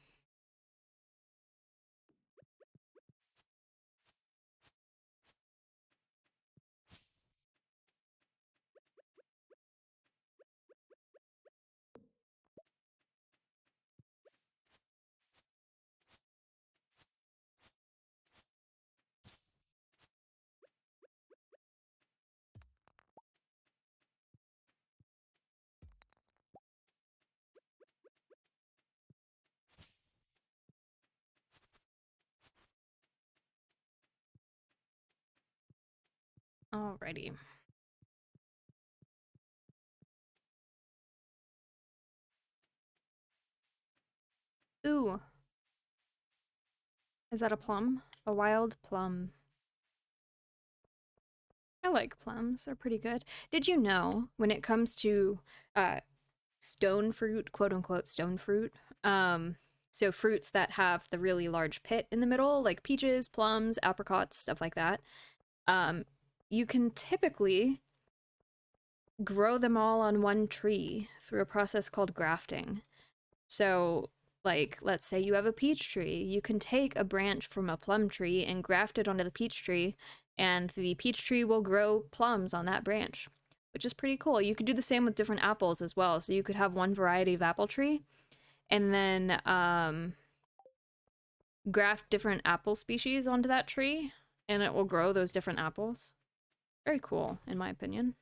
Alrighty. Ooh, Is that a plum? A wild plum. I like plums. They're pretty good. Did you know when it comes to uh, stone fruit, quote unquote stone fruit, um, so fruits that have the really large pit in the middle, like peaches, plums, apricots, stuff like that, um, you can typically grow them all on one tree through a process called grafting. So, like, let's say you have a peach tree. You can take a branch from a plum tree and graft it onto the peach tree, and the peach tree will grow plums on that branch, which is pretty cool. You could do the same with different apples as well. So you could have one variety of apple tree and then graft different apple species onto that tree, and it will grow those different apples. Very cool, in my opinion.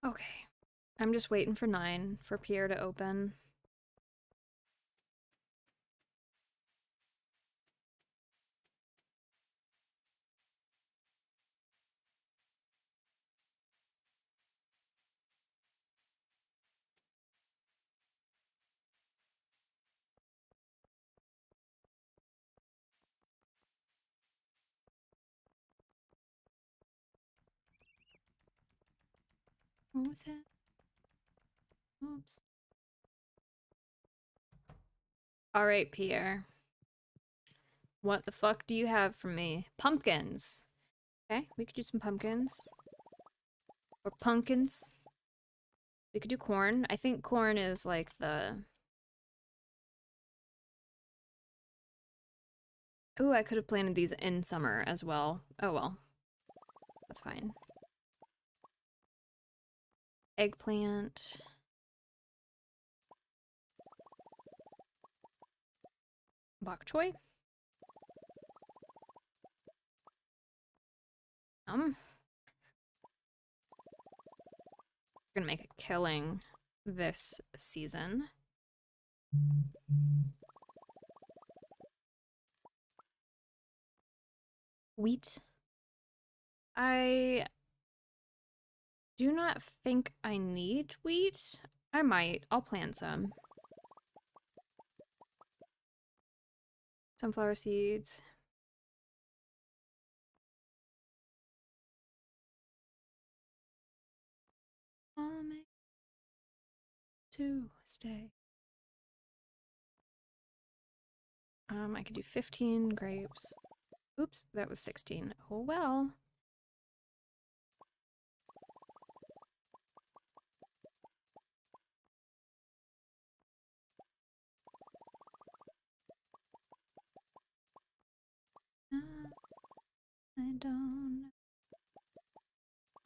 Okay. I'm just waiting for 9 for Pierre to open. What was that? Oops. All right, Pierre. What the fuck do you have for me? Pumpkins. Okay, we could do some pumpkins. Or pumpkins. We could do corn. I think corn is like the... Ooh, I could have planted these in summer as well. Oh well. That's fine. Eggplant. Bok choy. We're gonna make a killing this season. Wheat. I do not think I need wheat. I might. I'll plant some. Sunflower seeds. Coming to stay. I could do 15 grapes. Oops, that was 16. Oh well. I don't.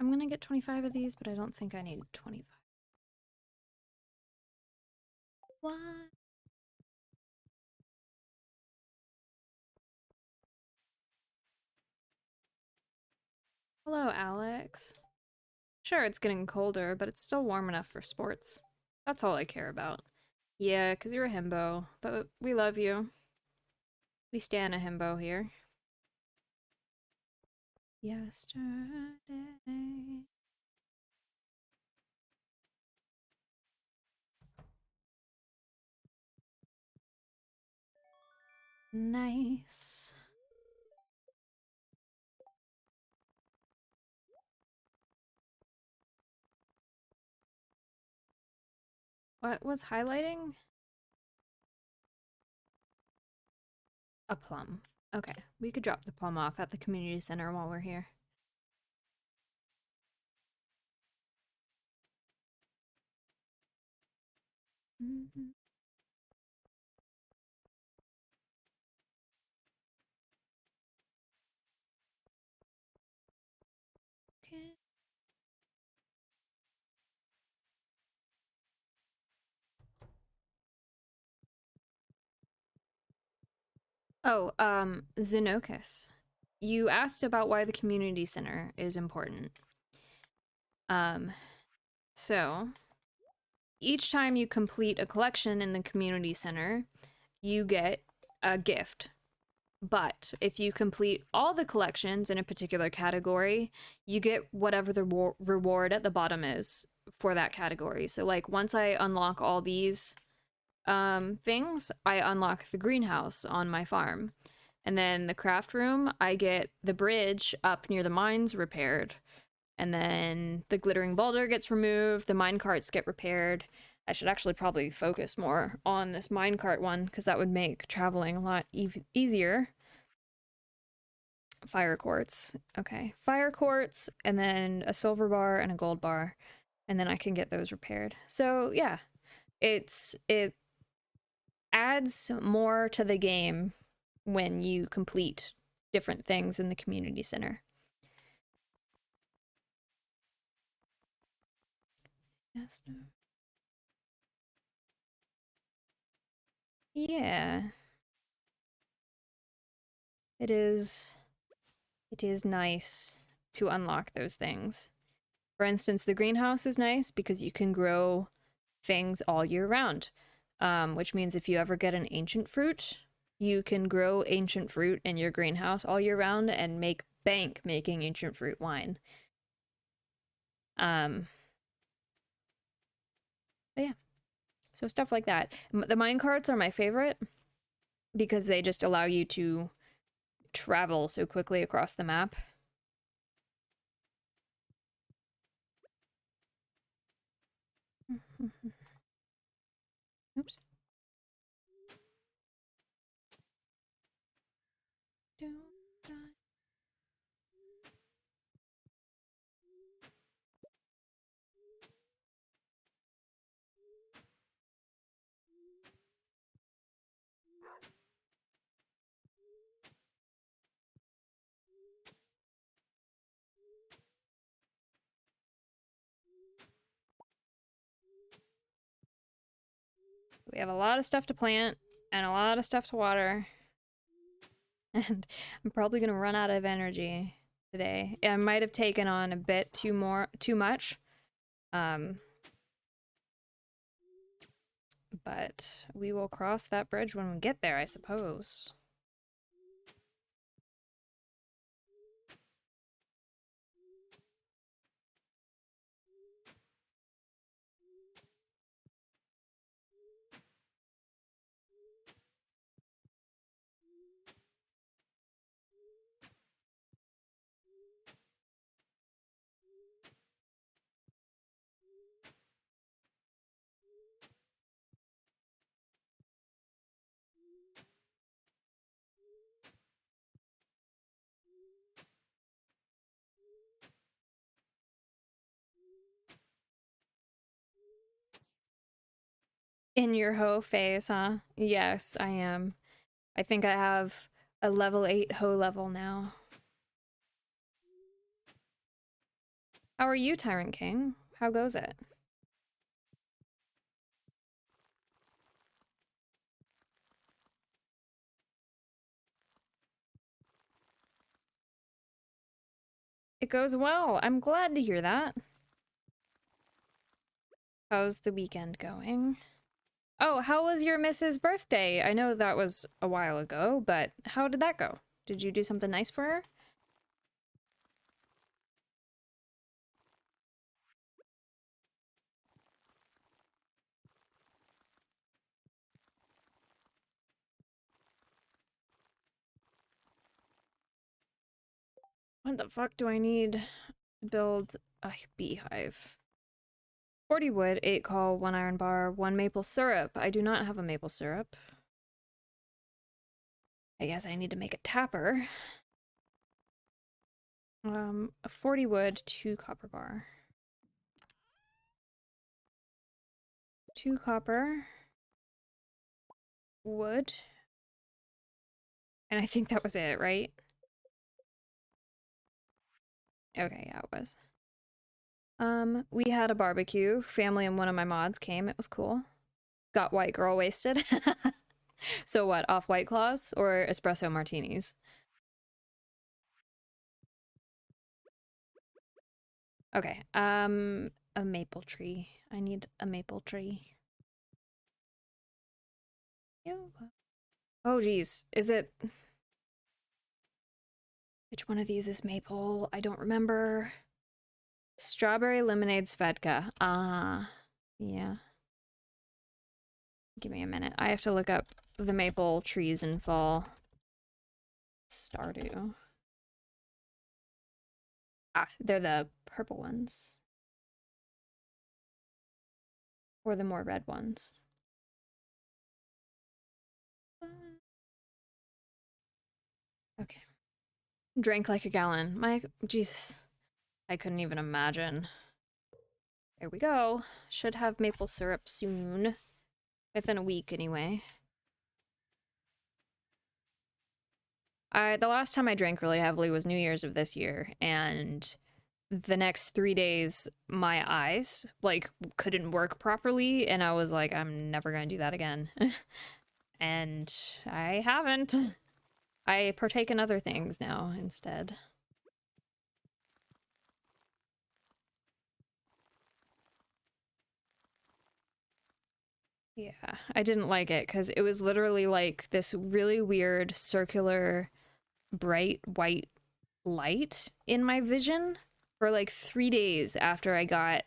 I'm gonna get 25 of these, but I don't think I need 25. What? Hello, Alex. Sure, it's getting colder, but it's still warm enough for sports. That's all I care about. Yeah, 'cause you're a himbo, but we love you. We stan a himbo here. Yesterday. Nice. What was highlighting? A plum. Okay, we could drop the plum off at the community center while we're here. Mm-hmm. Okay. Oh, Xenocus. You asked about why the community center is important. Um, so each time you complete a collection in the community center, you get a gift. But if you complete all the collections in a particular category, you get whatever the reward at the bottom is for that category. So like once I unlock all these things, I unlock the greenhouse on my farm. And then the craft room, I get the bridge up near the mines repaired. And then the glittering boulder gets removed, the mine carts get repaired. I should actually probably focus more on this minecart one because that would make traveling a lot easier. Fire quartz. Okay. Fire quartz, and then a silver bar and a gold bar. And then I can get those repaired. So yeah, it adds more to the game when you complete different things in the community center. Yes. No. Yeah. It is it is nice to unlock those things. For instance, the greenhouse is nice because you can grow things all year round, which means if you ever get an ancient fruit, you can grow ancient fruit in your greenhouse all year round and make bank making ancient fruit wine. Um, but yeah, so stuff like that. The mine carts are my favorite because they just allow you to travel so quickly across the map. Oops. Don't die. We have a lot of stuff to plant and a lot of stuff to water. And I'm probably gonna run out of energy today. I might have taken on a bit too much. Um, but we will cross that bridge when we get there, I suppose. In your hoe phase, huh? Yes, I am. I think I have a level 8 hoe level now. How are you, Tyrant King? How goes it? It goes well. I'm glad to hear that. How's the weekend going? Oh, how was your Mrs. birthday? I know that was a while ago, but how did that go? Did you do something nice for her? What the fuck do I need to build a beehive? 40 wood, 8 coal, 1 iron bar, 1 maple syrup. I do not have a maple syrup. I guess I need to make a tapper. 40 wood, 2 copper bar. 2 copper. Wood. And I think that was it, right? Okay, yeah, it was. We had a barbecue. Family and one of my mods came. It was cool. Got white girl wasted. So what, off White Claws or espresso martinis? Okay, a maple tree. I need a maple tree. Ew. Oh geez, is it Which one of these is maple? I don't remember. Strawberry lemonade Svedka. Ah, yeah. Give me a minute. I have to look up the maple trees in fall. Stardew. Ah, they're the purple ones. Or the more red ones. Okay. Drank like a gallon. My Jesus. I couldn't even imagine. There we go. Should have maple syrup soon. Within a week, anyway. The last time I drank really heavily was New Year's of this year, and the next 3 days, my eyes, like, couldn't work properly, and I was like, I'm never gonna do that again. And I haven't. I partake in other things now, instead. Yeah, I didn't like it because it was literally like this really weird circular bright white light in my vision for like 3 days after I got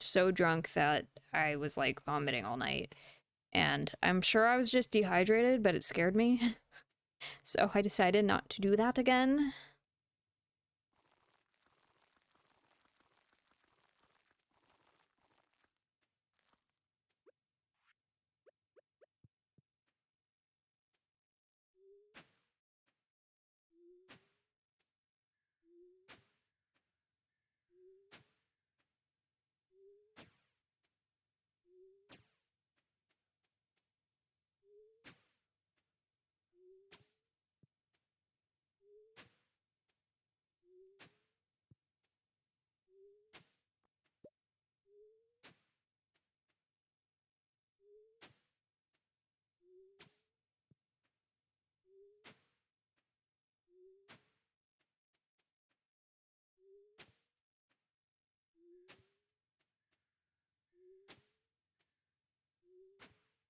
so drunk that I was like vomiting all night. And I'm sure I was just dehydrated, but it scared me. So I decided not to do that again.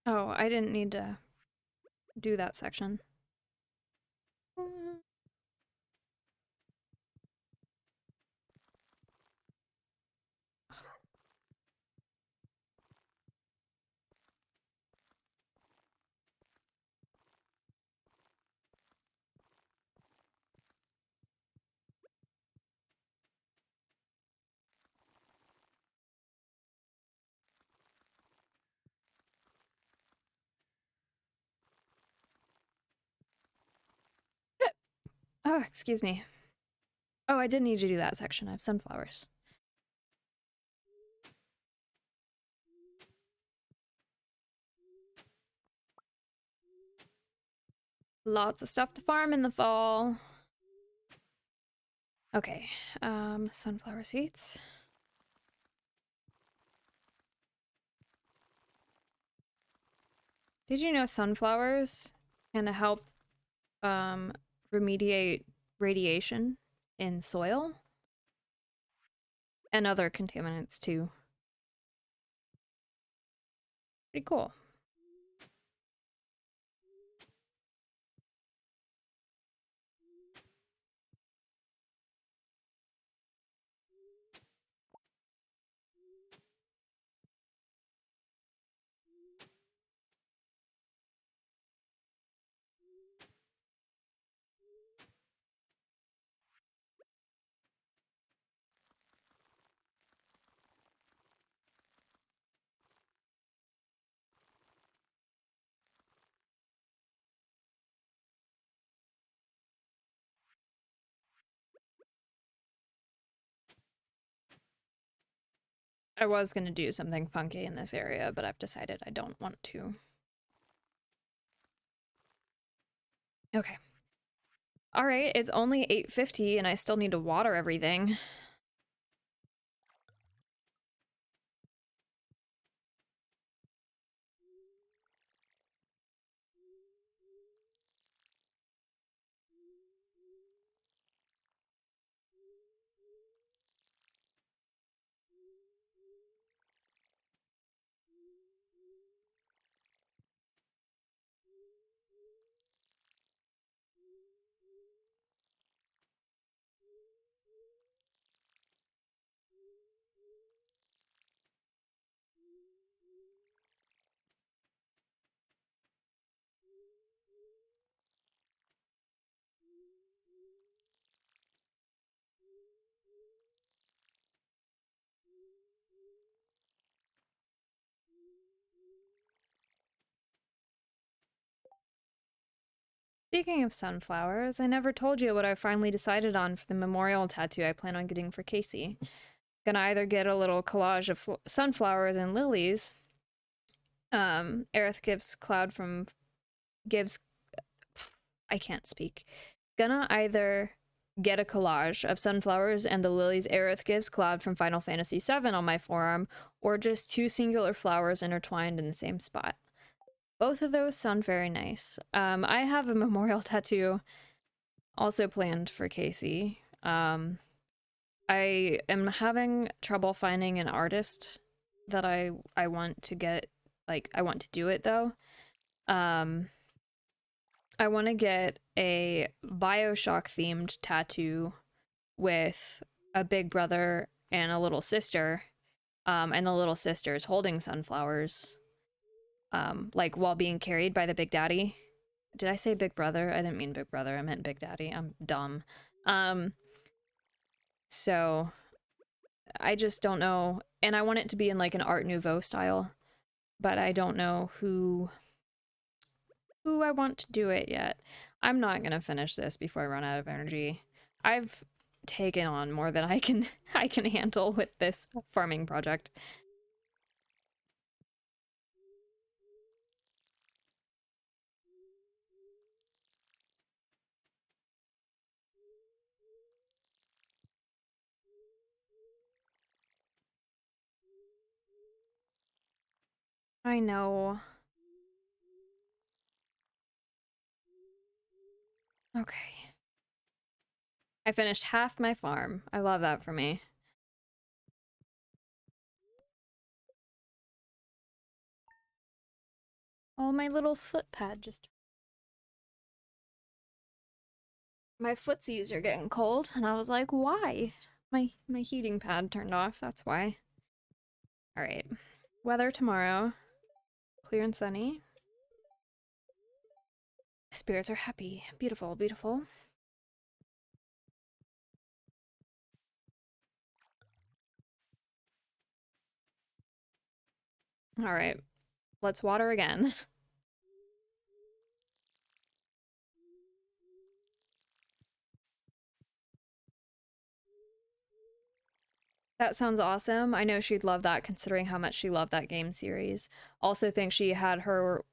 Oh, I didn't need to do that section. Oh, excuse me. Oh, I did need to do that section. I have sunflowers. Lots of stuff to farm in the fall. Okay, sunflower seeds. Did you know sunflowers can help um, remediate radiation in soil and other contaminants too? Pretty cool. I was gonna do something funky in this area, but I've decided I don't want to. Okay. All right, it's only 8:50 and I still need to water everything. Speaking of sunflowers, I never told you what I finally decided on for the memorial tattoo I plan on getting for Casey. Gonna either get a little collage of sunflowers and lilies. Aerith gives Cloud from gives I can't speak. Gonna either get a collage of sunflowers and the lilies Aerith gives Cloud from Final Fantasy VII on my forearm, or just two singular flowers intertwined in the same spot. Both of those sound very nice. I have a memorial tattoo also planned for Casey. I am having trouble finding an artist that I want to get, like, I want to do it though. Um, I want to get a BioShock themed tattoo with a big brother and a little sister, and the little sister is holding sunflowers, like while being carried by the big daddy. Did I say big brother? I didn't mean big brother. I meant big daddy. I'm dumb. Um, so I just don't know. And I want it to be in like an Art Nouveau style, but I don't know who I want to do it yet. I'm not gonna finish this before I run out of energy. I've taken on more than I can I can handle with this farming project. I know. Okay. I finished half my farm. I love that for me. Oh, my little foot pad just... My footsies are getting cold, and I was like, why? My heating pad turned off, that's why. Alright. Weather tomorrow. Clear and sunny. Spirits are happy. Beautiful, beautiful. Alright. Let's water again. That sounds awesome. I know she'd love that considering how much she loved that game series. Also think she had her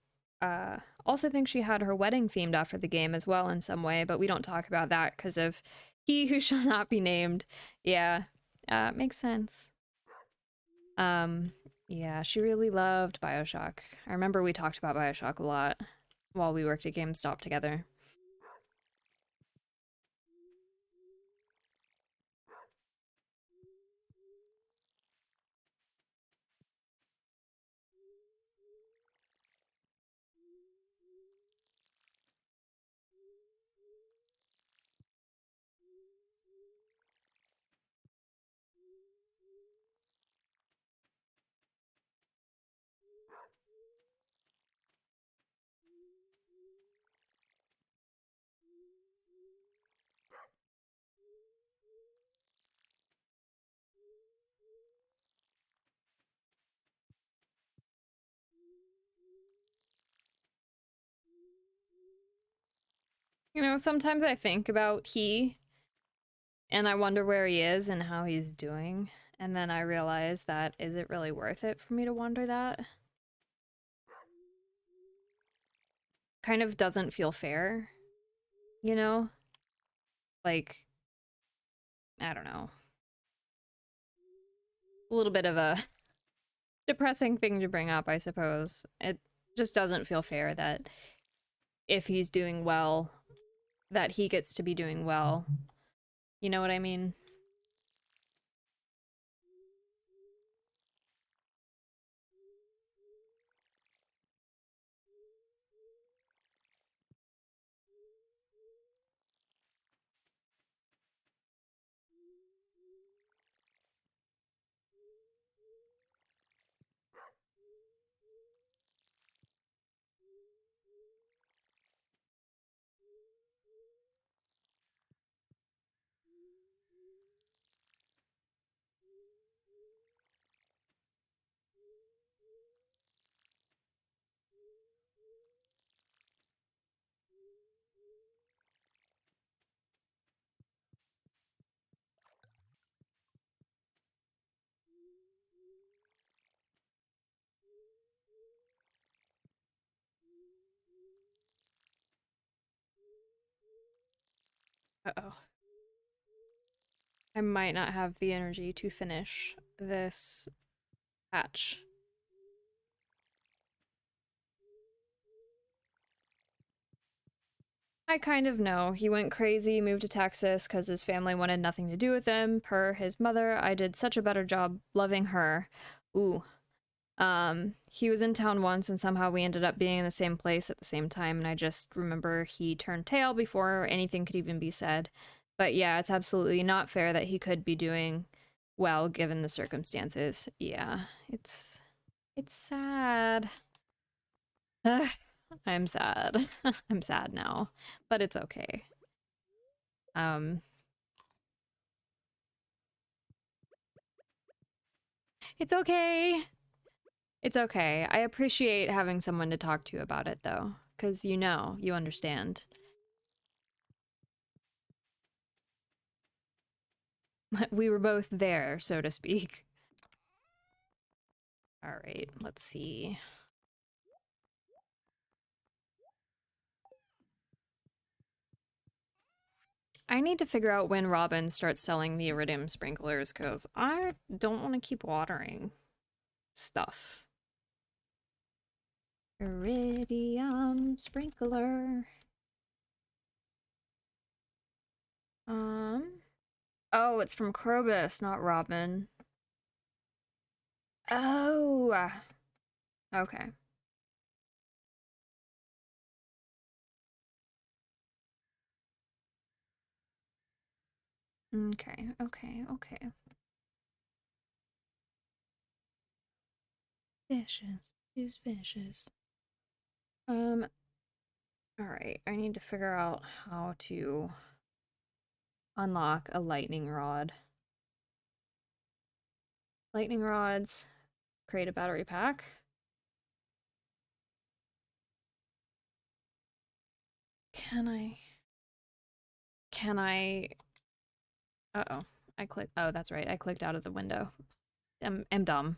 wedding themed after the game as well in some way, but we don't talk about that because of he who shall not be named. Yeah. Makes sense. Um yeah, she really loved BioShock. I remember we talked about BioShock a lot while we worked at GameStop together. You know, sometimes I think about he and I wonder where he is and how he's doing. And then I realize that is it really worth it for me to wonder that? Kind of doesn't feel fair, you know? Like, I don't know. A little bit of a depressing thing to bring up, I suppose. It just doesn't feel fair that if he's doing well, that he gets to be doing well. You know what I mean? Uh-oh. I might not have the energy to finish this patch. I kind of know. He went crazy, moved to Texas because his family wanted nothing to do with him. Per his mother, I did such a better job loving her. Ooh. He was in town once and somehow we ended up being in the same place at the same time, and I just remember he turned tail before anything could even be said. But yeah, it's absolutely not fair that he could be doing well given the circumstances. Yeah, it's sad. I'm sad. I'm sad now, but it's okay. Um, it's okay. It's okay. I appreciate having someone to talk to about it though, because you understand. We were both there, so to speak. All right, let's see. I need to figure out when Robin starts selling the iridium sprinklers because I don't want to keep watering stuff. Iridium sprinkler. Oh, it's from Krobus, not Robin. Oh, okay. Okay, okay, okay. Vicious. She's vicious. Alright, I need to figure out how to unlock a lightning rod. Lightning rods, create a battery pack. Can I? Can I? Uh-oh. I clicked. Oh, that's right. I clicked out of the window. I'm dumb.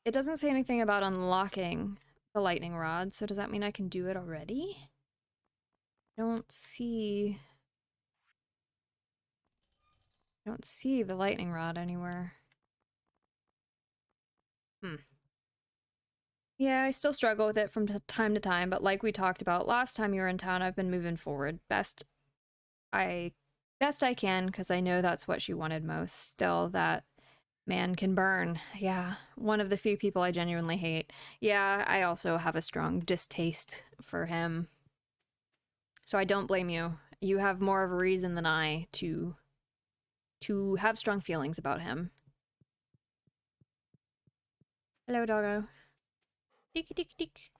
It doesn't say anything about unlocking the lightning rod, so does that mean I can do it already? I don't see the lightning rod anywhere. Hmm. Yeah, I still struggle with it from time to time, but like we talked about last time you were in town, I've been moving forward I best I can because I know that's what she wanted most. Still, that man can burn. Yeah, one of the few people I genuinely hate. Yeah, I also have a strong distaste for him. So I don't blame you. You have more of a reason than I to have strong feelings about him. Hello, doggo. Dick, dick, dick.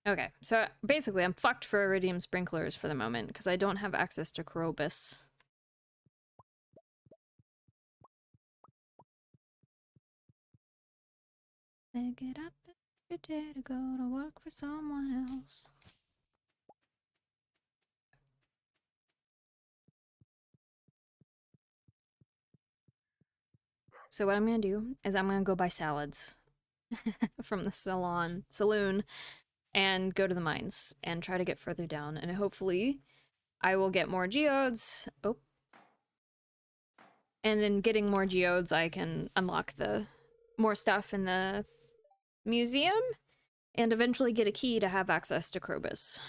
Okay, so basically I'm fucked for iridium sprinklers for the moment because I don't have access to Krobus. Then get up every day to go to work for someone else. So what I'm gonna do is I'm gonna go buy salads from the saloon, and go to the mines and try to get further down. And hopefully I will get more geodes. Oh. And in getting more geodes, I can unlock the more stuff in the museum and eventually get a key to have access to Krobus.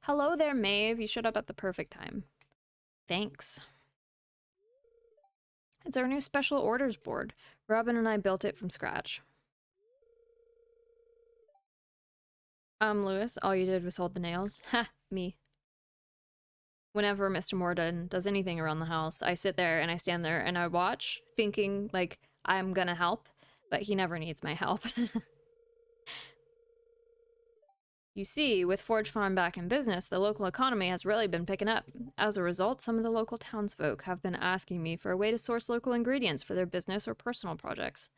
Hello there, Maeve. You showed up at the perfect time. Thanks. It's our new special orders board. Robin and I built it from scratch. Lewis, all you did was hold the nails. Ha, me. Whenever Mr. Morden does anything around the house, I sit there and I stand there and I watch, thinking, like, I'm gonna help, but he never needs my help. You see, with Forge Farm back in business, the local economy has really been picking up. As a result, some of the local townsfolk have been asking me for a way to source local ingredients for their business or personal projects.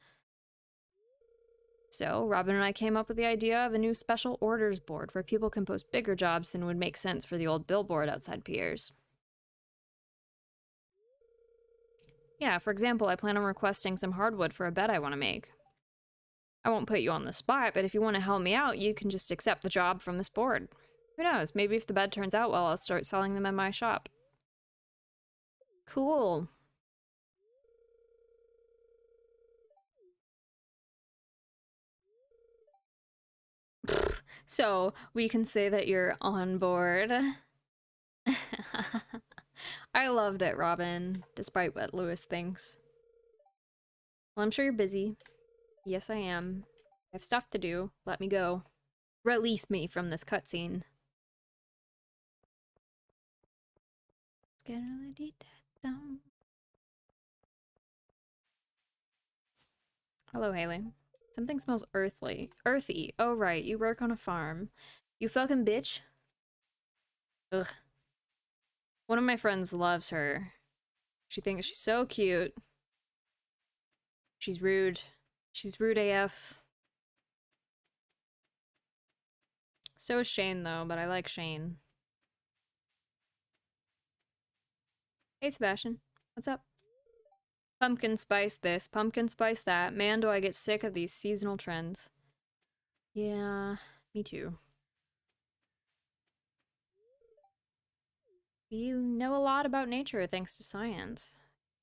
So, Robin and I came up with the idea of a new special orders board where people can post bigger jobs than would make sense for the old billboard outside Pierre's. Yeah, for example, I plan on requesting some hardwood for a bed I want to make. I won't put you on the spot, but if you want to help me out, you can just accept the job from this board. Who knows? Maybe if the bed turns out well, I'll start selling them in my shop. Cool. So we can say that you're on board. I loved it, Robin, despite what Lewis thinks. Well, I'm sure you're busy. Yes, I am. I have stuff to do. Let me go. Release me from this cutscene. Hello, Haley. Something smells earthly. Earthy. Oh, right. You work on a farm. You fucking bitch. Ugh. One of my friends loves her. She thinks she's so cute. She's rude. She's rude AF. So is Shane, though, but I like Shane. Hey, Sebastian. What's up? Pumpkin spice this, pumpkin spice that. Man, do I get sick of these seasonal trends. Yeah, me too. We know a lot about nature thanks to science.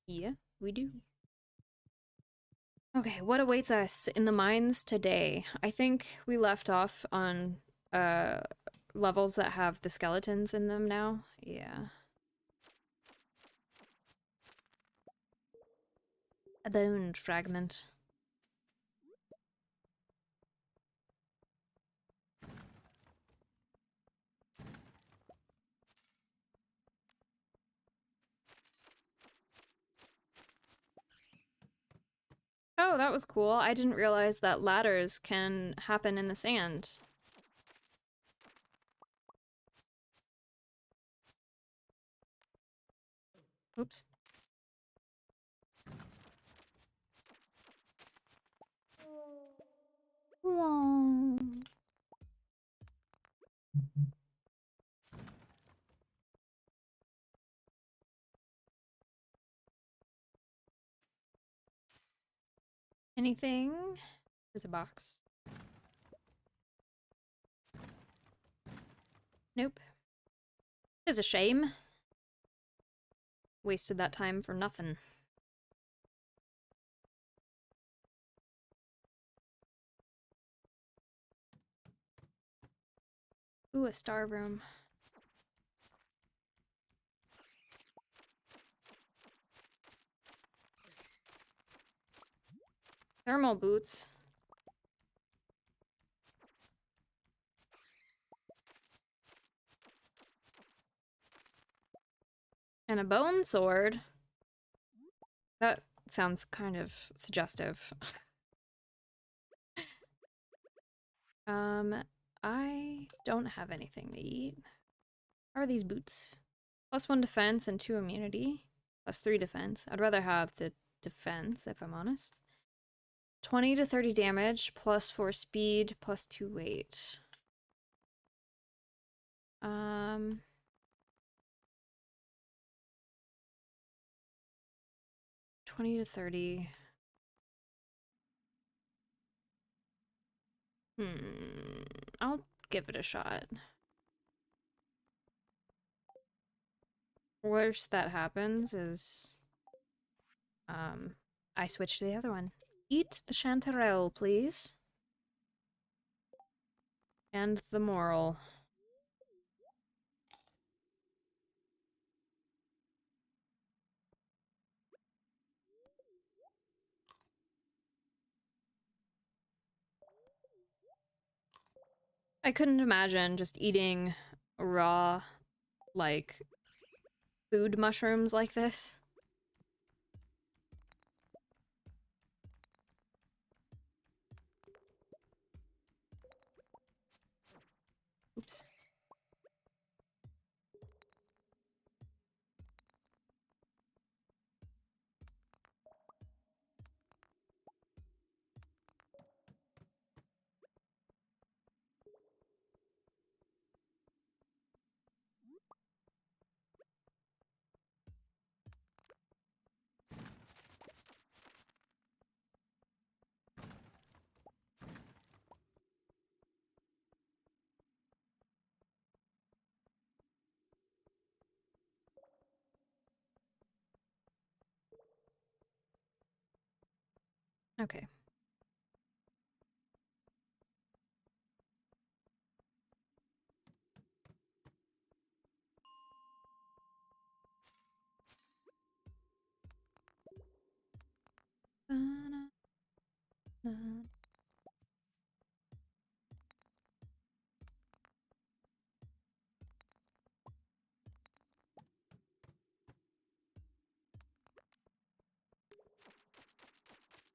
Yeah, we do. Okay, what awaits us in the mines today? I think we left off on levels that have the skeletons in them now. Yeah. A bone fragment. Oh, that was cool. I didn't realize that ladders can happen in the sand. Oops. Whoa. Anything? There's a box. Nope. It's a shame. Wasted that time for nothing. Ooh, a star room. Thermal boots. And a bone sword. That sounds kind of suggestive. I don't have anything to eat. How are these boots? +1 defense and 2 immunity. +3 defense. I'd rather have the defense, if I'm honest. 20 to 30 damage, +4 speed, +2 weight. 20 to 30. I'll give it a shot. Worst that happens is I switch to the other one. Eat the chanterelle, please. And the moral. I couldn't imagine just eating raw, like, food mushrooms like this. Oops. Okay.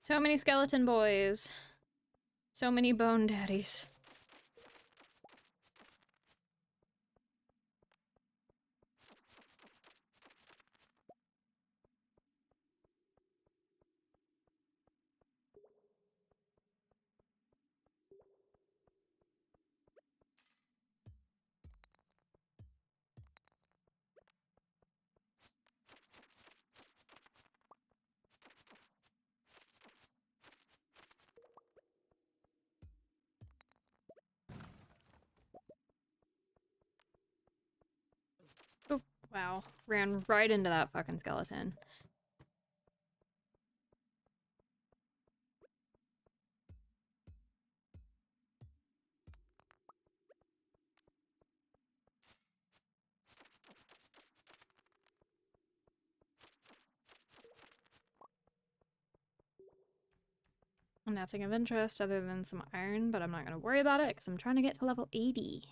So many skeleton boys. So many bone daddies. Oh, wow. Ran right into that fucking skeleton. Nothing of interest other than some iron, but I'm not going to worry about it because I'm trying to get to level 80.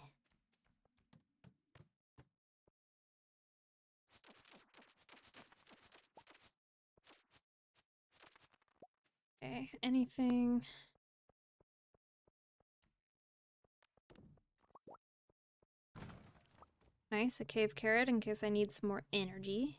Okay, anything? Nice, a cave carrot in case I need some more energy.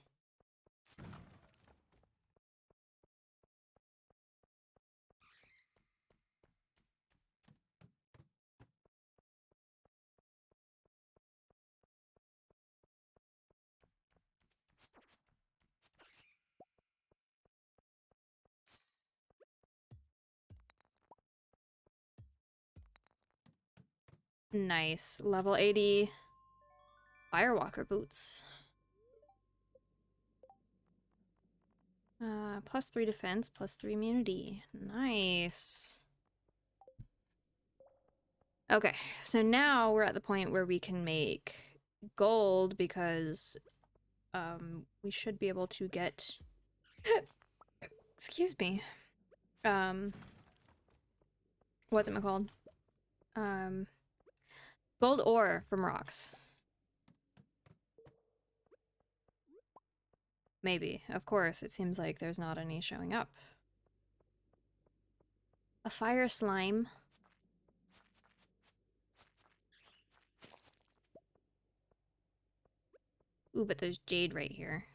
Nice, level 80 Firewalker boots. +3 defense, +3 immunity. Nice. Okay, so now we're at the point where we can make gold because we should be able to get excuse me. What's it called? Um Gold ore from rocks. Maybe. Of course, it seems like there's not any showing up. A fire slime. Ooh, but there's jade right here.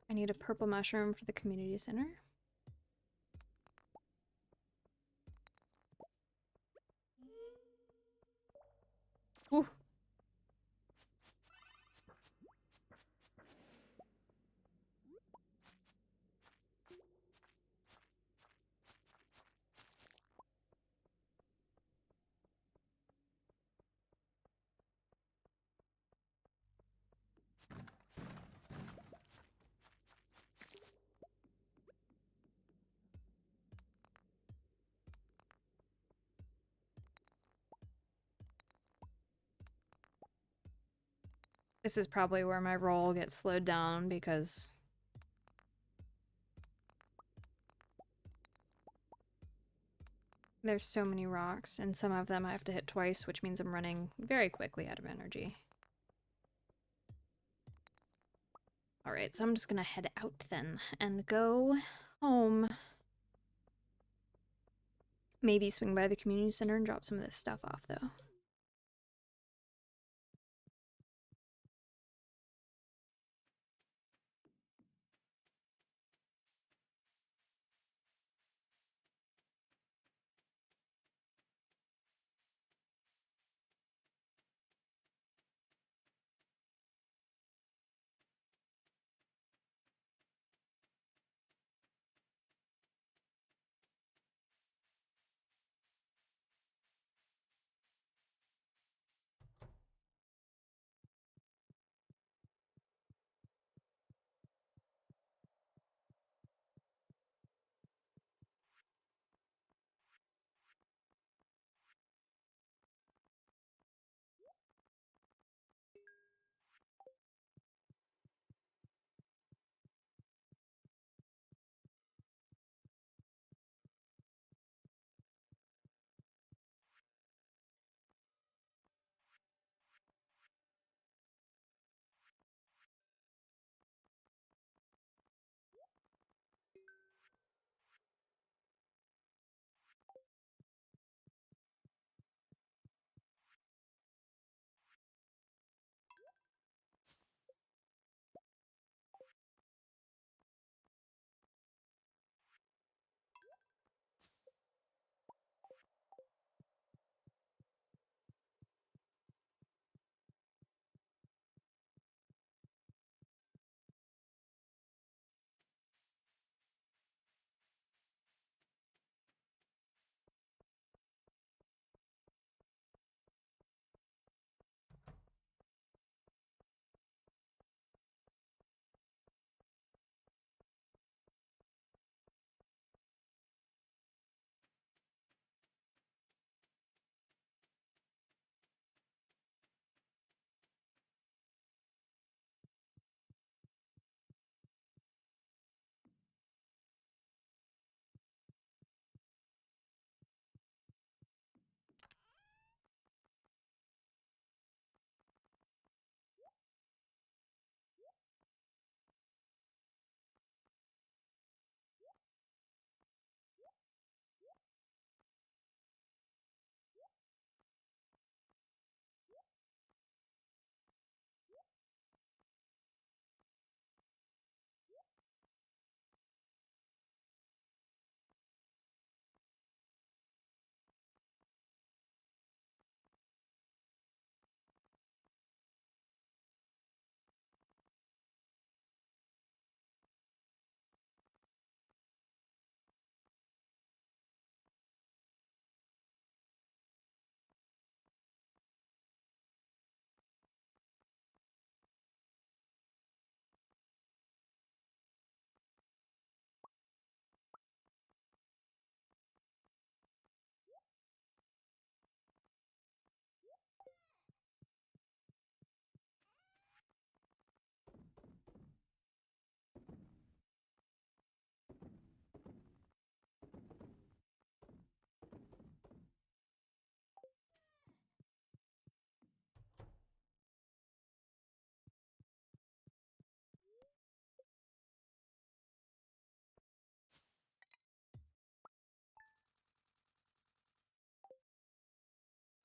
I need a purple mushroom for the community center. Ooh. This is probably where my roll gets slowed down because there's so many rocks, and some of them I have to hit twice, which means I'm running very quickly out of energy. Alright, so I'm just gonna head out then and go home. Maybe swing by the community center and drop some of this stuff off, though.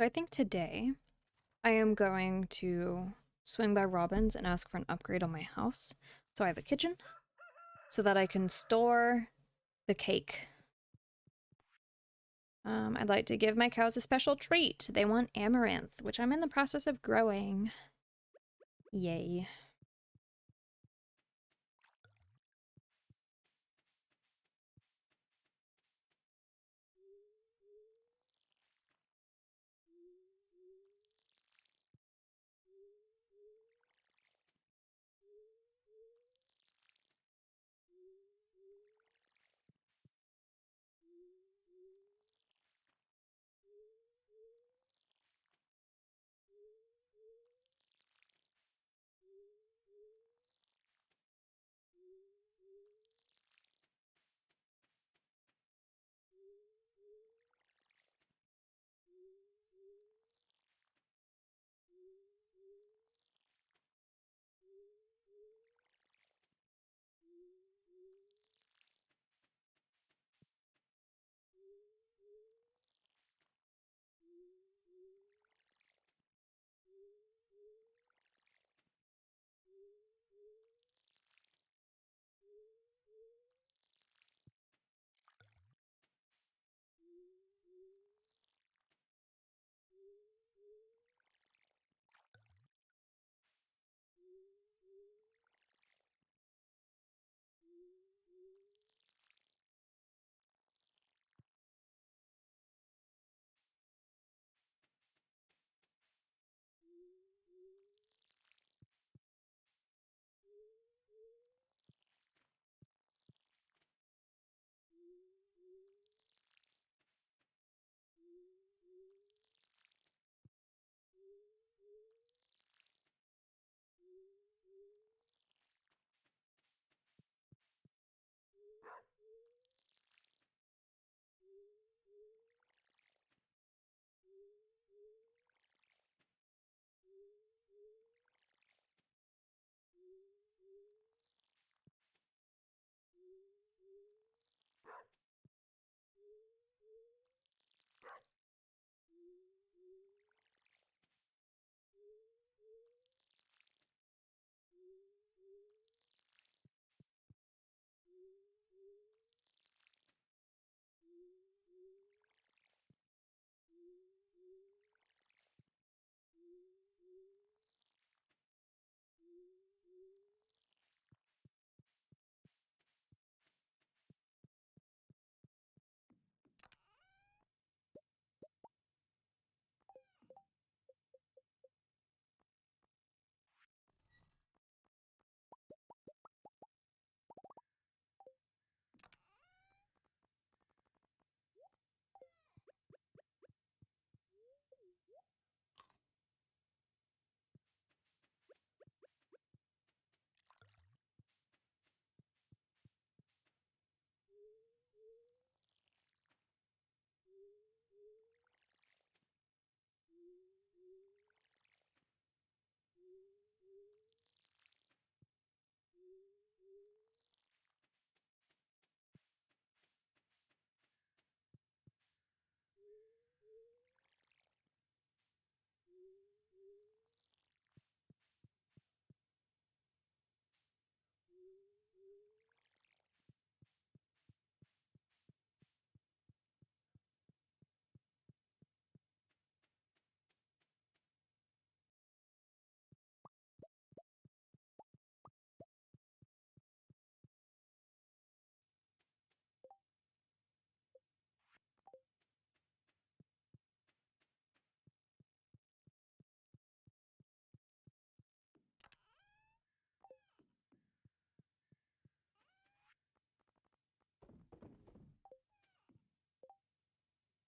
So I think today I am going to swing by Robin's and ask for an upgrade on my house. So I have a kitchen so that I can store the cake. I'd like to give my cows a special treat. They want amaranth, which I'm in the process of growing. Yay.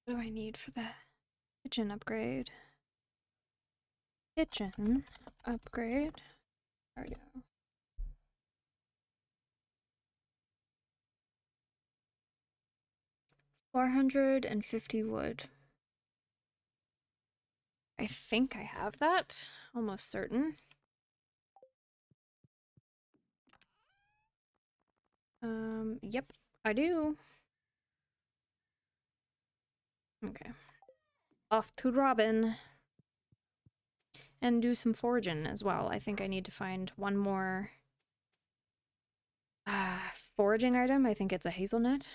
What do I need for the kitchen upgrade? Kitchen upgrade. There we go. 450 wood. I think I have that. Almost certain. Yep, I do. Okay. off to Robin and do some foraging as well. I think I need to find one more foraging item. I think it's a hazelnut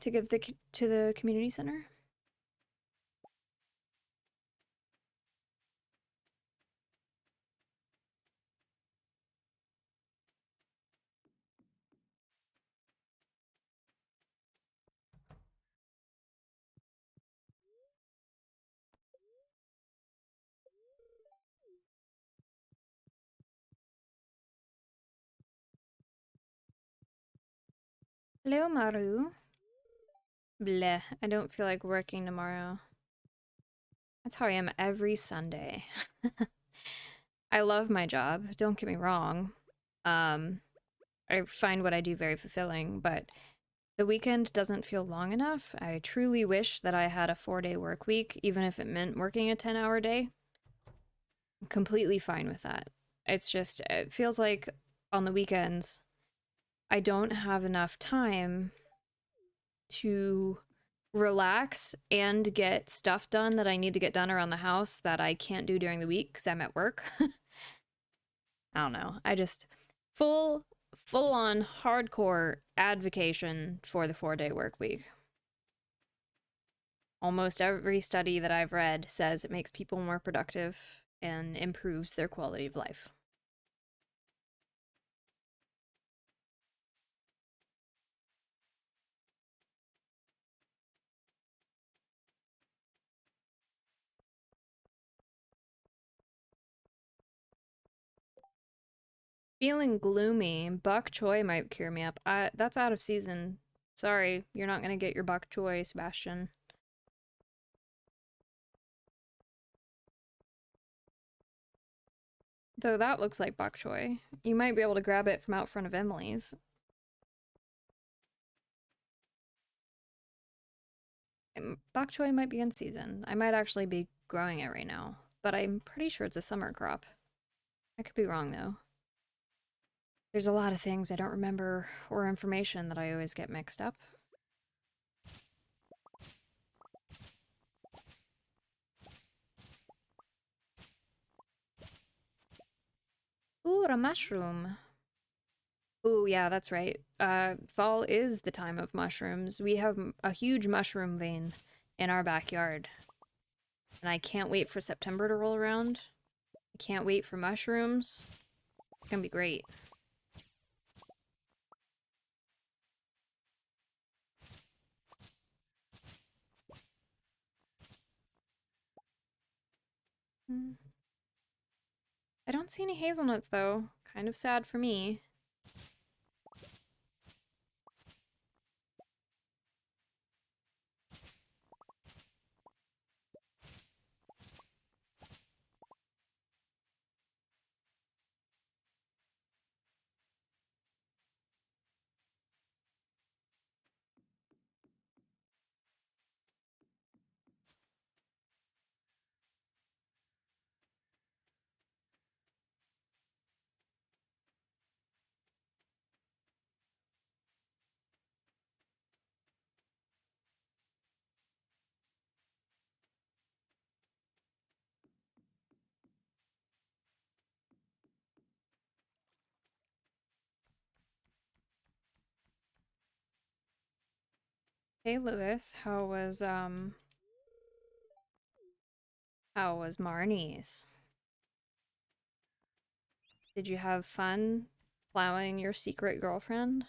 to give to the community center. Hello, Maru. Bleh, I don't feel like working tomorrow. That's how I am every Sunday. I love my job, don't get me wrong. Um, I find what I do very fulfilling, but the weekend doesn't feel long enough. I truly wish that I had a 4-day work week, even if it meant working a 10-hour day. I'm completely fine with that. It's just, it feels like on the weekends, I don't have enough time to relax and get stuff done that I need to get done around the house that I can't do during the week because I'm at work. I don't know. I just full full on hardcore advocation for the 4-day work week. Almost every study that I've read says it makes people more productive and improves their quality of life. Feeling gloomy, bok choy might cure me up. That's out of season. Sorry, you're not gonna get your bok choy, Sebastian. Though that looks like bok choy. You might be able to grab it from out front of Emily's. Bok choy might be in season. I might actually be growing it right now, but I'm pretty sure it's a summer crop. I could be wrong though. There's a lot of things I don't remember or information that I always get mixed up. Ooh, a mushroom. Ooh, yeah, that's right. Fall is the time of mushrooms. We have a huge mushroom vein in our backyard. And I can't wait for September to roll around. I can't wait for mushrooms. It's gonna be great. Mm. I don't see any hazelnuts though. Kind of sad for me. Hey Lewis, how was Marnie's? Did you have fun plowing your secret girlfriend?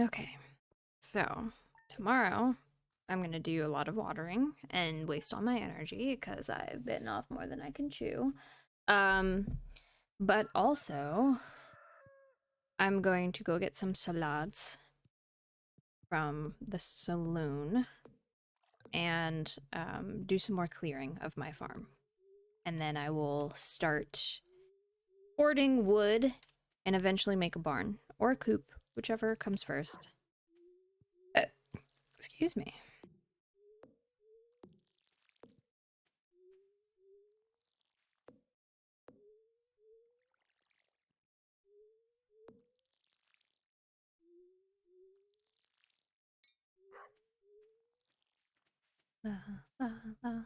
Okay, so tomorrow I'm gonna do a lot of watering and waste all my energy because I've bitten off more than I can chew. Um, but also I'm going to go get some salads from the saloon and do some more clearing of my farm. And then I will start hoarding wood and eventually make a barn or a coop, whichever comes first. Uh, Excuse me. La la la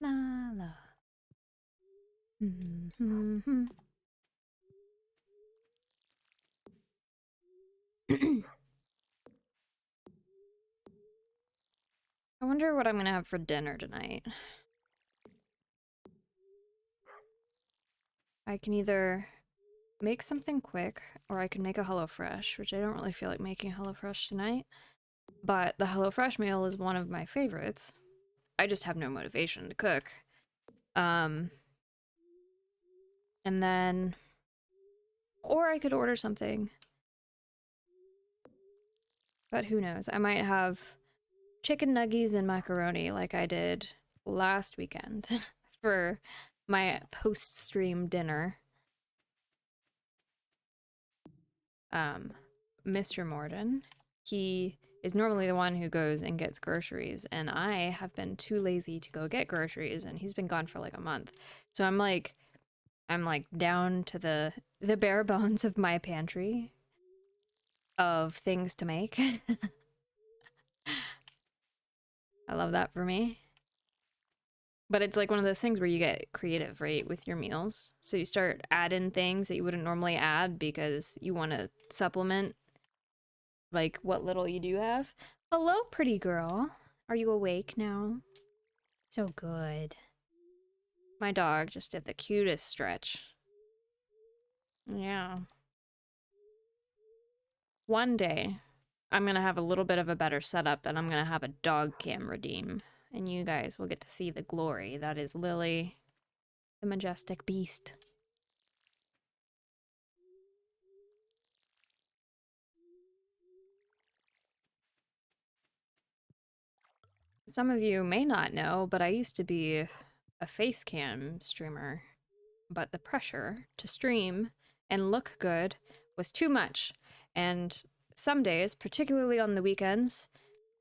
la la. Mm-hmm. I wonder what I'm gonna have for dinner tonight. I can either make something quick or I can make a HelloFresh, which I don't really feel like making a HelloFresh tonight. But the HelloFresh meal is one of my favorites. I just have no motivation to cook. Um, and then, or I could order something, but who knows? I might have chicken nuggies and macaroni like I did last weekend for my post-stream dinner. Mr. Morden, he is normally the one who goes and gets groceries, and I have been too lazy to go get groceries, and he's been gone for like a month. So I'm like down to the bare bones of my pantry of things to make. I love that for me. But it's like one of those things where you get creative, right, with your meals. So you start adding things that you wouldn't normally add because you want to supplement like what little you do have. Hello, pretty girl. Are you awake now? So good. My dog just did the cutest stretch. Yeah. One day, I'm gonna have a little bit of a better setup and I'm gonna have a dog cam redeem. And you guys will get to see the glory that is Lily, the majestic beast. Some of you may not know, but I used to be a face cam streamer, but the pressure to stream and look good was too much. And some days, particularly on the weekends,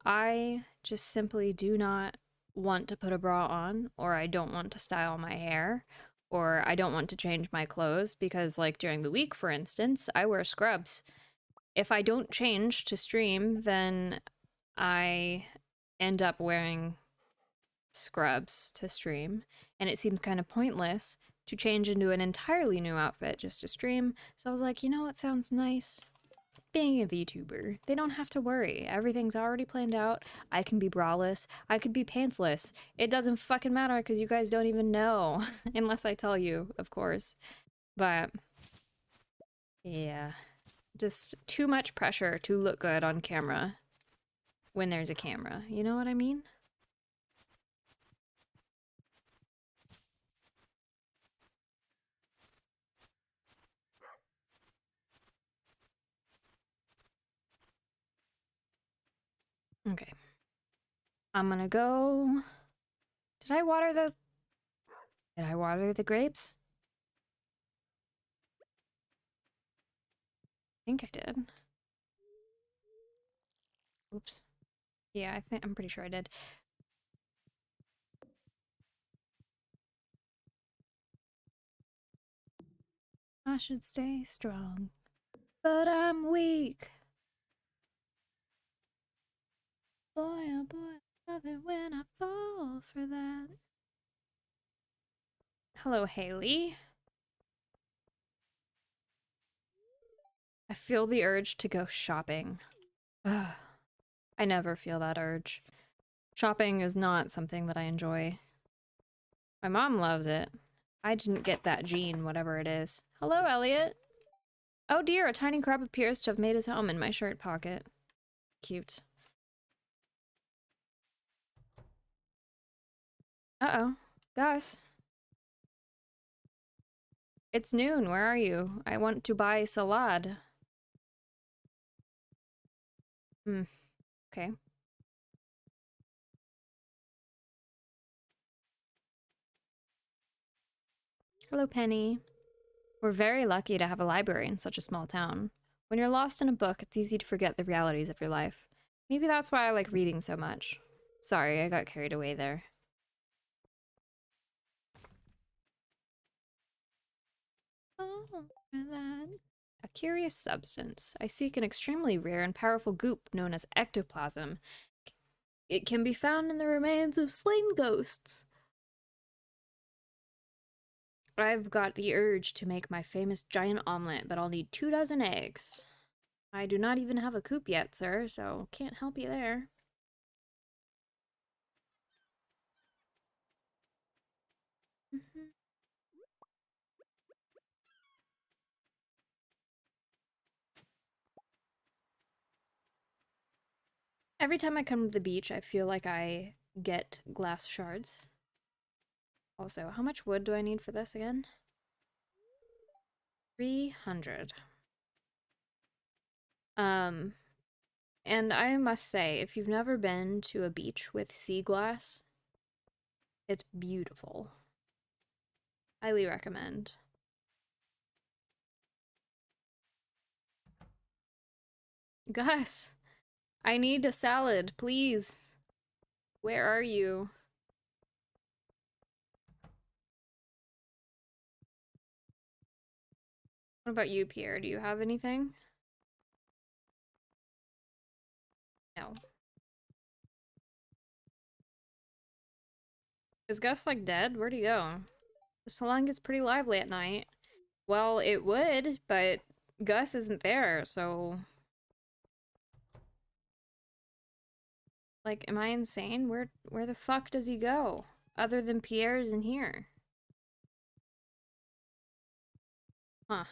I just simply do not want to put a bra on, or I don't want to style my hair, or I don't want to change my clothes because, like, during the week, for instance, I wear scrubs. If I don't change to stream, then I end up wearing scrubs to stream, and it seems kind of pointless to change into an entirely new outfit just to stream. So I was like, you know what sounds nice? Being a VTuber. They don't have to worry. Everything's already planned out. I can be braless. I could be pantsless. It doesn't fucking matter because you guys don't even know. Unless I tell you, of course. But yeah, just too much pressure to look good on camera when there's a camera. You know what I mean? Okay. I'm gonna go. Did I water the Did I water the grapes? I think I did. Oops. Yeah, I'm pretty sure I did. I should stay strong, but I'm weak. Boy, oh boy, love it when I fall for that. Hello, Haley. I feel the urge to go shopping. Ugh, I never feel that urge. Shopping is not something that I enjoy. My mom loves it. I didn't get that gene, whatever it is. Hello, Elliot. Oh dear, a tiny crab appears to have made his home in my shirt pocket. Cute. Uh-oh. Gus. It's noon, where are you? I want to buy salad. Hmm, okay. Hello, Penny. We're very lucky to have a library in such a small town. When you're lost in a book, it's easy to forget the realities of your life. Maybe that's why I like reading so much. Sorry, I got carried away there. Oh, that. A curious substance. I seek an extremely rare and powerful goop known as ectoplasm. It can be found in the remains of slain ghosts. I've got the urge to make my famous giant omelet, but I'll need 2 dozen eggs. I do not even have a coop yet, sir, so can't help you there. Mhm. Every time I come to the beach, I feel like I get glass shards. Also, how much wood do I need for this again? 300. Um, and I must say, if you've never been to a beach with sea glass, it's beautiful. Highly recommend. Gus, I need a salad, please. Where are you? What about you, Pierre? Do you have anything? No. Is Gus, like, dead? Where'd he go? The salon gets pretty lively at night. Well, it would, but Gus isn't there, so... Like, am I insane? Where the fuck does he go? Other than Pierre's in here. Huh.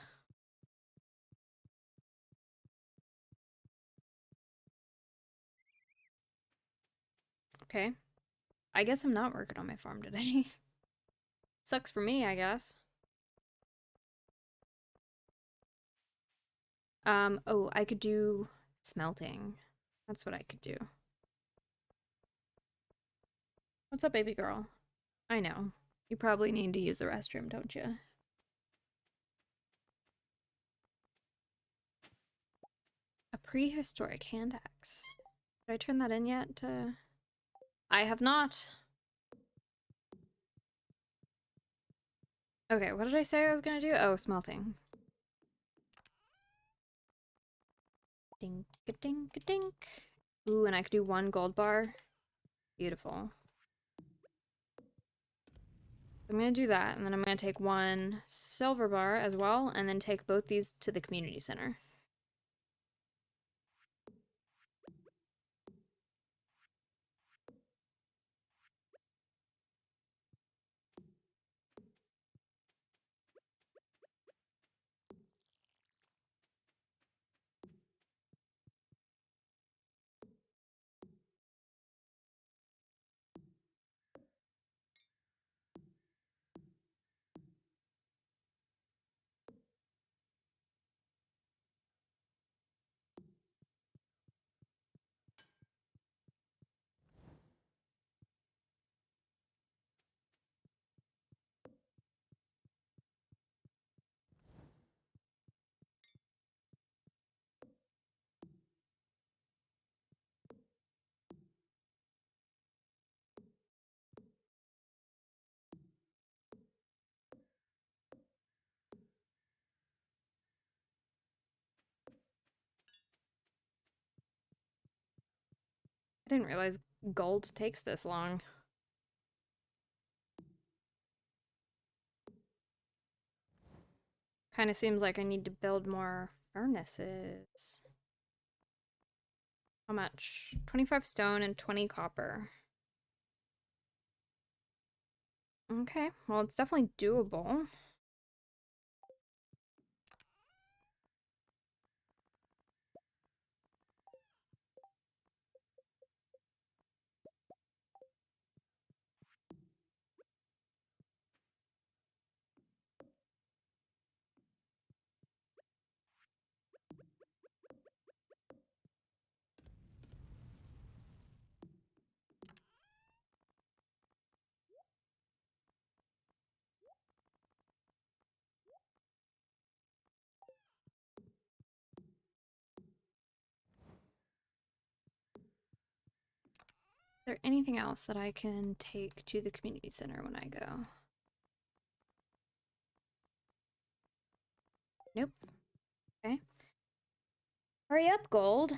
Okay. I guess I'm not working on my farm today. Sucks for me, I guess. Oh, I could do smelting. That's what I could do. What's up, baby girl? I know. You probably need to use the restroom, don't you? A prehistoric hand axe. Did I turn that in yet to... I have not. Okay, what did I say I was gonna do? Oh, smelting. Dink a dink a dink. Ooh, and I could do 1 gold bar. Beautiful. I'm gonna do that, and then I'm gonna take 1 silver bar as well, and then take both these to the community center. I didn't realize gold takes this long. Kind of seems like I need to build more furnaces. How much? 25 stone and 20 copper. Okay, well, it's definitely doable. Is there anything else that I can take to the community center when I go? Nope. Okay. Hurry up, gold.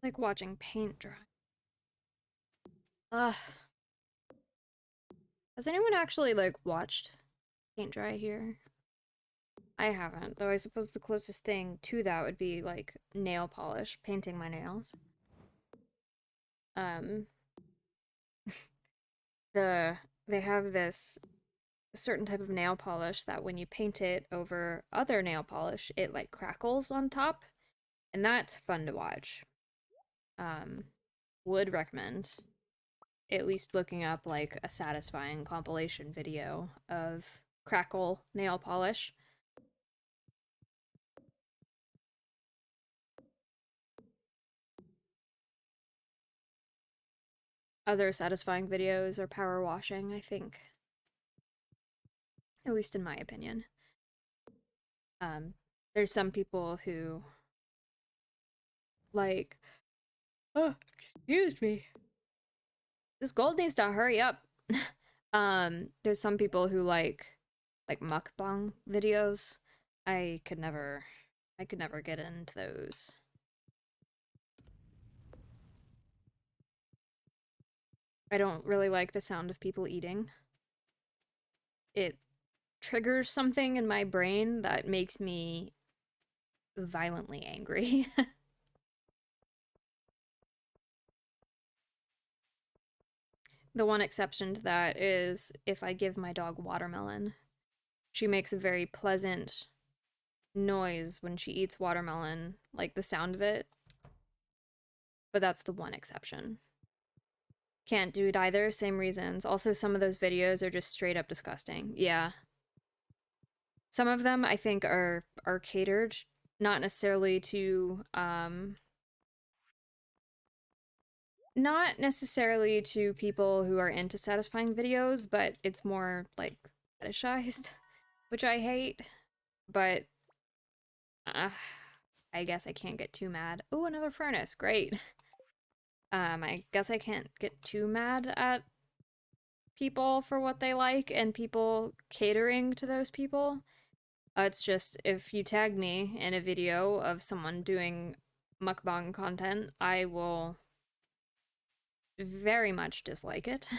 Like watching paint dry. Ugh. Has anyone actually, like, watched paint dry here? I haven't, though I suppose the closest thing to that would be, like, nail polish, painting my nails. Um, they have this certain type of nail polish that when you paint it over other nail polish, it, like, crackles on top, and that's fun to watch. Um, would recommend at least looking up, like, a satisfying compilation video of crackle nail polish. Other satisfying videos are power washing, I think. At least in my opinion. Um, there's some people who like, oh, excuse me. This gold needs to hurry up. There's some people who like mukbang videos. I could never get into those. I don't really like the sound of people eating. It triggers something in my brain that makes me violently angry. The one exception to that is if I give my dog watermelon. She makes a very pleasant noise when she eats watermelon, like the sound of it, but that's the one exception. Can't do it either, same reasons. Also, some of those videos are just straight up disgusting. Yeah. Some of them I think are catered, not necessarily to not necessarily to people who are into satisfying videos, but it's more like fetishized, which I hate. But uh, I guess I can't get too mad. Oh, another furnace. Great. I guess I can't get too mad at people for what they like and people catering to those people. It's just if you tag me in a video of someone doing mukbang content, I will very much dislike it.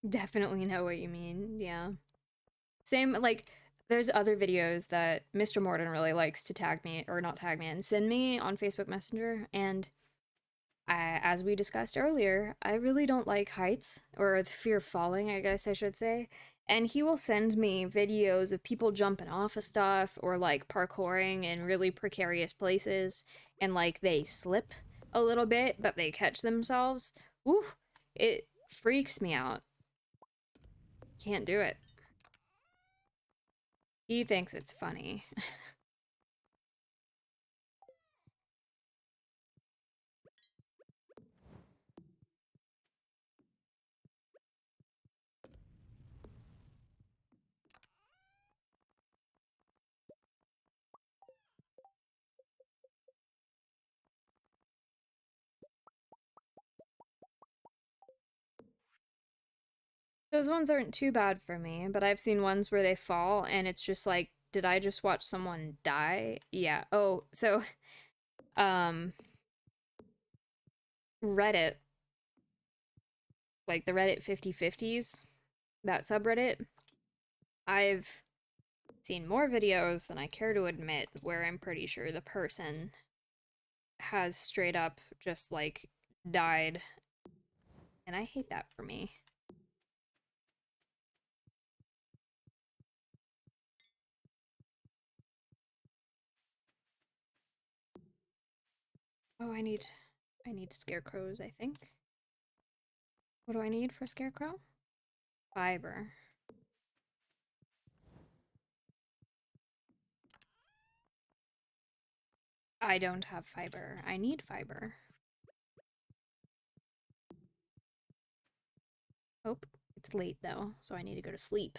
Definitely know what you mean. Yeah. Same, like, there's other videos that Mr. Morden really likes to tag me, or not tag me, and send me on Facebook Messenger, and as we discussed earlier, I really don't like heights, or the fear of falling, I guess I should say. And he will send me videos of people jumping off of stuff or like parkouring in really precarious places, and like they slip a little bit, but they catch themselves. Ooh, it freaks me out. Can't do it. He thinks it's funny. Those ones aren't too bad for me, but I've seen ones where they fall and it's just like, did I just watch someone die? Yeah. Oh, so um Reddit, like the Reddit 50/50s, that subreddit, I've seen more videos than I care to admit where I'm pretty sure the person has straight up just like died. And I hate that for me. Oh, I need scarecrows, I think. What do I need for scarecrow? Fiber. I don't have fiber. I need fiber. Oh, it's late though, so I need to go to sleep.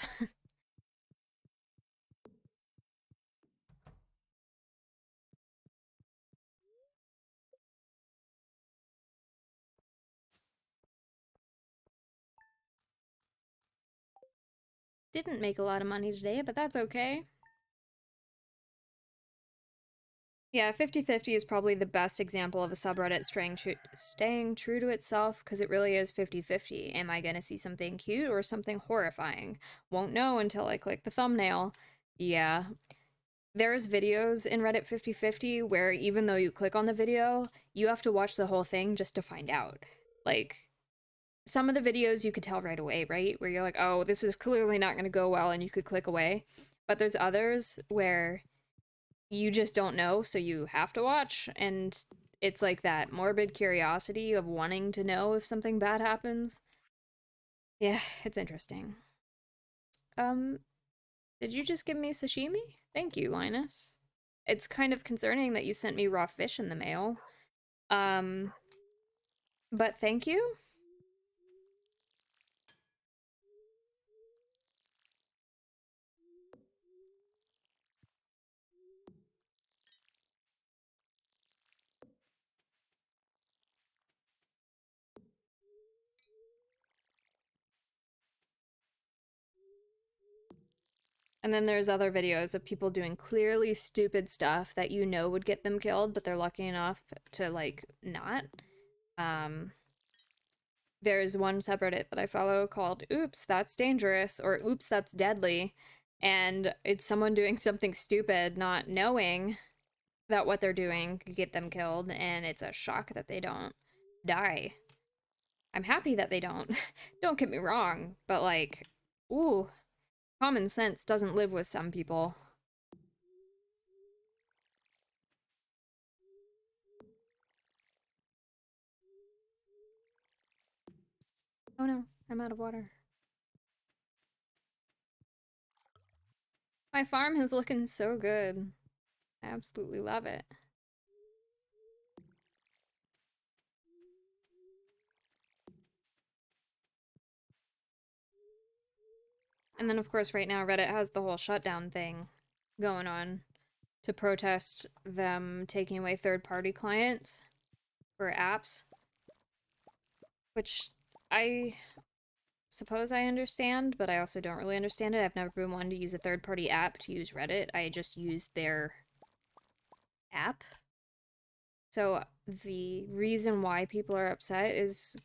Didn't make a lot of money today, but that's okay. Yeah, 50/50 is probably the best example of a subreddit staying true to itself, because it really is 50/50. Am I gonna see something cute or something horrifying? Won't know until I click the thumbnail. Yeah. There's videos in Reddit 50/50 where even though you click on the video, you have to watch the whole thing just to find out. Like, some of the videos you could tell right away, right? Where you're like, oh, this is clearly not gonna go well, and you could click away. But there's others where you just don't know, so you have to watch, and it's like that morbid curiosity of wanting to know if something bad happens. Yeah, it's interesting. Um, did you just give me sashimi? Thank you, Linus. It's kind of concerning that you sent me raw fish in the mail. Um, but thank you. And then there's other videos of people doing clearly stupid stuff that you know would get them killed, but they're lucky enough to, like, not. Um, there's one subreddit that I follow called Oops, That's Dangerous, or Oops, That's Deadly. And it's someone doing something stupid, not knowing that what they're doing could get them killed, and it's a shock that they don't die. I'm happy that they don't. Don't get me wrong, but like, ooh, common sense doesn't live with some people. Oh no, I'm out of water. My farm is looking so good. I absolutely love it. And then, of course, right now, Reddit has the whole shutdown thing going on to protest them taking away third-party clients for apps, which I suppose I understand, but I also don't really understand it. I've never been one to use a third-party app to use Reddit. I just use their app. So the reason why people are upset is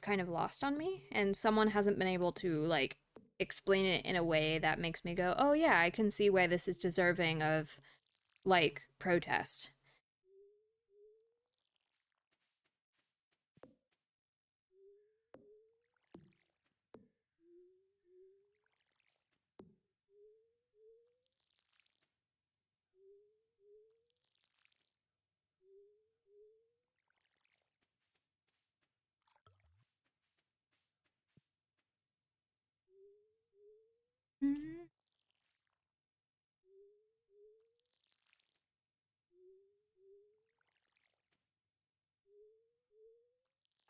kind of lost on me, and someone hasn't been able to, like, explain it in a way that makes me go, "Oh yeah, I can see why this is deserving of, like, protest." Mm-hmm.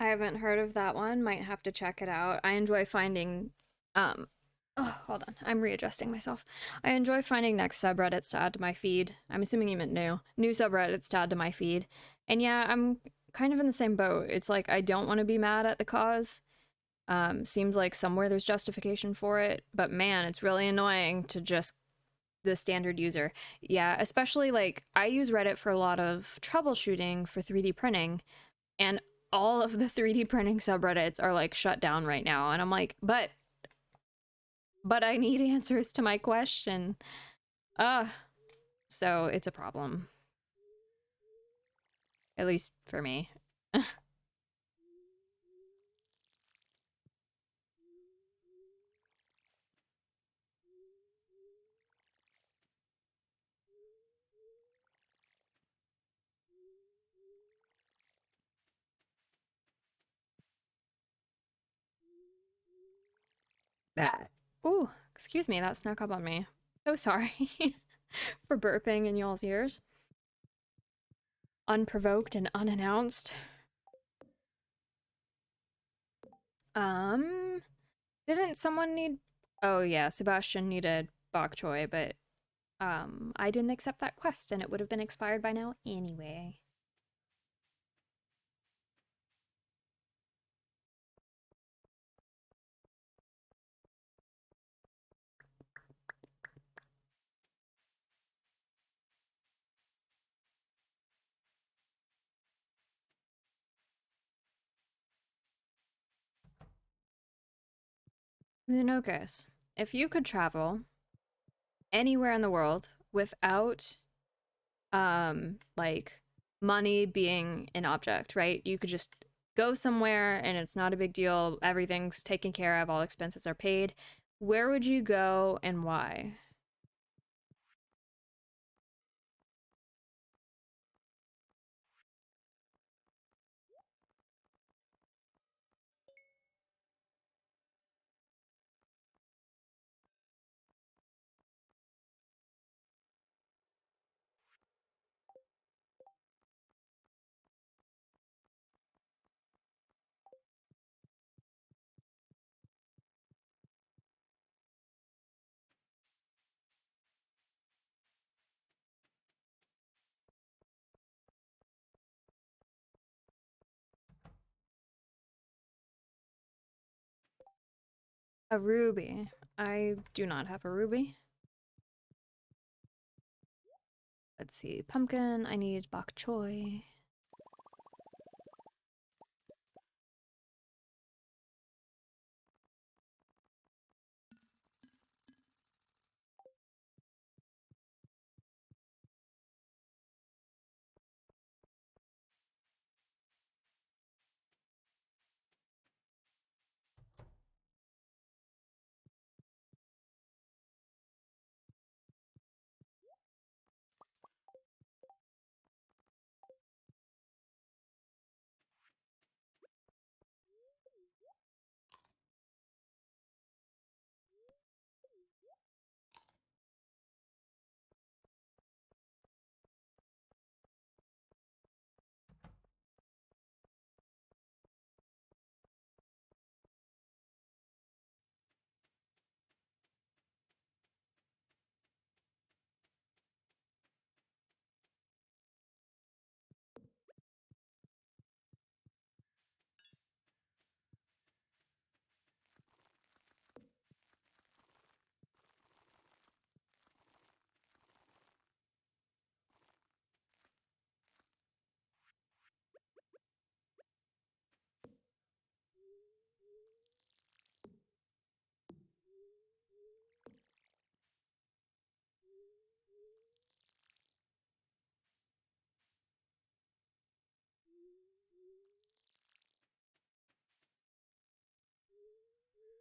I haven't heard of that one. Might have to check it out. I enjoy finding oh, hold on. I'm readjusting myself. I enjoy finding next subreddits to add to my feed. I'm assuming you meant new. New subreddits to add to my feed. And yeah, I'm kind of in the same boat. It's like I don't want to be mad at the cause. Seems like somewhere there's justification for it, but man, it's really annoying to just the standard user. Yeah, especially like I use Reddit for a lot of troubleshooting for 3D printing, and all of the 3D printing subreddits are like shut down right now, and I'm like, but I need answers to my question. Uh so it's a problem. At least for me. That. Ooh, excuse me, that snuck up on me. So sorry for burping in y'all's ears. Unprovoked and unannounced. Um, didn't someone need... Oh yeah, Sebastian needed bok choy, but I didn't accept that quest and it would have been expired by now anyway. Xenocus, if you could travel anywhere in the world without like money being an object, right? You could just go somewhere and it's not a big deal. Everything's taken care of, all expenses are paid. Where would you go and why? A ruby. I do not have a ruby. Let's see. Pumpkin. I need bok choy.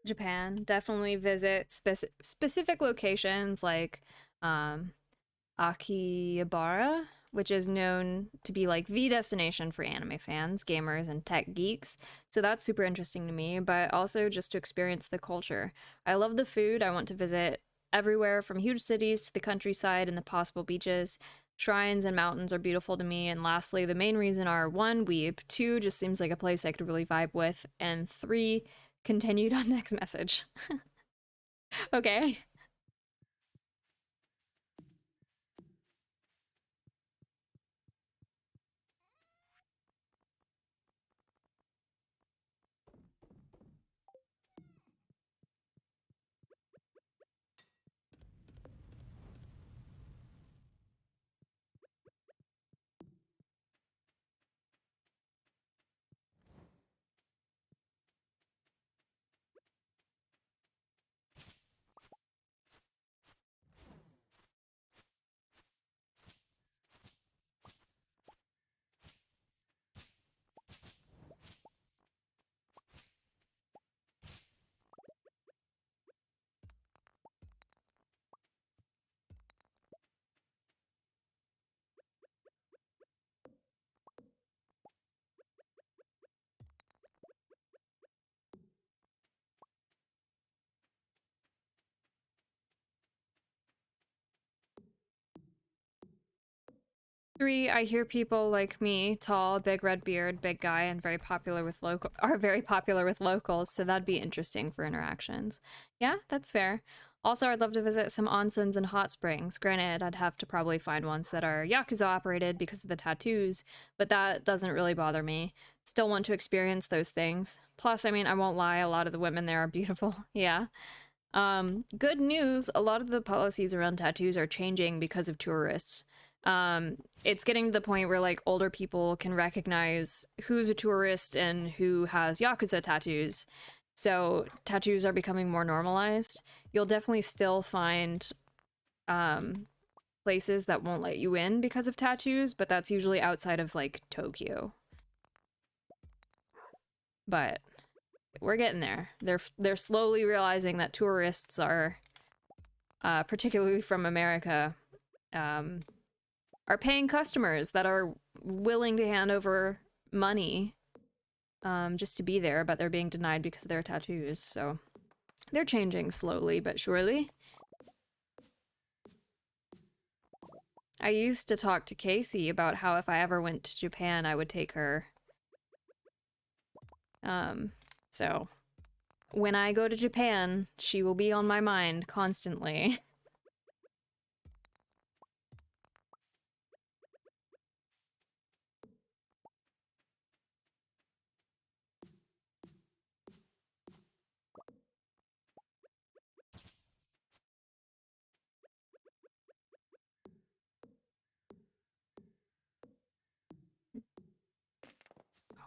Japan. Definitely visit specific locations like um, Akihabara, which is known to be like the destination for anime fans, gamers, and tech geeks. So that's super interesting to me, but also just to experience the culture. I love the food. I want to visit everywhere from huge cities to the countryside and the possible beaches. Shrines and mountains are beautiful to me. And lastly, the main reason are one, weeb, two, just seems like a place I could really vibe with, and three, continued on next message. Okay. 3, I hear people like me, tall, big red beard, big guy, and very popular with are very popular with locals, so that'd be interesting for interactions. Yeah, that's fair. Also, I'd love to visit some onsens and hot springs. Granted, I'd have to probably find ones that are Yakuza operated because of the tattoos, but that doesn't really bother me. Still want to experience those things. Plus, I mean, I won't lie, a lot of the women there are beautiful. Yeah. Good news, a lot of the policies around tattoos are changing because of tourists. It's getting to the point where like older people can recognize who's a tourist and who has Yakuza tattoos. So tattoos are becoming more normalized. You'll definitely still find um places that won't let you in because of tattoos, but that's usually outside of like Tokyo. But we're getting there. They're slowly realizing that tourists are particularly from America, um, are paying customers that are willing to hand over money just to be there, but they're being denied because of their tattoos. So they're changing slowly but surely. I used to talk to Casey about how if I ever went to Japan, I would take her. So when I go to Japan, she will be on my mind constantly.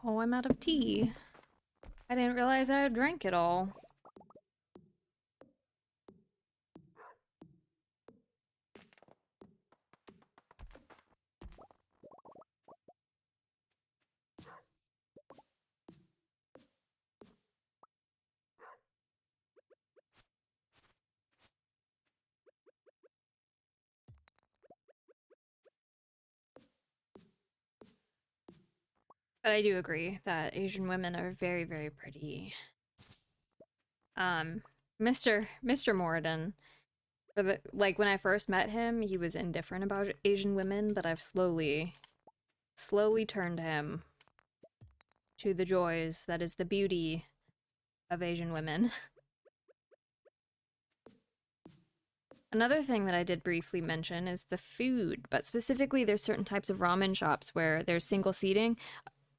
Oh, I'm out of tea. I didn't realize I had drank it all. But I do agree that Asian women are very, very pretty. Um, Mr. Morden, for the like when I first met him, he was indifferent about Asian women, but I've slowly turned him to the joys that is the beauty of Asian women. Another thing that I did briefly mention is the food, but specifically there's certain types of ramen shops where there's single seating.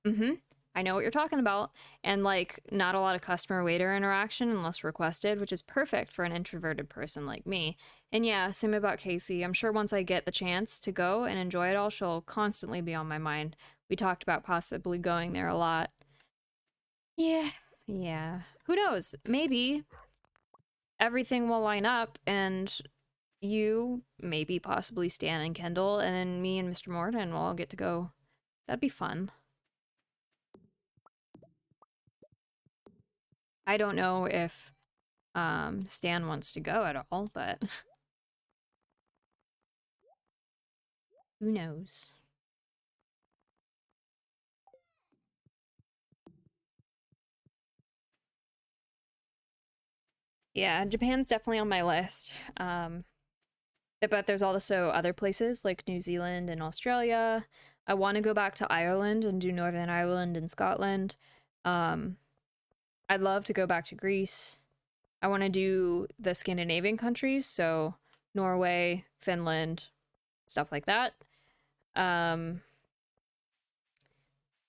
Mm-hmm. I know what you're talking about. And like not a lot of customer waiter interaction unless requested, which is perfect for an introverted person like me. And yeah, same about Casey. I'm sure once I get the chance to go and enjoy it all, she'll constantly be on my mind. We talked about possibly going there a lot. Yeah. Yeah. Who knows? Maybe everything will line up and you, maybe possibly Stan and Kendall, and then me and Mr. Morton will all get to go. That'd be fun. I don't know if Stan wants to go at all, but who knows? Yeah, Japan's definitely on my list. But there's also other places like New Zealand and Australia. I want to go back to Ireland and do Northern Ireland and Scotland. Um, I'd love to go back to Greece. I want to do the Scandinavian countries, so Norway, Finland, stuff like that. Um,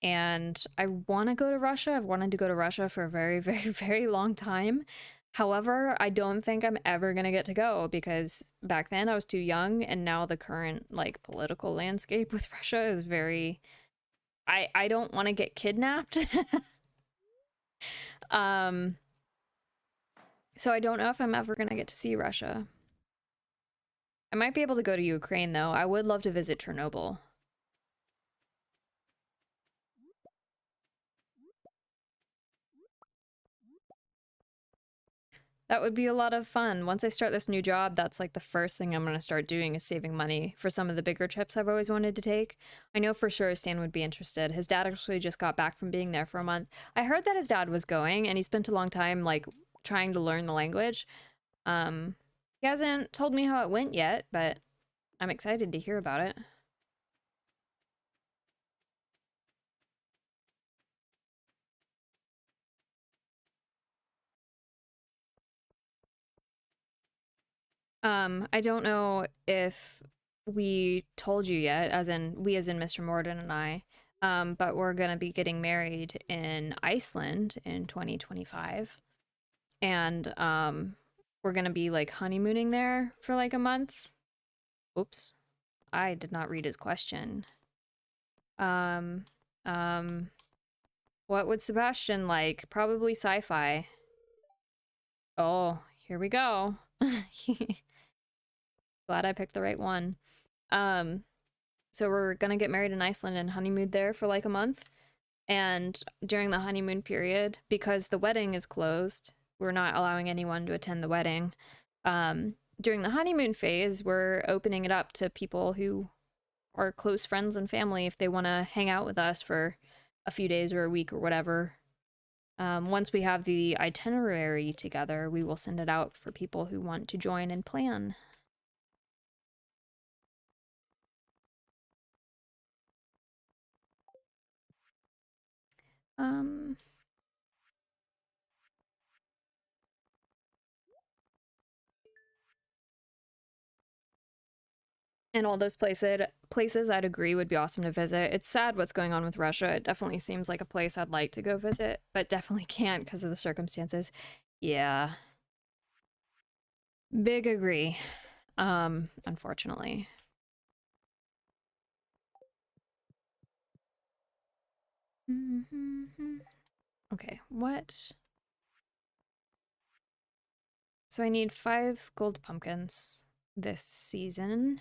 and I want to go to Russia. I've wanted to go to Russia for a very, very, very long time. However, I don't think I'm ever going to get to go because back then I was too young, and now the current like political landscape with Russia is very I don't want to get kidnapped. um so I don't know if I'm ever going to get to see Russia. I might be able to go to Ukraine though. I would love to visit Chernobyl. That would be a lot of fun. Once I start this new job, that's like the first thing I'm going to start doing is saving money for some of the bigger trips I've always wanted to take. I know for sure Stan would be interested. His dad actually just got back from being there for a month. I heard that his dad was going and he spent a long time like trying to learn the language. Um he hasn't told me how it went yet, but I'm excited to hear about it. I don't know if we told you yet, as in we as in Mr. Morden and I, but we're gonna be getting married in Iceland in 2025. And we're gonna be like honeymooning there for like a month. Oops. I did not read his question. Um, um, what would Sebastian like? Probably sci-fi. Oh, here we go. Glad I picked the right one. Um, so we're gonna get married in Iceland and honeymoon there for like a month. And during the honeymoon period, because the wedding is closed, we're not allowing anyone to attend the wedding. During the honeymoon phase, we're opening it up to people who are close friends and family if they want to hang out with us for a few days or a week or whatever. Once we have the itinerary together, we will send it out for people who want to join and plan. Um, and all those places I'd agree would be awesome to visit. It's sad what's going on with Russia. It definitely seems like a place I'd like to go visit, but definitely can't because of the circumstances. Yeah. Big agree. Unfortunately. Okay, what? So I need 5 gold pumpkins this season.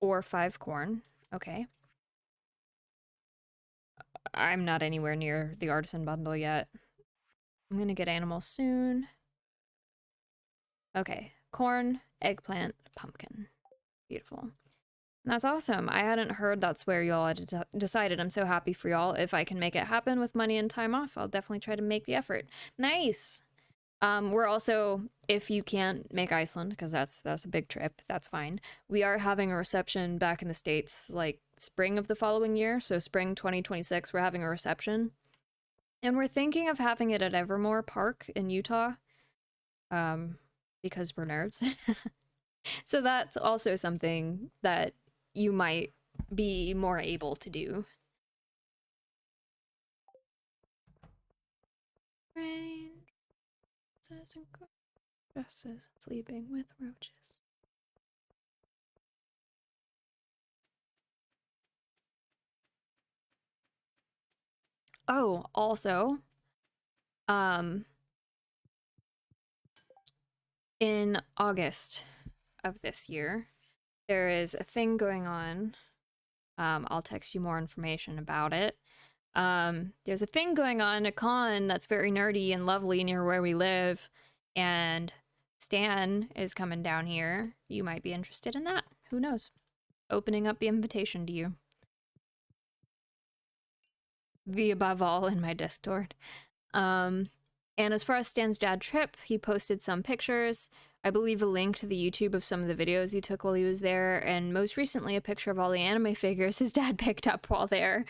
Or 5 corn. Okay. I'm not anywhere near the artisan bundle yet. I'm gonna get animals soon. Okay, corn, eggplant, pumpkin. Beautiful. And that's awesome. I hadn't heard that's where y'all had decided. I'm so happy for y'all. If I can make it happen with money and time off, I'll definitely try to make the effort. Nice. We're also, if you can't make Iceland, because that's a big trip, that's fine. We are having a reception back in the States, like spring of the following year. So spring 2026, we're having a reception. And we're thinking of having it at Evermore Park in Utah. Because we're nerds. So that's also something that you might be more able to do. Rain, dresses, sleeping with roaches. Oh, also, um, in August of this year, there is a thing going on. I'll text you more information about it. There's a thing going on, a con that's very nerdy and lovely near where we live, and Stan is coming down here. You might be interested in that. Who knows? Opening up the invitation to you. The above all in my Discord. Um, and as far as Stan's dad trip, he posted some pictures. I believe a link to the YouTube of some of the videos he took while he was there, and most recently a picture of all the anime figures his dad picked up while there.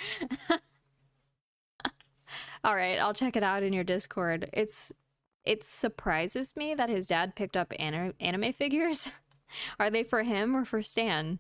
All right, I'll check it out in your Discord. It surprises me that his dad picked up anime figures. Are they for him or for Stan?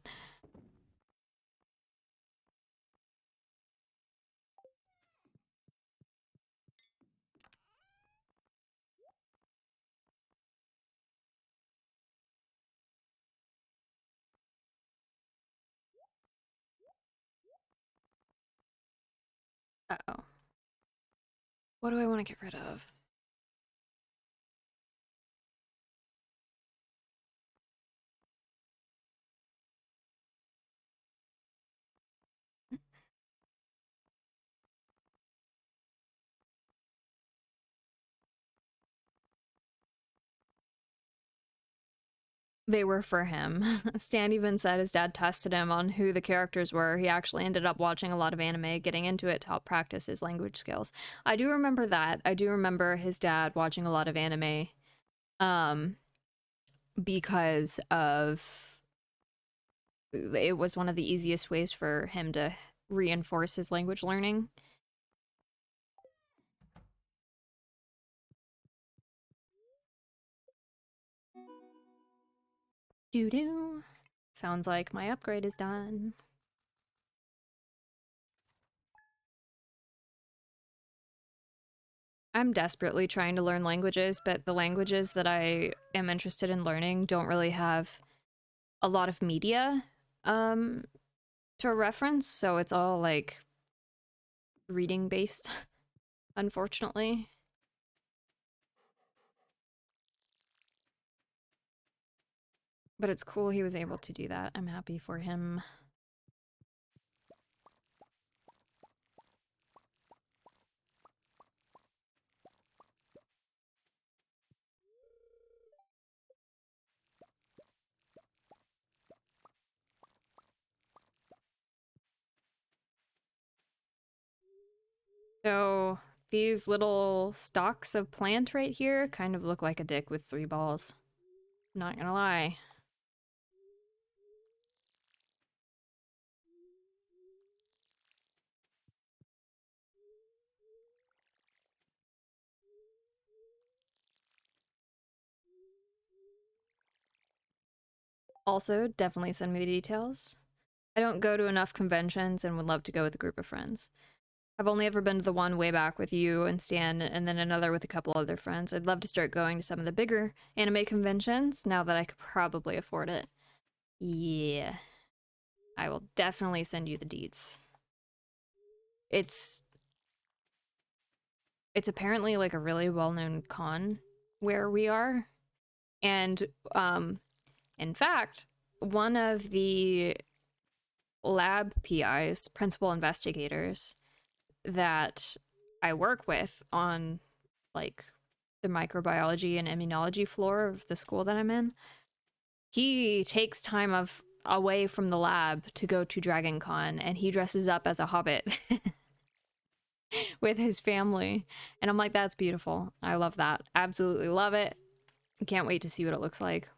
Uh-oh. What do I want to get rid of? They were for him. Stan even said his dad tested him on who the characters were. He actually ended up watching a lot of anime, getting into it to help practice his language skills. I do remember that. I do remember his dad watching a lot of anime um, because of it was one of the easiest ways for him to reinforce his language learning. Doo doo. Sounds like my upgrade is done. I'm desperately trying to learn languages, but the languages that I am interested in learning don't really have a lot of media um, to reference, so it's all like reading based, unfortunately. But it's cool he was able to do that. I'm happy for him. So these little stalks of plant right here kind of look like a dick with 3 balls. Not gonna lie. Also, definitely send me the details. I don't go to enough conventions and would love to go with a group of friends. I've only ever been to the one way back with you and Stan, and then another with a couple other friends. I'd love to start going to some of the bigger anime conventions now that I could probably afford it. Yeah. I will definitely send you the deets. It's it's apparently like a really well-known con where we are. And in fact, one of the lab PIs, principal investigators, that I work with on like the microbiology and immunology floor of the school that I'm in, he takes time of away from the lab to go to Dragon Con, and he dresses up as a hobbit with his family. And I'm like, that's beautiful. I love that. Absolutely love it. Can't wait to see what it looks like.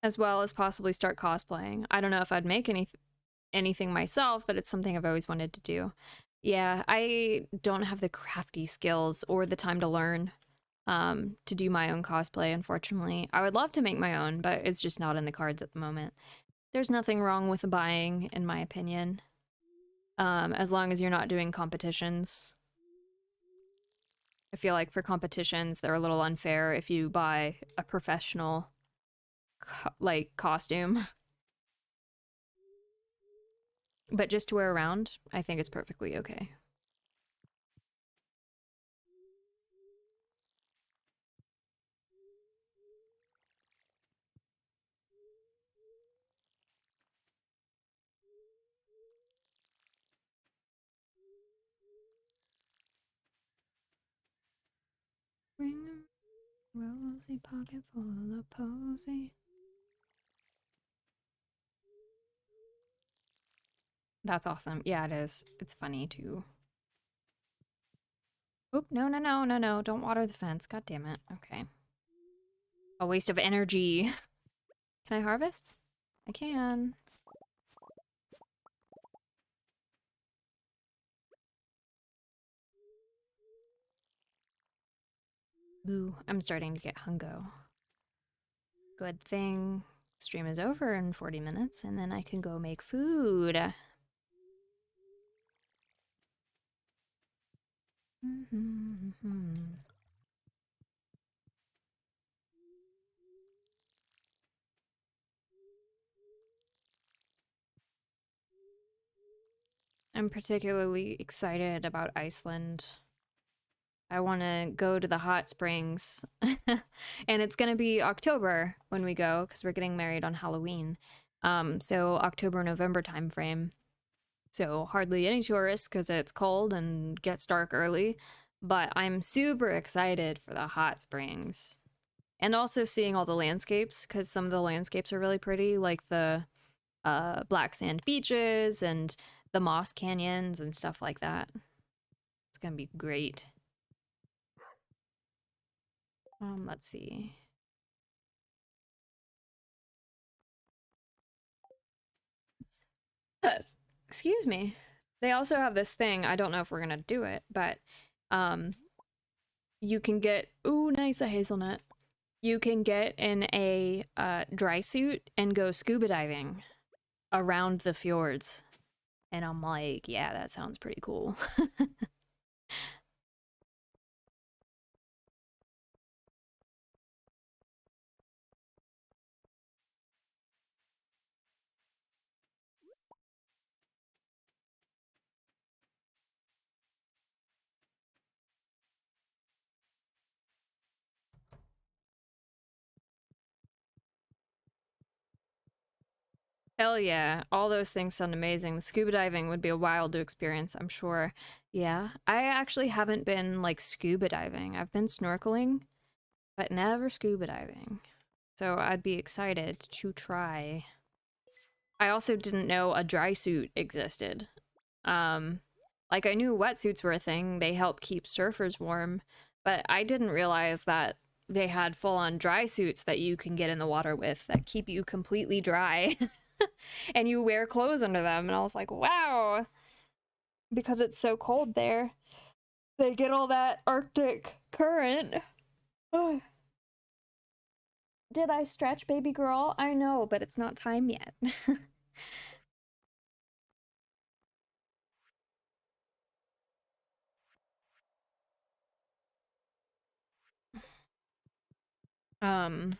As well as possibly start cosplaying. I don't know if I'd make anything myself, but it's something I've always wanted to do. Yeah, I don't have the crafty skills or the time to learn to do my own cosplay, unfortunately. I would love to make my own, but it's just not in the cards at the moment. There's nothing wrong with buying, in my opinion, as long as you're not doing competitions. I feel like for competitions, they're a little unfair if you buy a professional, like, costume. But just to wear around, I think it's perfectly okay. Ring a rosy pocket full of posy. That's awesome. Yeah, it is. It's funny too. Oop, no, no, no, no, no. Don't water the fence. God damn it. Okay. A waste of energy. Can I harvest? I can. Ooh, I'm starting to get hungo. Good thing stream is over in 40 minutes, and then I can go make food. I'm particularly excited about Iceland. I want to go to the hot springs. And it's going to be October when we go because we're getting married on Halloween. So October, November timeframe. So hardly any tourists because it's cold and gets dark early. But I'm super excited for the hot springs. And also seeing all the landscapes because some of the landscapes are really pretty, like the black sand beaches and the moss canyons and stuff like that. It's going to be great. Let's see. Excuse me. They also have this thing. I don't know if we're gonna do it, but um, You can get, ooh, nice, a hazelnut. You can get in a dry suit and go scuba diving around the fjords. And I'm like, yeah, that sounds pretty cool. Hell yeah, all those things sound amazing. The scuba diving would be a wild to experience, I'm sure. Yeah, I actually haven't been like scuba diving. I've been snorkeling, but never scuba diving. So I'd be excited to try. I also didn't know a dry suit existed. Um, like I knew wetsuits were a thing, they help keep surfers warm, but I didn't realize that they had full-on dry suits that you can get in the water with that keep you completely dry. And you wear clothes under them, and I was like, wow, because it's so cold there. They get all that Arctic current. Ugh. Did I stretch, baby girl? I know, but it's not time yet. um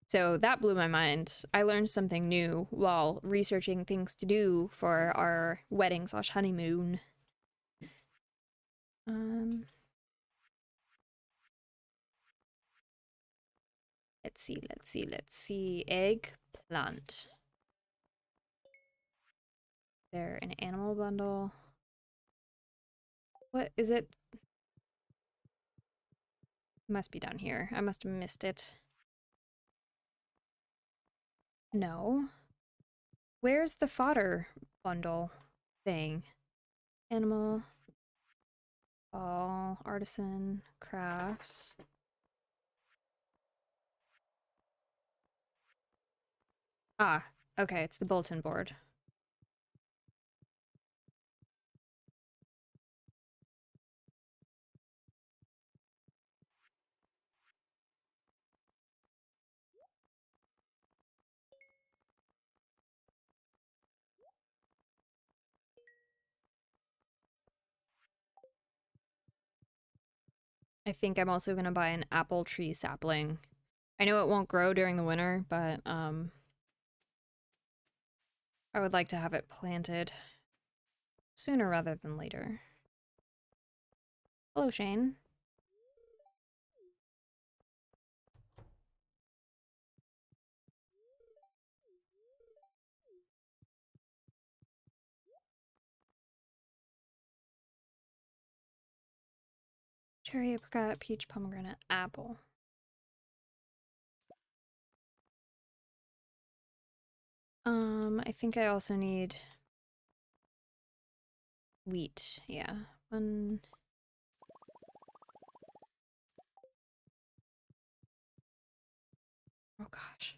So that blew my mind. I learned something new while researching things to do for our wedding slash honeymoon. Um, let's see. Eggplant. There, an animal bundle. What is it? Must be down here. I must have missed it. No. Where's the fodder bundle thing? Animal, ball, artisan, crafts. Ah, okay, it's the bulletin board. I think I'm also gonna buy an apple tree sapling. I know it won't grow during the winter, but I would like to have it planted sooner rather than later. Hello, Shane. Cherry, apricot, peach, pomegranate, apple. I think I also need wheat. Yeah. One. Oh gosh.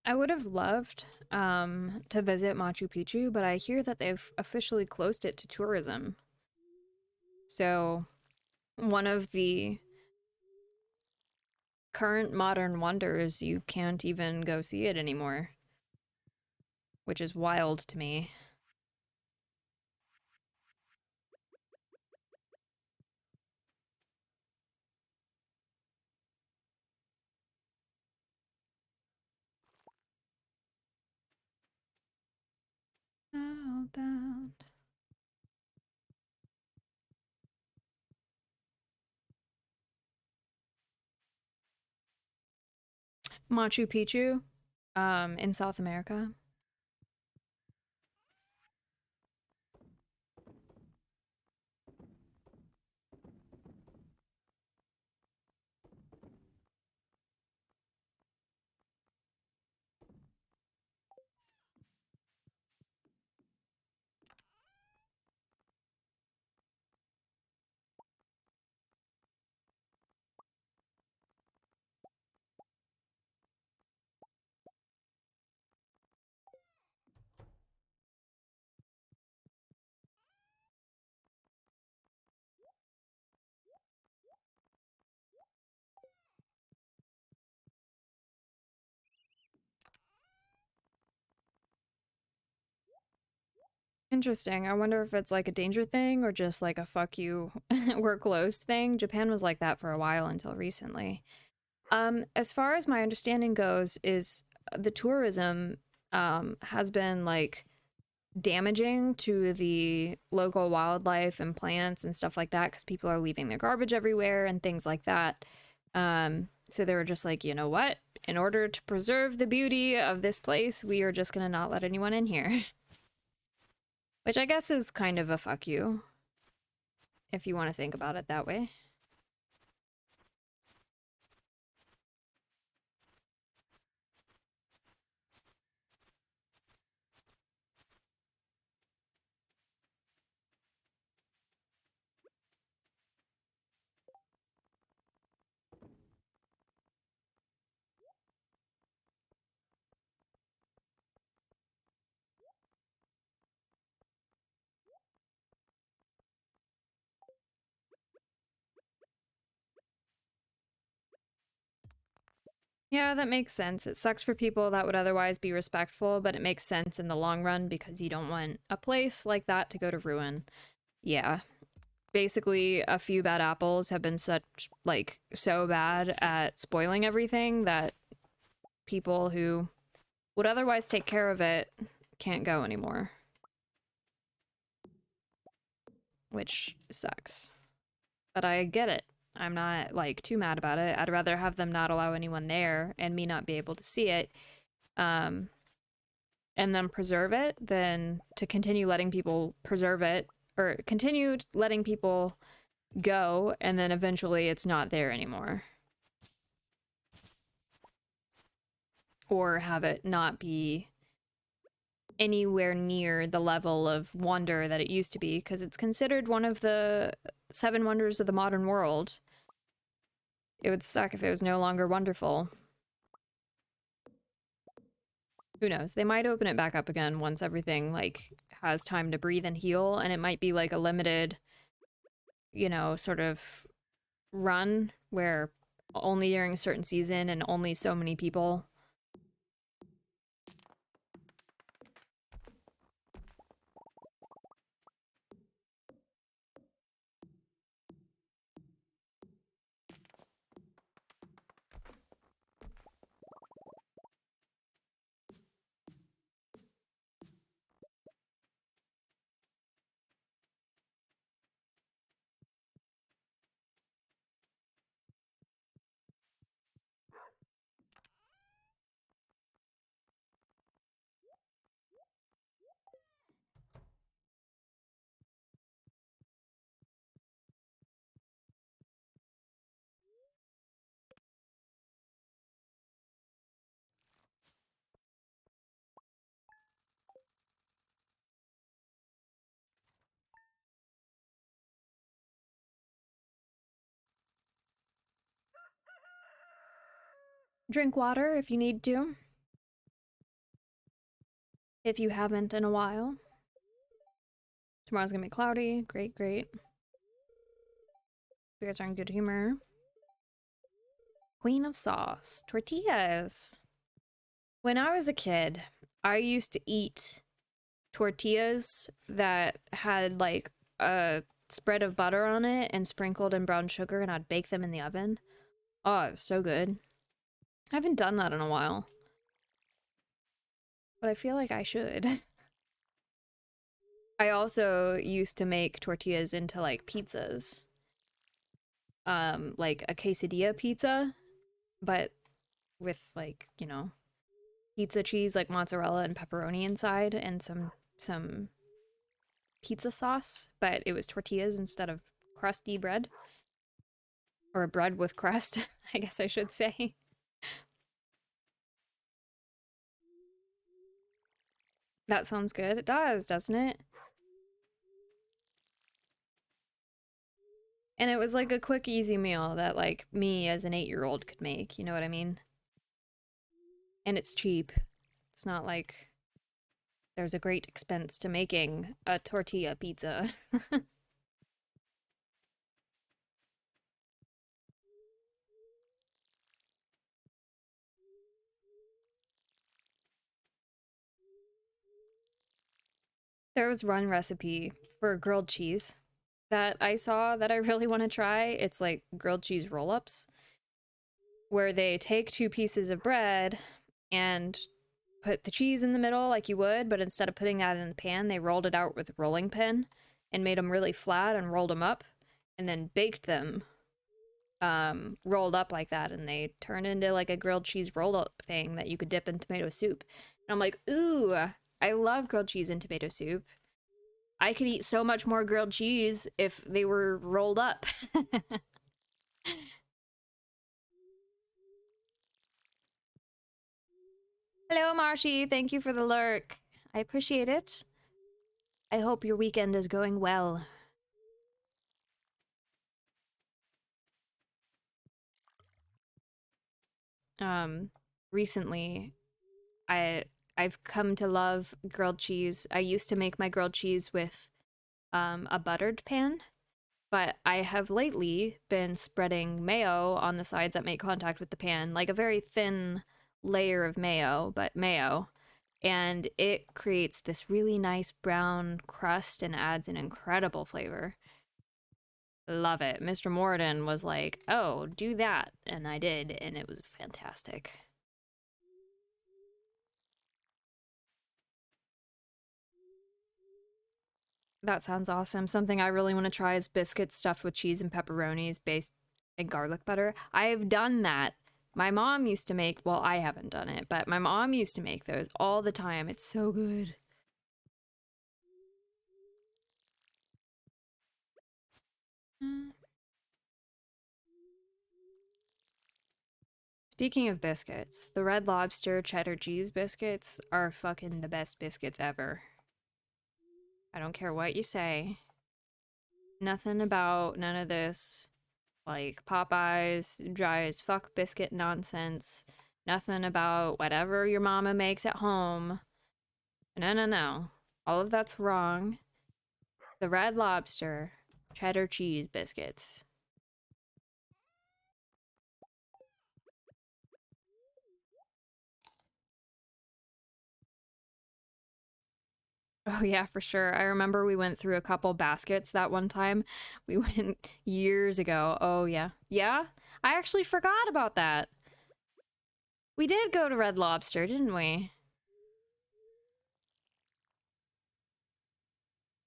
I would have loved to visit Machu Picchu, but I hear that they've officially closed it to tourism. So, one of the current modern wonders, you can't even go see it anymore, which is wild to me. Machu Picchu, in South America. Interesting. I wonder if it's like a danger thing or just like a fuck you, we're closed thing. Japan was like that for a while until recently. As far as my understanding goes, is the tourism has been like damaging to the local wildlife and plants and stuff like that because people are leaving their garbage everywhere and things like that. So they were just like, you know what? In order to preserve the beauty of this place, we are just gonna not let anyone in here. Which I guess is kind of a fuck you, if you want to think about it that way. Yeah, that makes sense. It sucks for people that would otherwise be respectful, but it makes sense in the long run because you don't want a place like that to go to ruin. Yeah. Basically, a few bad apples have been such, like, so bad at spoiling everything that people who would otherwise take care of it can't go anymore. Which sucks. But I get it. I'm not, like, too mad about it. I'd rather have them not allow anyone there and me not be able to see it. Um, and then preserve it than to continue letting people preserve it or continue letting people go and then eventually it's not there anymore. Or have it not be anywhere near the level of wonder that it used to be because it's considered one of the seven wonders of the modern world. It would suck if it was no longer wonderful. Who knows? They might open it back up again once everything like has time to breathe and heal, and it might be like a limited, sort of run where only during a certain season and only so many people. Drink water if you need to, if you haven't in a while. Tomorrow's gonna be cloudy. Great, great. Spirits are in good humor. Queen of sauce. Tortillas. When I was a kid, I used to eat tortillas that had like a spread of butter on it and sprinkled in brown sugar, and I'd bake them in the oven. Oh, it was so good. I haven't done that in a while, but I feel like I should. I also used to make tortillas into like pizzas. Like a quesadilla pizza, but with like, you know, pizza cheese like mozzarella and pepperoni inside and some pizza sauce, but it was tortillas instead of crusty bread or bread with crust, I guess I should say. That sounds good. It does, doesn't it? And it was like a quick, easy meal that like me as an 8-year-old could make, you know what I mean? And it's cheap. It's not like there's a great expense to making a tortilla pizza. There was one recipe for grilled cheese that I saw that I really want to try. It's like grilled cheese roll-ups where they take two pieces of bread and put the cheese in the middle like you would, but instead of putting that in the pan, they rolled it out with a rolling pin and made them really flat and rolled them up and then baked them rolled up like that, and they turn into like a grilled cheese roll up thing that you could dip in tomato soup. And I'm like, ooh, I love grilled cheese and tomato soup. I could eat so much more grilled cheese if they were rolled up. Hello, Marshy. Thank you for the lurk. I appreciate it. I hope your weekend is going well. Um, recently, I I've come to love grilled cheese. I used to make my grilled cheese with a buttered pan, but I have lately been spreading mayo on the sides that make contact with the pan, like a very thin layer of mayo, but mayo. And it creates this really nice brown crust and adds an incredible flavor. Love it. Mr. Morden was like, oh, do that. And I did, and it was fantastic. That sounds awesome. Something I really want to try is biscuits stuffed with cheese and pepperonis based in garlic butter. I have done that. My mom used to make, well, I haven't done it, but my mom used to make those all the time. It's so good. Mm. Speaking of biscuits, the Red Lobster cheddar cheese biscuits are fucking the best biscuits ever. I don't care what you say. Nothing about none of this like Popeyes dry as fuck biscuit nonsense. Nothing about whatever your mama makes at home. No, no, no. All of that's wrong. The Red Lobster cheddar cheese biscuits. Oh yeah, for sure. I remember we went through a couple baskets that one time. We went years ago. Oh yeah. Yeah? I actually forgot about that. We did go to Red Lobster, didn't we?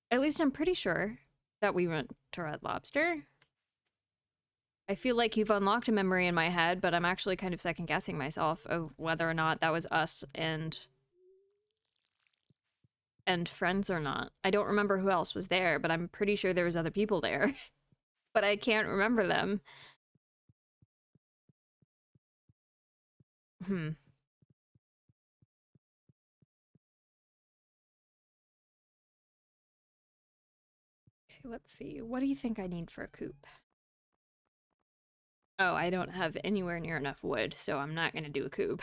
At least I'm pretty sure that we went to Red Lobster. I feel like you've unlocked a memory in my head, but I'm actually kind of second guessing myself of whether or not that was us and friends or not. I don't remember who else was there, but I'm pretty sure there was other people there. But I can't remember them. Hmm. Okay, let's see. What do you think I need for a coop? Oh, I don't have anywhere near enough wood, so I'm not gonna do a coop.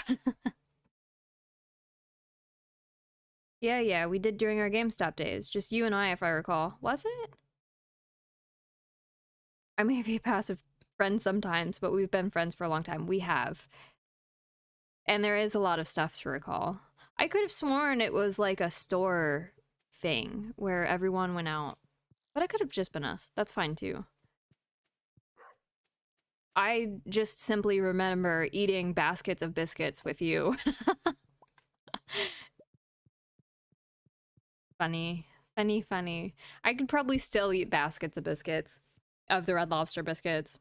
Yeah, yeah, we did during our GameStop days. Just you and I, if I recall. Was it? I may be a passive friend sometimes, but we've been friends for a long time. We have. And there is a lot of stuff to recall. I could have sworn it was like a store thing where everyone went out, but it could have just been us. That's fine too. I just simply remember eating baskets of biscuits with you. Funny, funny, funny. I could probably still eat baskets of biscuits, of the Red Lobster biscuits.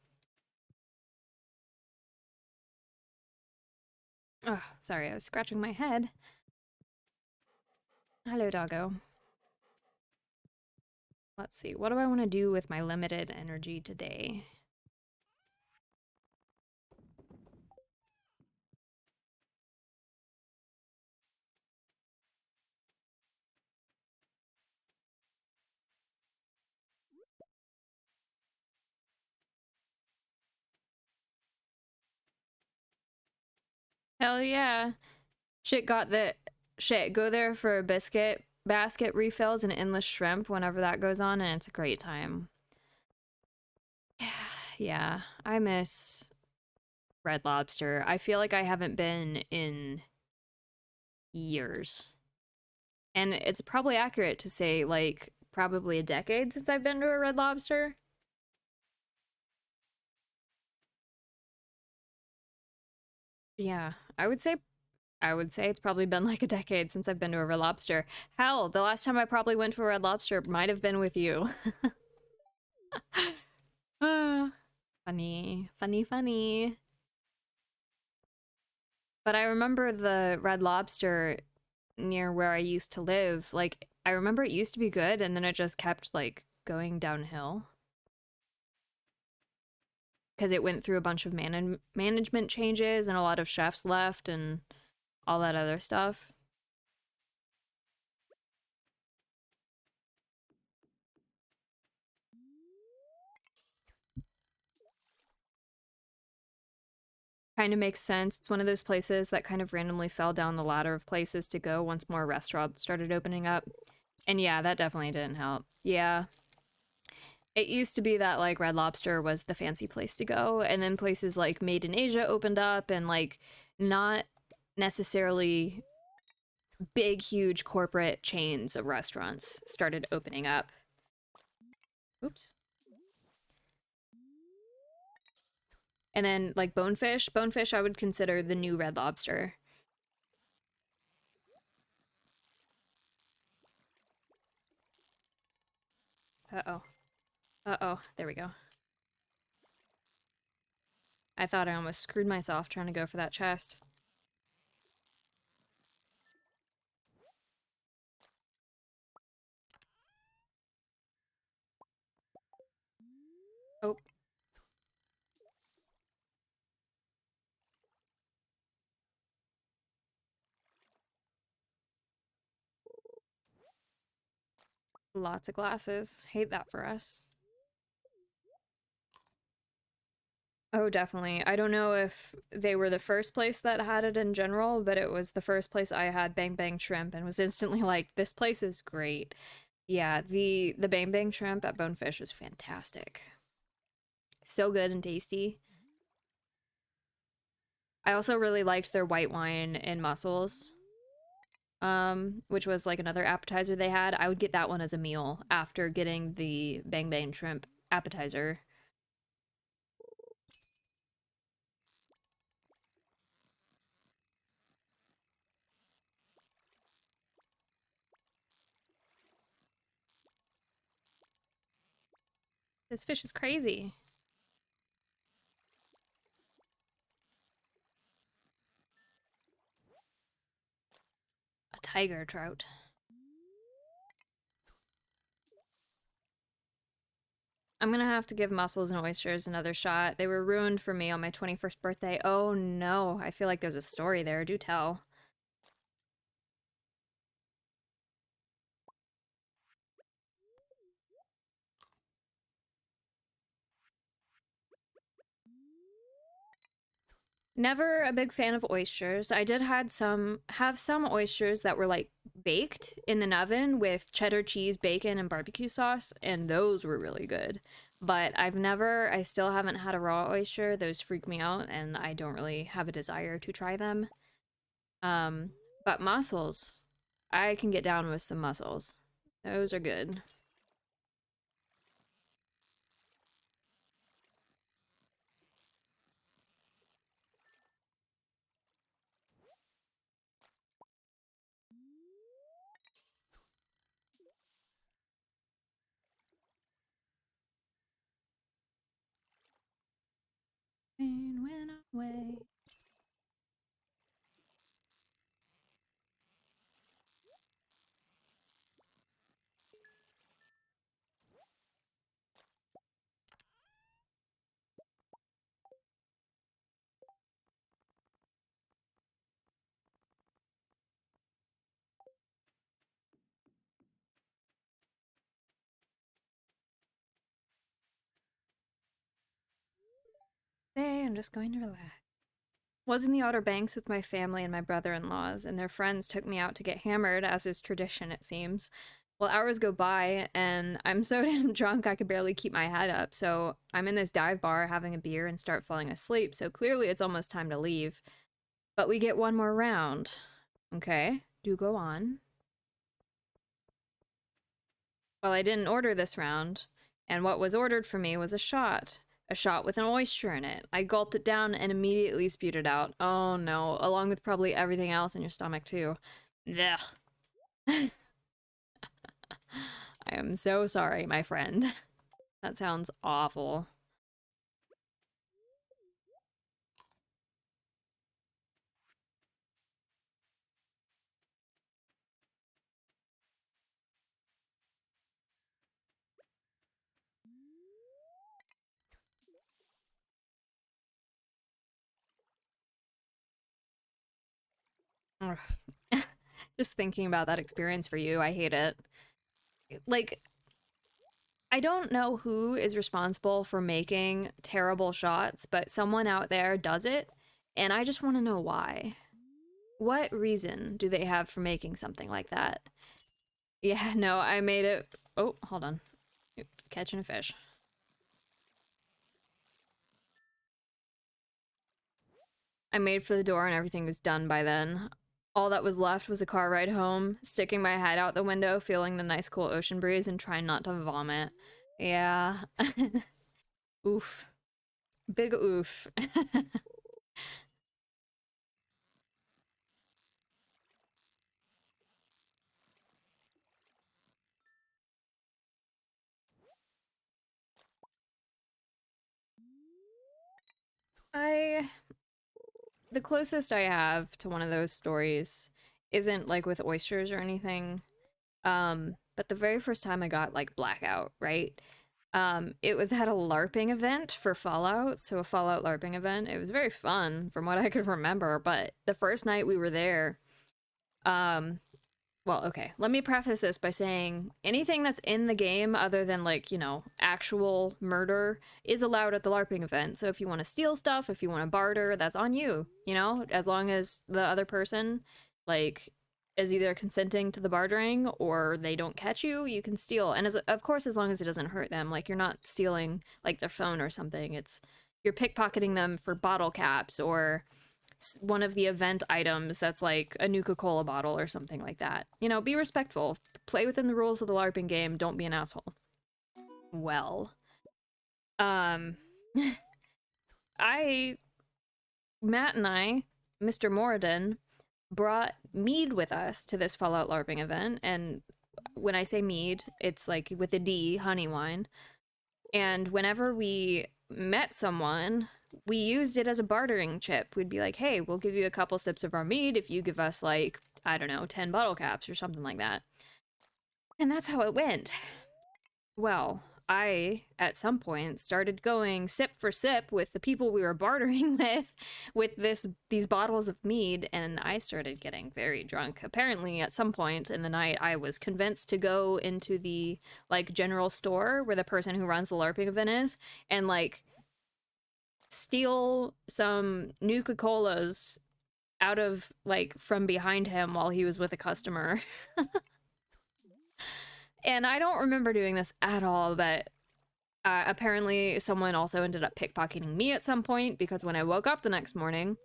Oh, sorry, I was scratching my head. Hello, doggo. Let's see, what do I want to do with my limited energy today? Hell yeah. Shit got the shit. Go there for biscuit basket refills and endless shrimp whenever that goes on, and it's a great time. Yeah, I miss Red Lobster. I feel like I haven't been in years. And it's probably accurate to say like probably a decade since I've been to a Red Lobster. Yeah, I would say it's probably been like a decade since I've been to a Red Lobster. Hell, the last time I probably went to a Red Lobster might have been with you. Ah, funny, funny, funny. But I remember the Red Lobster near where I used to live. Like, I remember it used to be good, and then it just kept, like, going downhill. Because it went through a bunch of management changes, and a lot of chefs left, and all that other stuff. Kind of makes sense. It's one of those places that kind of randomly fell down the ladder of places to go once more restaurants started opening up. And yeah, that definitely didn't help. Yeah, it used to be that like Red Lobster was the fancy place to go, and then places like Made in Asia opened up, and like not necessarily big, huge corporate chains of restaurants started opening up. Oops. And then like Bonefish, I would consider the new Red Lobster. Uh oh. Uh oh. There we go. I thought I almost screwed myself trying to go for that chest. Oh, lots of glasses. Hate that for us. Oh, definitely. I don't know if they were the first place that had it in general, but it was the first place I had Bang Bang Shrimp and was instantly like, this place is great. Yeah, the Bang Bang Shrimp at Bonefish is fantastic. So good and tasty. I also really liked their white wine and mussels, which was like another appetizer they had. I would get that one as a meal after getting the Bang Bang Shrimp appetizer. This fish is crazy. A tiger trout. I'm gonna have to give mussels and oysters another shot. They were ruined for me on my 21st birthday. Oh no, I feel like there's a story there. Do tell. Never a big fan of oysters. I did had some have some oysters that were like baked in the oven with cheddar cheese, bacon, and barbecue sauce, and those were really good. But I still haven't had a raw oyster. Those freak me out, and I don't really have a desire to try them. Um, but mussels, I can get down with some mussels. Those are good. Rain went away. Today I'm just going to relax. Was in the Outer Banks with my family and my brother-in-laws, and their friends took me out to get hammered, as is tradition, it seems. Well, hours go by, and I'm so damn drunk I could barely keep my head up, so I'm in this dive bar having a beer and start falling asleep, so clearly it's almost time to leave. But we get one more round. Okay, do go on. Well, I didn't order this round, and what was ordered for me was a shot. A shot with an oyster in it. I gulped it down and immediately spewed it out. Oh no, along with probably everything else in your stomach too. Ugh. I am so sorry, my friend. That sounds awful. Ugh. Just thinking about that experience for you, I hate it. Like, I don't know who is responsible for making terrible shots, but someone out there does it, and I just want to know why. What reason do they have for making something like that? Yeah, no, I made it. Oh, hold on. Catching a fish. I made for the door and everything was done by then. All that was left was a car ride home, sticking my head out the window, feeling the nice cool ocean breeze, and trying not to vomit. Yeah. Oof. Big oof. I. The closest I have to one of those stories isn't like with oysters or anything. But the very first time I got like blackout, right? It was at a LARPing event for Fallout, so a Fallout LARPing event. It was very fun from what I could remember, but the first night we were there, um, well, okay, let me preface this by saying anything that's in the game other than like, actual murder is allowed at the LARPing event. So if you want to steal stuff, if you want to barter, that's on you, as long as the other person like is either consenting to the bartering or they don't catch you, you can steal. And of course as long as it doesn't hurt them, like you're not stealing like their phone or something. It's you're pickpocketing them for bottle caps or one of the event items that's like a Nuka-Cola bottle or something like that. Be respectful. Play within the rules of the LARPing game. Don't be an asshole. Well, um, I, Matt and I, Mr. Moradin, brought mead with us to this Fallout LARPing event. And when I say mead, it's like with a D, honey wine. And whenever we met someone, we used it as a bartering chip. We'd be like, hey, we'll give you a couple sips of our mead if you give us, like, I don't know, 10 bottle caps or something like that. And that's how it went. Well, I, at some point, started going sip for sip with the people we were bartering with these bottles of mead, and I started getting very drunk. Apparently, at some point in the night, I was convinced to go into the, like, general store where the person who runs the LARPing event is, and, like, steal some Nuka-Colas out of, like, from behind him while he was with a customer. And I don't remember doing this at all, but apparently someone also ended up pickpocketing me at some point because when I woke up the next morning,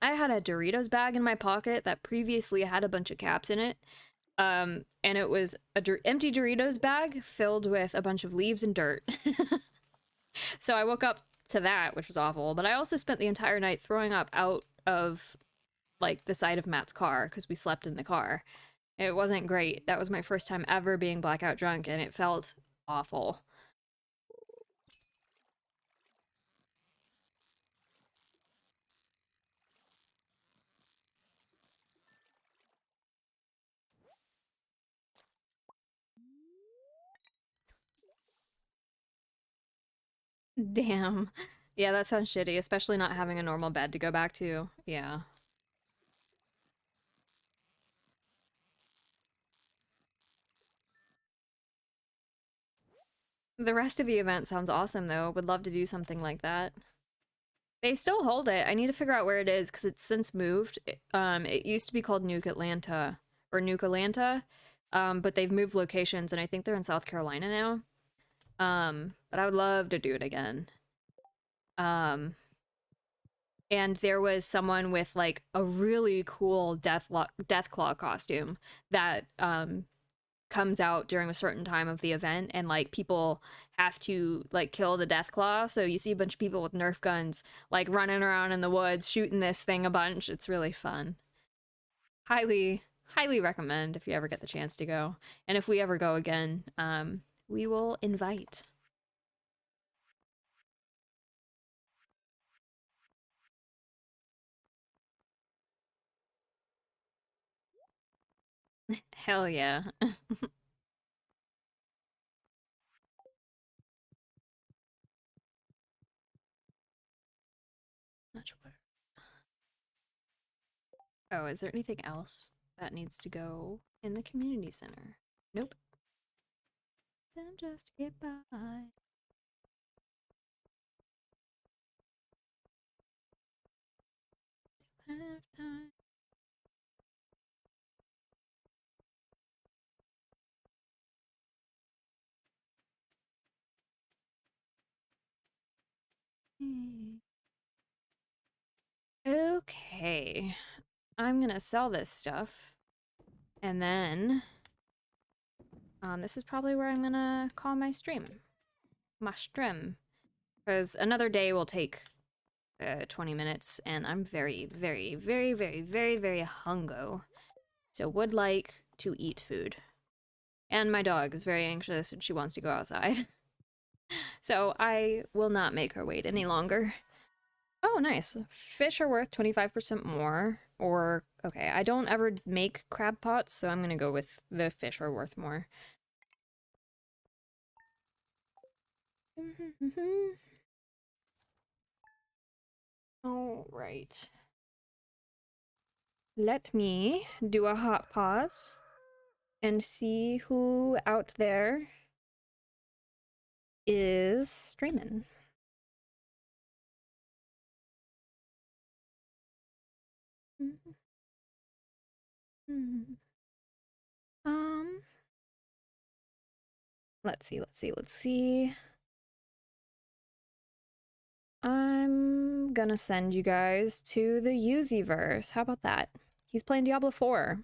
I had a Doritos bag in my pocket that previously had a bunch of caps in it. And it was a empty Doritos bag filled with a bunch of leaves and dirt. So I woke up to that, which was awful. But I also spent the entire night throwing up out of like the side of Matt's car because we slept in the car. It wasn't great. That was my first time ever being blackout drunk, and it felt awful. Damn. Yeah, that sounds shitty, especially not having a normal bed to go back to. Yeah. The rest of the event sounds awesome, though. Would love to do something like that. They still hold it. I need to figure out where it is because it's since moved. It used to be called Nuke Atlanta or Nuke Atlanta, but they've moved locations and I think they're in South Carolina now. But I would love to do it again. Um, and there was someone with like a really cool Deathclaw costume that comes out during a certain time of the event, and like people have to like kill the Deathclaw. So you see a bunch of people with Nerf guns like running around in the woods shooting this thing a bunch. It's really fun. Highly recommend if you ever get the chance to go. And if we ever go again, we will invite. Hell yeah. Much better. Oh, is there anything else that needs to go in the community center? Nope. Then just get by. Have time. Okay. I'm gonna sell this stuff. And then this is probably where I'm gonna call my stream. My stream. Because another day will take 20 minutes, and I'm very, very, very, very, very, very hungo. So would like to eat food. And my dog is very anxious and she wants to go outside. So I will not make her wait any longer. Oh, nice. Fish are worth 25% more. Or, okay, I don't ever make crab pots, so I'm gonna go with the fish are worth more. All right. Let me do a hot pause and see who out there is streaming. Um, let's see. I'm gonna send you guys to the Yuziverse. How about that? He's playing Diablo 4.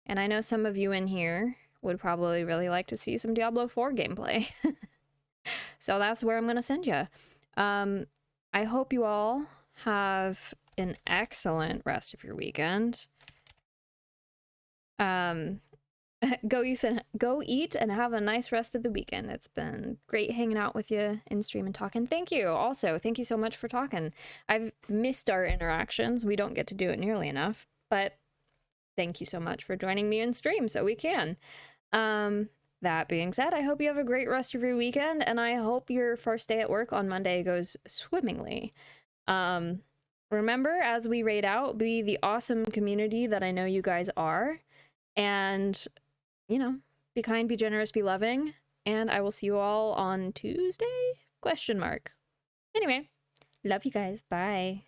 And I know some of you in here would probably really like to see some Diablo 4 gameplay. So that's where I'm gonna send you. I hope you all have an excellent rest of your weekend. Um, go eat and have a nice rest of the weekend. It's been great hanging out with you in stream and talking. Thank you. Also, thank you so much for talking. I've missed our interactions. We don't get to do it nearly enough, but thank you so much for joining me in stream so we can. That being said, I hope you have a great rest of your weekend, and I hope your first day at work on Monday goes swimmingly. Remember, as we raid out, be the awesome community that I know you guys are, and, you know, be kind, be generous, be loving, and I will see you all on Tuesday? Question mark. Anyway, love you guys. Bye.